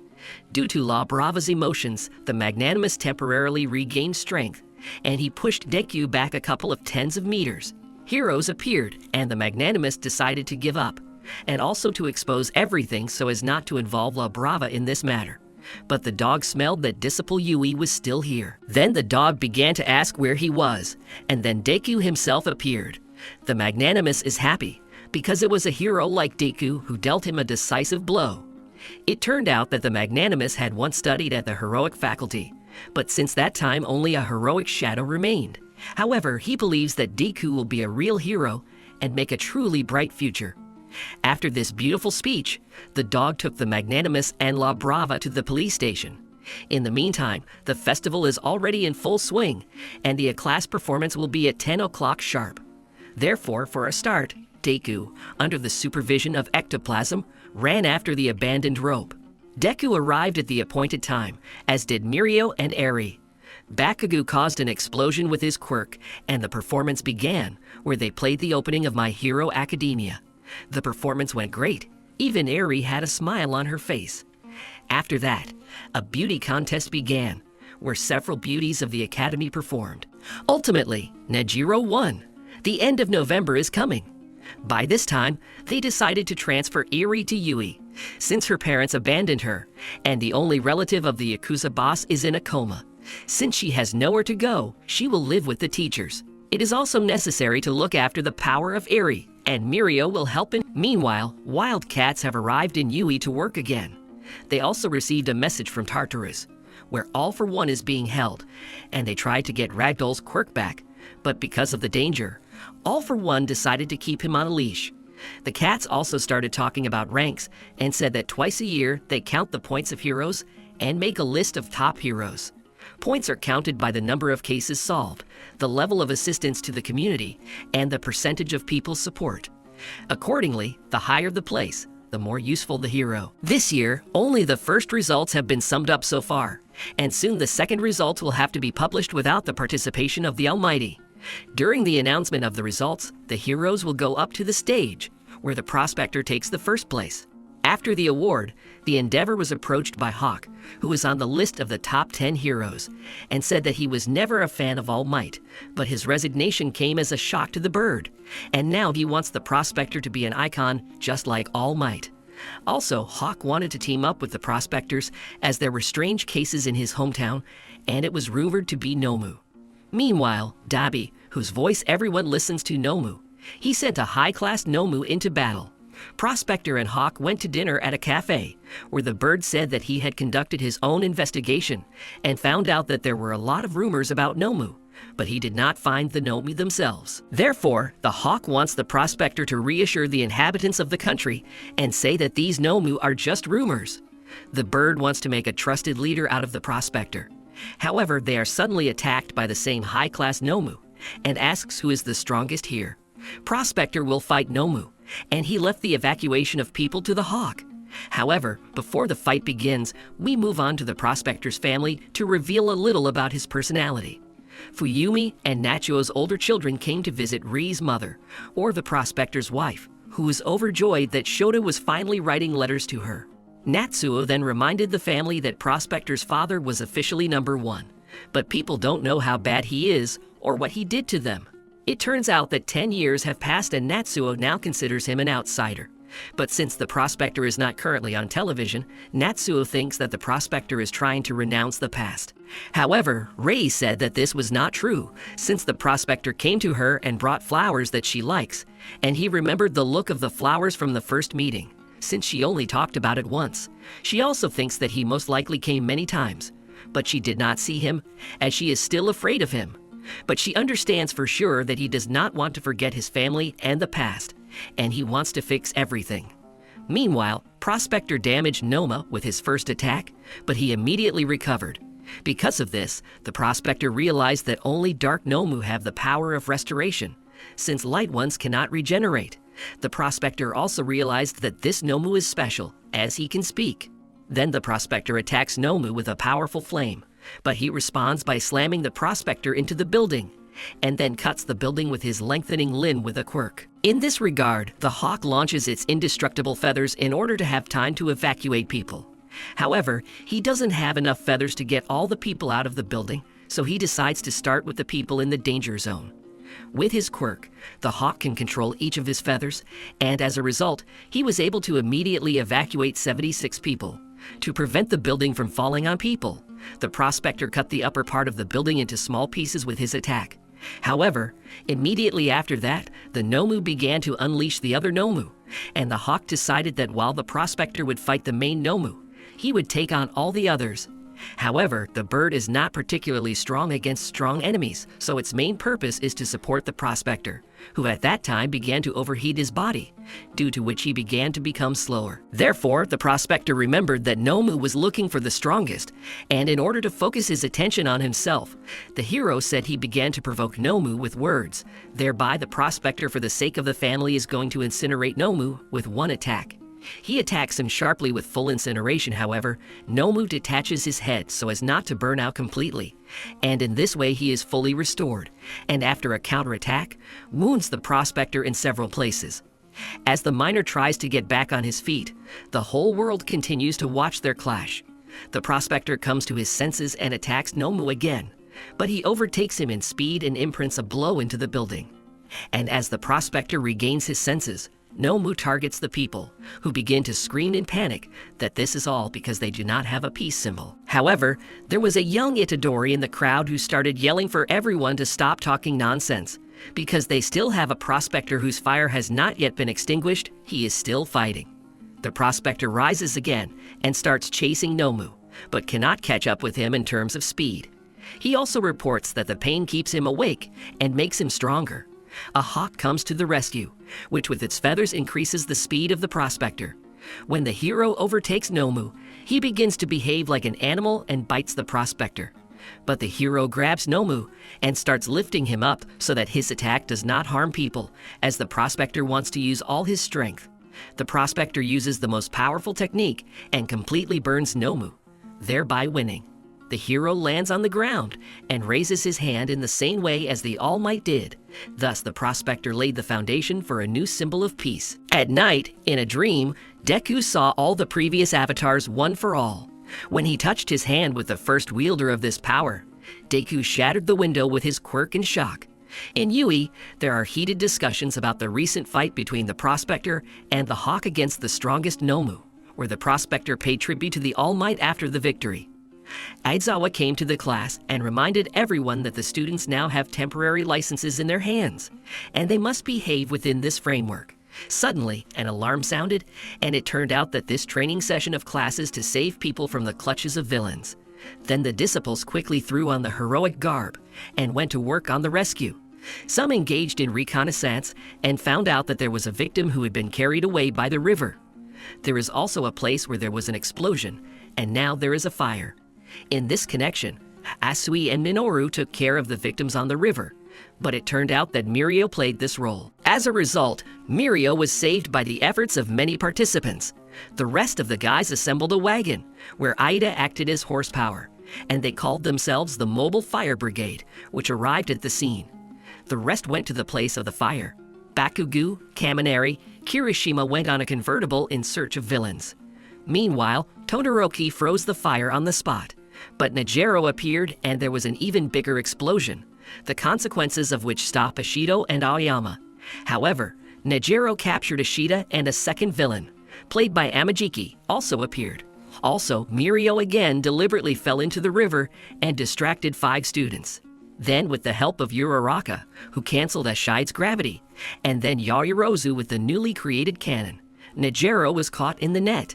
Speaker 1: Due to La Brava's emotions, the Magnanimous temporarily regained strength, and he pushed Deku back a couple of tens of meters. Heroes appeared, and the Magnanimous decided to give up, and also to expose everything so as not to involve La Brava in this matter. But the dog smelled that Disciple Yui was still here. Then the dog began to ask where he was, and then Deku himself appeared. The Magnanimous is happy, because it was a hero like Deku who dealt him a decisive blow. It turned out that the Magnanimous had once studied at the heroic faculty, but since that time only a heroic shadow remained. However, he believes that Deku will be a real hero and make a truly bright future. After this beautiful speech, the dog took the Magnanimous and La Brava to the police station. In the meantime, the festival is already in full swing, and the class performance will be at 10 o'clock sharp. Therefore, for a start, Deku, under the supervision of Ectoplasm, ran after the abandoned rope. Deku arrived at the appointed time, as did Mirio and Eri. Bakugo caused an explosion with his quirk, and the performance began, where they played the opening of My Hero Academia. The performance went great. Even Eri had a smile on her face. After that, a beauty contest began, where several beauties of the academy performed. Ultimately, Nejiro won. The end of November is coming. By this time, they decided to transfer Eri to Yui, since her parents abandoned her, and the only relative of the Yakuza boss is in a coma. Since she has nowhere to go, she will live with the teachers. It is also necessary to look after the power of Eri, and Mirio will help in. Meanwhile, wildcats have arrived in Yui to work again. They also received a message from Tartarus, where All for One is being held, and they tried to get Ragdoll's quirk back, but because of the danger, All for One decided to keep him on a leash. The cats also started talking about ranks and said that twice a year they count the points of heroes and make a list of top heroes. Points are counted by the number of cases solved, the level of assistance to the community, and the percentage of people's support. Accordingly, the higher the place, the more useful the hero. This year, only the first results have been summed up so far, and soon the second results will have to be published without the participation of the Almighty. During the announcement of the results, the heroes will go up to the stage, where the prospector takes the first place. After the award, the Endeavor was approached by Hawk, who was on the list of the top 10 heroes, and said that he was never a fan of All Might, but his resignation came as a shock to the bird, and now he wants the prospector to be an icon just like All Might. Also, Hawk wanted to team up with the prospectors as there were strange cases in his hometown, and it was rumored to be Nomu. Meanwhile, Dabi, whose voice everyone listens to, Nomu, he sent a high-class Nomu into battle. Prospector and Hawk went to dinner at a cafe, where the bird said that he had conducted his own investigation and found out that there were a lot of rumors about Nomu, but he did not find the Nomu themselves. Therefore, the Hawk wants the prospector to reassure the inhabitants of the country and say that these Nomu are just rumors. The bird wants to make a trusted leader out of the prospector. However, they are suddenly attacked by the same high-class Nomu and asks who is the strongest here. Prospector will fight Nomu, and he left the evacuation of people to the Hawk. However, before the fight begins, we move on to the prospector's family to reveal a little about his personality. Fuyumi and Nachuo's older children came to visit Ri's mother, or the prospector's wife, who was overjoyed that Shota was finally writing letters to her. Natsuo then reminded the family that Prospector's father was officially number 1, but people don't know how bad he is or what he did to them. It turns out that 10 years have passed and Natsuo now considers him an outsider. But since the prospector is not currently on television, Natsuo thinks that the prospector is trying to renounce the past. However, Rei said that this was not true, since the prospector came to her and brought flowers that she likes, and he remembered the look of the flowers from the first meeting, since she only talked about it once. She also thinks that he most likely came many times, but she did not see him, as she is still afraid of him. But she understands for sure that he does not want to forget his family and the past, and he wants to fix everything. Meanwhile, Prospector damaged Noma with his first attack, but he immediately recovered. Because of this, the Prospector realized that only Dark Nomu have the power of restoration, since light ones cannot regenerate. The Prospector also realized that this Nomu is special, as he can speak. Then the Prospector attacks Nomu with a powerful flame, but he responds by slamming the Prospector into the building, and then cuts the building with his lengthening limb with a quirk. In this regard, the Hawk launches its indestructible feathers in order to have time to evacuate people. However, he doesn't have enough feathers to get all the people out of the building, so he decides to start with the people in the danger zone. With his quirk, the Hawk can control each of his feathers, and as a result, he was able to immediately evacuate 76 people. To prevent the building from falling on people, the Prospector cut the upper part of the building into small pieces with his attack. However, immediately after that, the Nomu began to unleash the other Nomu, and the Hawk decided that while the Prospector would fight the main Nomu, he would take on all the others. However, the bird is not particularly strong against strong enemies, so its main purpose is to support the Prospector, who at that time began to overheat his body, due to which he began to become slower. Therefore, the Prospector remembered that Nomu was looking for the strongest, and in order to focus his attention on himself, the hero said he began to provoke Nomu with words. Thereby, the Prospector, for the sake of the family, is going to incinerate Nomu with one attack. He attacks him sharply with full incineration. However, Nomu detaches his head so as not to burn out completely, and in this way he is fully restored, and after a counterattack, wounds the Prospector in several places. As the miner tries to get back on his feet, the whole world continues to watch their clash. The Prospector comes to his senses and attacks Nomu again, but he overtakes him in speed and imprints a blow into the building. And as the prospector regains his senses, Nomu targets the people, who begin to scream in panic that this is all because they do not have a peace symbol. However, there was a young Itadori in the crowd who started yelling for everyone to stop talking nonsense. Because they still have a prospector whose fire has not yet been extinguished, he is still fighting. The prospector rises again and starts chasing Nomu, but cannot catch up with him in terms of speed. He also reports that the pain keeps him awake and makes him stronger. A hawk comes to the rescue, which with its feathers increases the speed of the prospector. When the hero overtakes Nomu, he begins to behave like an animal and bites the prospector. But the hero grabs Nomu and starts lifting him up so that his attack does not harm people, as the prospector wants to use all his strength. The prospector uses the most powerful technique and completely burns Nomu, thereby winning. The hero lands on the ground and raises his hand in the same way as the All Might did. Thus, the prospector laid the foundation for a new symbol of peace. At night, in a dream, Deku saw all the previous avatars one for all. When he touched his hand with the first wielder of this power, Deku shattered the window with his quirk in shock. In Yui, there are heated discussions about the recent fight between the prospector and the hawk against the strongest Nomu, where the prospector paid tribute to the All Might after the victory. Aizawa came to the class and reminded everyone that the students now have temporary licenses in their hands, and they must behave within this framework. Suddenly, an alarm sounded, and it turned out that this training session of classes to save people from the clutches of villains. Then the disciples quickly threw on the heroic garb and went to work on the rescue. Some engaged in reconnaissance and found out that there was a victim who had been carried away by the river. There is also a place where there was an explosion, and now there is a fire. In this connection, Asui and Minoru took care of the victims on the river, but it turned out that Mirio played this role. As a result, Mirio was saved by the efforts of many participants. The rest of the guys assembled a wagon, where Aida acted as horsepower, and they called themselves the Mobile Fire Brigade, which arrived at the scene. The rest went to the place of the fire. Bakugo, Kaminari, Kirishima went on a convertible in search of villains. Meanwhile, Todoroki froze the fire on the spot. But Nejiro appeared and there was an even bigger explosion, the consequences of which stop Ashido and Aoyama. However, Nejiro captured Ashida, and a second villain, played by Amajiki, also appeared. Also, Mirio again deliberately fell into the river and distracted 5 students. Then, with the help of Uraraka, who canceled Ashide's gravity, and then Yaoyorozu with the newly created cannon, Nejiro was caught in the net.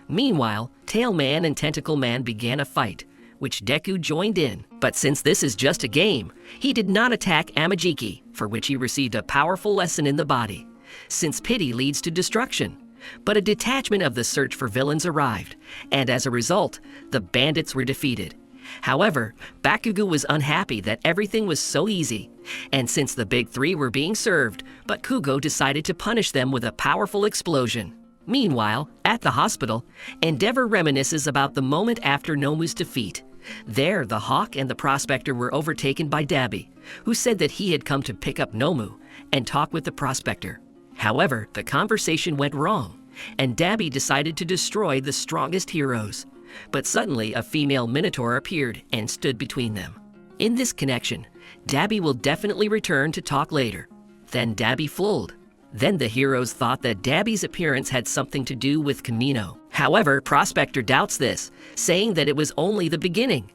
Speaker 1: Meanwhile, Tail Man and Tentacle Man began a fight, which Deku joined in. But since this is just a game, he did not attack Amajiki, for which he received a powerful lesson in the body, since pity leads to destruction. But a detachment of the search for villains arrived, and as a result, the bandits were defeated. However, Bakugo was unhappy that everything was so easy, and since the big 3 were being served, but Kugo decided to punish them with a powerful explosion. Meanwhile, at the hospital, Endeavor reminisces about the moment after Nomu's defeat. There, the Hawk and the Prospector were overtaken by Dabi, who said that he had come to pick up Nomu and talk with the Prospector. However, the conversation went wrong, and Dabi decided to destroy the strongest heroes. But suddenly, a female Minotaur appeared and stood between them. In this connection, Dabi will definitely return to talk later. Then Dabi fled. Then the heroes thought that Dabi's appearance had something to do with Kamino. However, Prospector doubts this, saying that it was only the beginning.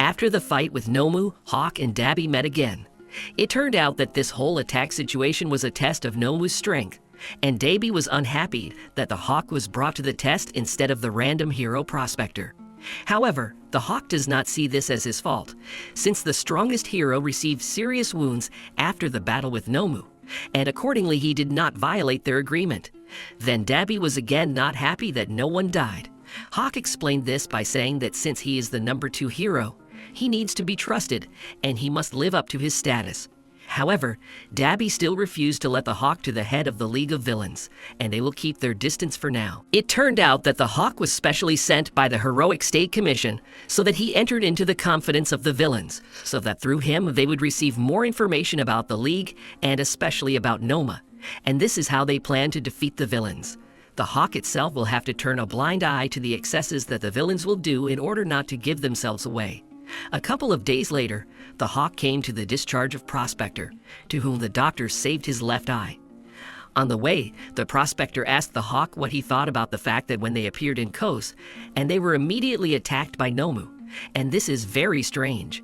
Speaker 1: After the fight with Nomu, Hawk and Dabi met again. It turned out that this whole attack situation was a test of Nomu's strength, and Dabi was unhappy that the Hawk was brought to the test instead of the random hero Prospector. However, the Hawk does not see this as his fault, since the strongest hero received serious wounds after the battle with Nomu, and accordingly he did not violate their agreement. Then Dabi was again not happy that no one died. Hawk explained this by saying that since he is the number 2 hero, he needs to be trusted and he must live up to his status. However, Dabi still refused to let the Hawk to the head of the League of Villains, and they will keep their distance for now. It turned out that the Hawk was specially sent by the Heroic State Commission so that he entered into the confidence of the villains, so that through him they would receive more information about the League and especially about Noma, and this is how they plan to defeat the villains. The Hawk itself will have to turn a blind eye to the excesses that the villains will do in order not to give themselves away. A couple of days later, the hawk came to the discharge of Prospector, to whom the doctor saved his left eye. On the way, the prospector asked the hawk what he thought about the fact that when they appeared in Kos, and they were immediately attacked by Nomu, and this is very strange.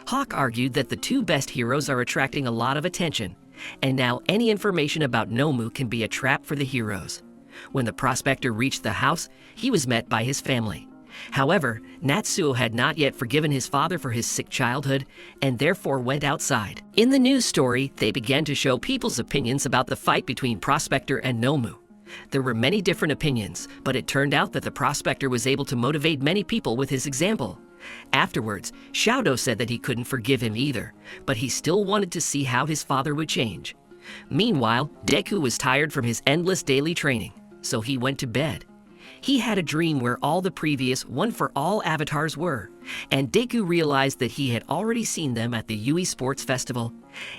Speaker 1: Hawk argued that the two best heroes are attracting a lot of attention, and now any information about Nomu can be a trap for the heroes. When the prospector reached the house, he was met by his family. However, Natsuo had not yet forgiven his father for his sick childhood and therefore went outside. In the news story, they began to show people's opinions about the fight between Prospector and Nomu. There were many different opinions, but it turned out that the prospector was able to motivate many people with his example. Afterwards, Shaodo said that he couldn't forgive him either, but he still wanted to see how his father would change. Meanwhile, Deku was tired from his endless daily training, so he went to bed. He had a dream where all the previous one-for-all avatars were, and Deku realized that he had already seen them at the Yui Sports Festival.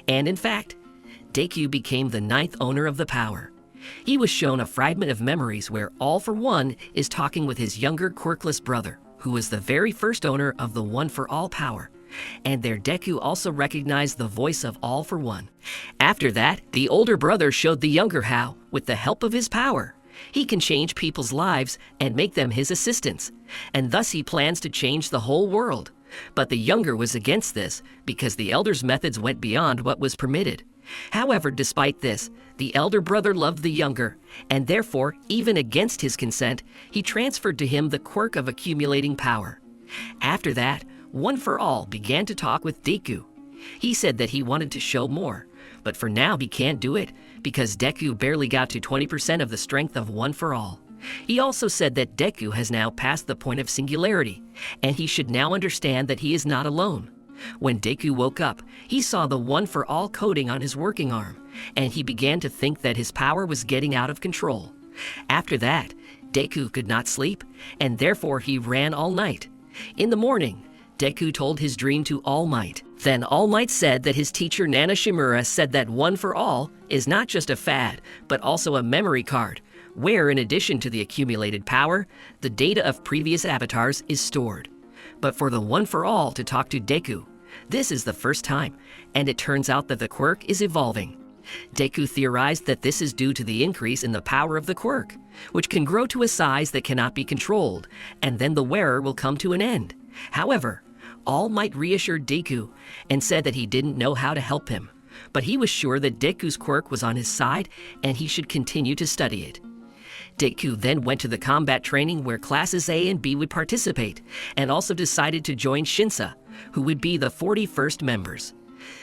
Speaker 1: And in fact, Deku became the 9th owner of the power. He was shown a fragment of memories where All for One is talking with his younger quirkless brother, who was the very first owner of the one-for-all power. And there Deku also recognized the voice of All for One. After that, the older brother showed the younger how, with the help of his power, he can change people's lives and make them his assistants, and thus he plans to change the whole world. But the younger was against this because the elder's methods went beyond what was permitted. However, despite this, the elder brother loved the younger, and therefore, even against his consent, he transferred to him the quirk of accumulating power. After that, One for All began to talk with Deku. He said that he wanted to show more, but for now he can't do it because Deku barely got to 20% of the strength of One for All. He also said that Deku has now passed the point of singularity, and he should now understand that he is not alone. When Deku woke up, he saw the One for All coating on his working arm, and he began to think that his power was getting out of control. After that, Deku could not sleep, and therefore he ran all night. In the morning, Deku told his dream to All Might. Then All Might said that his teacher Nana Shimura said that One for All is not just a fad, but also a memory card, where in addition to the accumulated power, the data of previous avatars is stored. But for the One for All to talk to Deku, this is the first time, and it turns out that the quirk is evolving. Deku theorized that this is due to the increase in the power of the quirk, which can grow to a size that cannot be controlled, and then the wearer will come to an end. However, All Might reassured Deku and said that he didn't know how to help him, but he was sure that Deku's quirk was on his side and he should continue to study it. Deku then went to the combat training where classes A and B would participate, and also decided to join Shinsa, who would be the 41st members.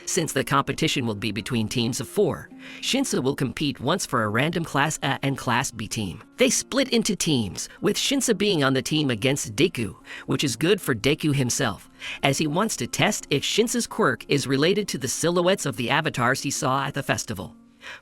Speaker 1: Since the competition will be between teams of 4, Shinsa will compete once for a random Class A and Class B team. They split into teams, with Shinsa being on the team against Deku, which is good for Deku himself, as he wants to test if Shinsa's quirk is related to the silhouettes of the avatars he saw at the festival.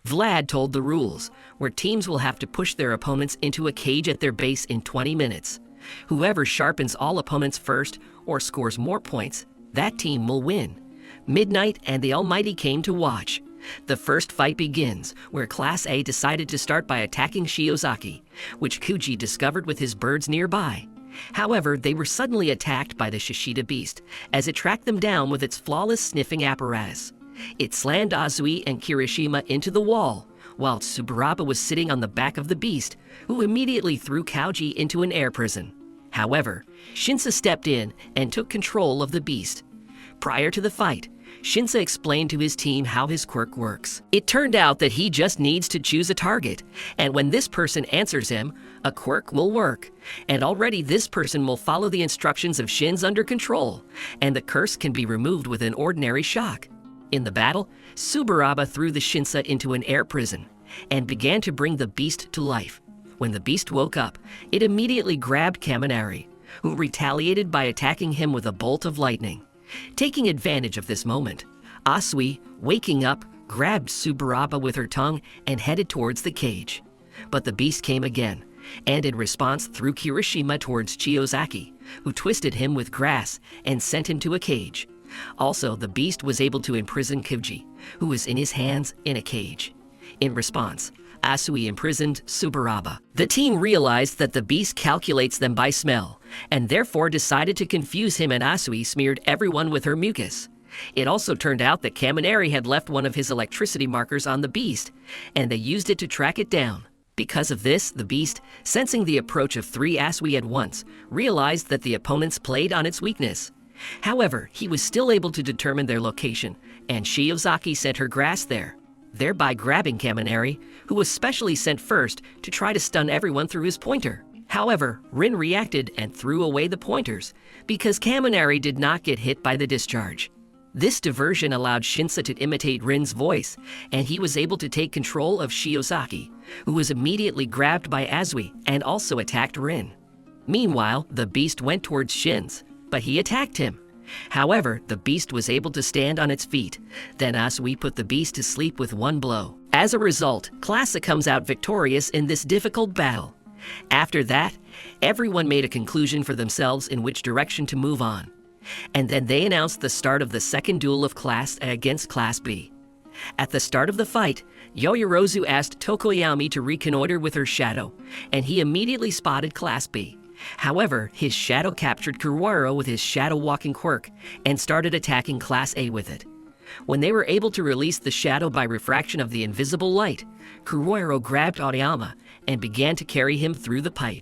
Speaker 1: Vlad told the rules, where teams will have to push their opponents into a cage at their base in 20 minutes. Whoever sharpens all opponents first or scores more points, that team will win. Midnight and the Almighty came to watch. The first fight begins, where Class A decided to start by attacking Shiozaki, which Kuji discovered with his birds nearby. However, they were suddenly attacked by the Shishida beast, as it tracked them down with its flawless sniffing apparatus. It slammed Azui and Kirishima into the wall, while Tsuburaba was sitting on the back of the beast, who immediately threw Kauji into an air prison. However, Shinsa stepped in and took control of the beast. Prior to the fight, Shinsa explained to his team how his quirk works. It turned out that he just needs to choose a target, and when this person answers him, a quirk will work. And already this person will follow the instructions of Shin's under control, and the curse can be removed with an ordinary shock. In the battle, Tsuburaba threw the Shinsa into an air prison, and began to bring the beast to life. When the beast woke up, it immediately grabbed Kaminari, who retaliated by attacking him with a bolt of lightning. Taking advantage of this moment, Asui, waking up, grabbed Tsuburaba with her tongue and headed towards the cage. But the beast came again, and in response threw Kirishima towards Chiozaki, who twisted him with grass and sent him to a cage. Also, the beast was able to imprison Kuji, who was in his hands in a cage. In response, Asui imprisoned Tsuburaba. The team realized that the beast calculates them by smell, and therefore decided to confuse him, and Asui smeared everyone with her mucus. It also turned out that Kaminari had left one of his electricity markers on the beast, and they used it to track it down. Because of this, the beast, sensing the approach of 3 Asui at once, realized that the opponents played on its weakness. However, he was still able to determine their location, and Shiozaki sent her grass there, thereby grabbing Kaminari, who was specially sent first to try to stun everyone through his pointer. However, Rin reacted and threw away the pointers, because Kaminari did not get hit by the discharge. This diversion allowed Shinsa to imitate Rin's voice, and he was able to take control of Shiozaki, who was immediately grabbed by Asui and also attacked Rin. Meanwhile, the beast went towards Shin's, but he attacked him. However, the beast was able to stand on its feet. Then Asui put the beast to sleep with one blow. As a result, Classic comes out victorious in this difficult battle. After that, everyone made a conclusion for themselves in which direction to move on. And then they announced the start of the second duel of Class A against Class B. At the start of the fight, Yoyorozu asked Tokoyami to reconnoiter with her shadow, and he immediately spotted Class B. However, his shadow captured Kuruaro with his shadow-walking quirk and started attacking Class A with it. When they were able to release the shadow by refraction of the invisible light, Kuruaro grabbed Aoyama and began to carry him through the pipe.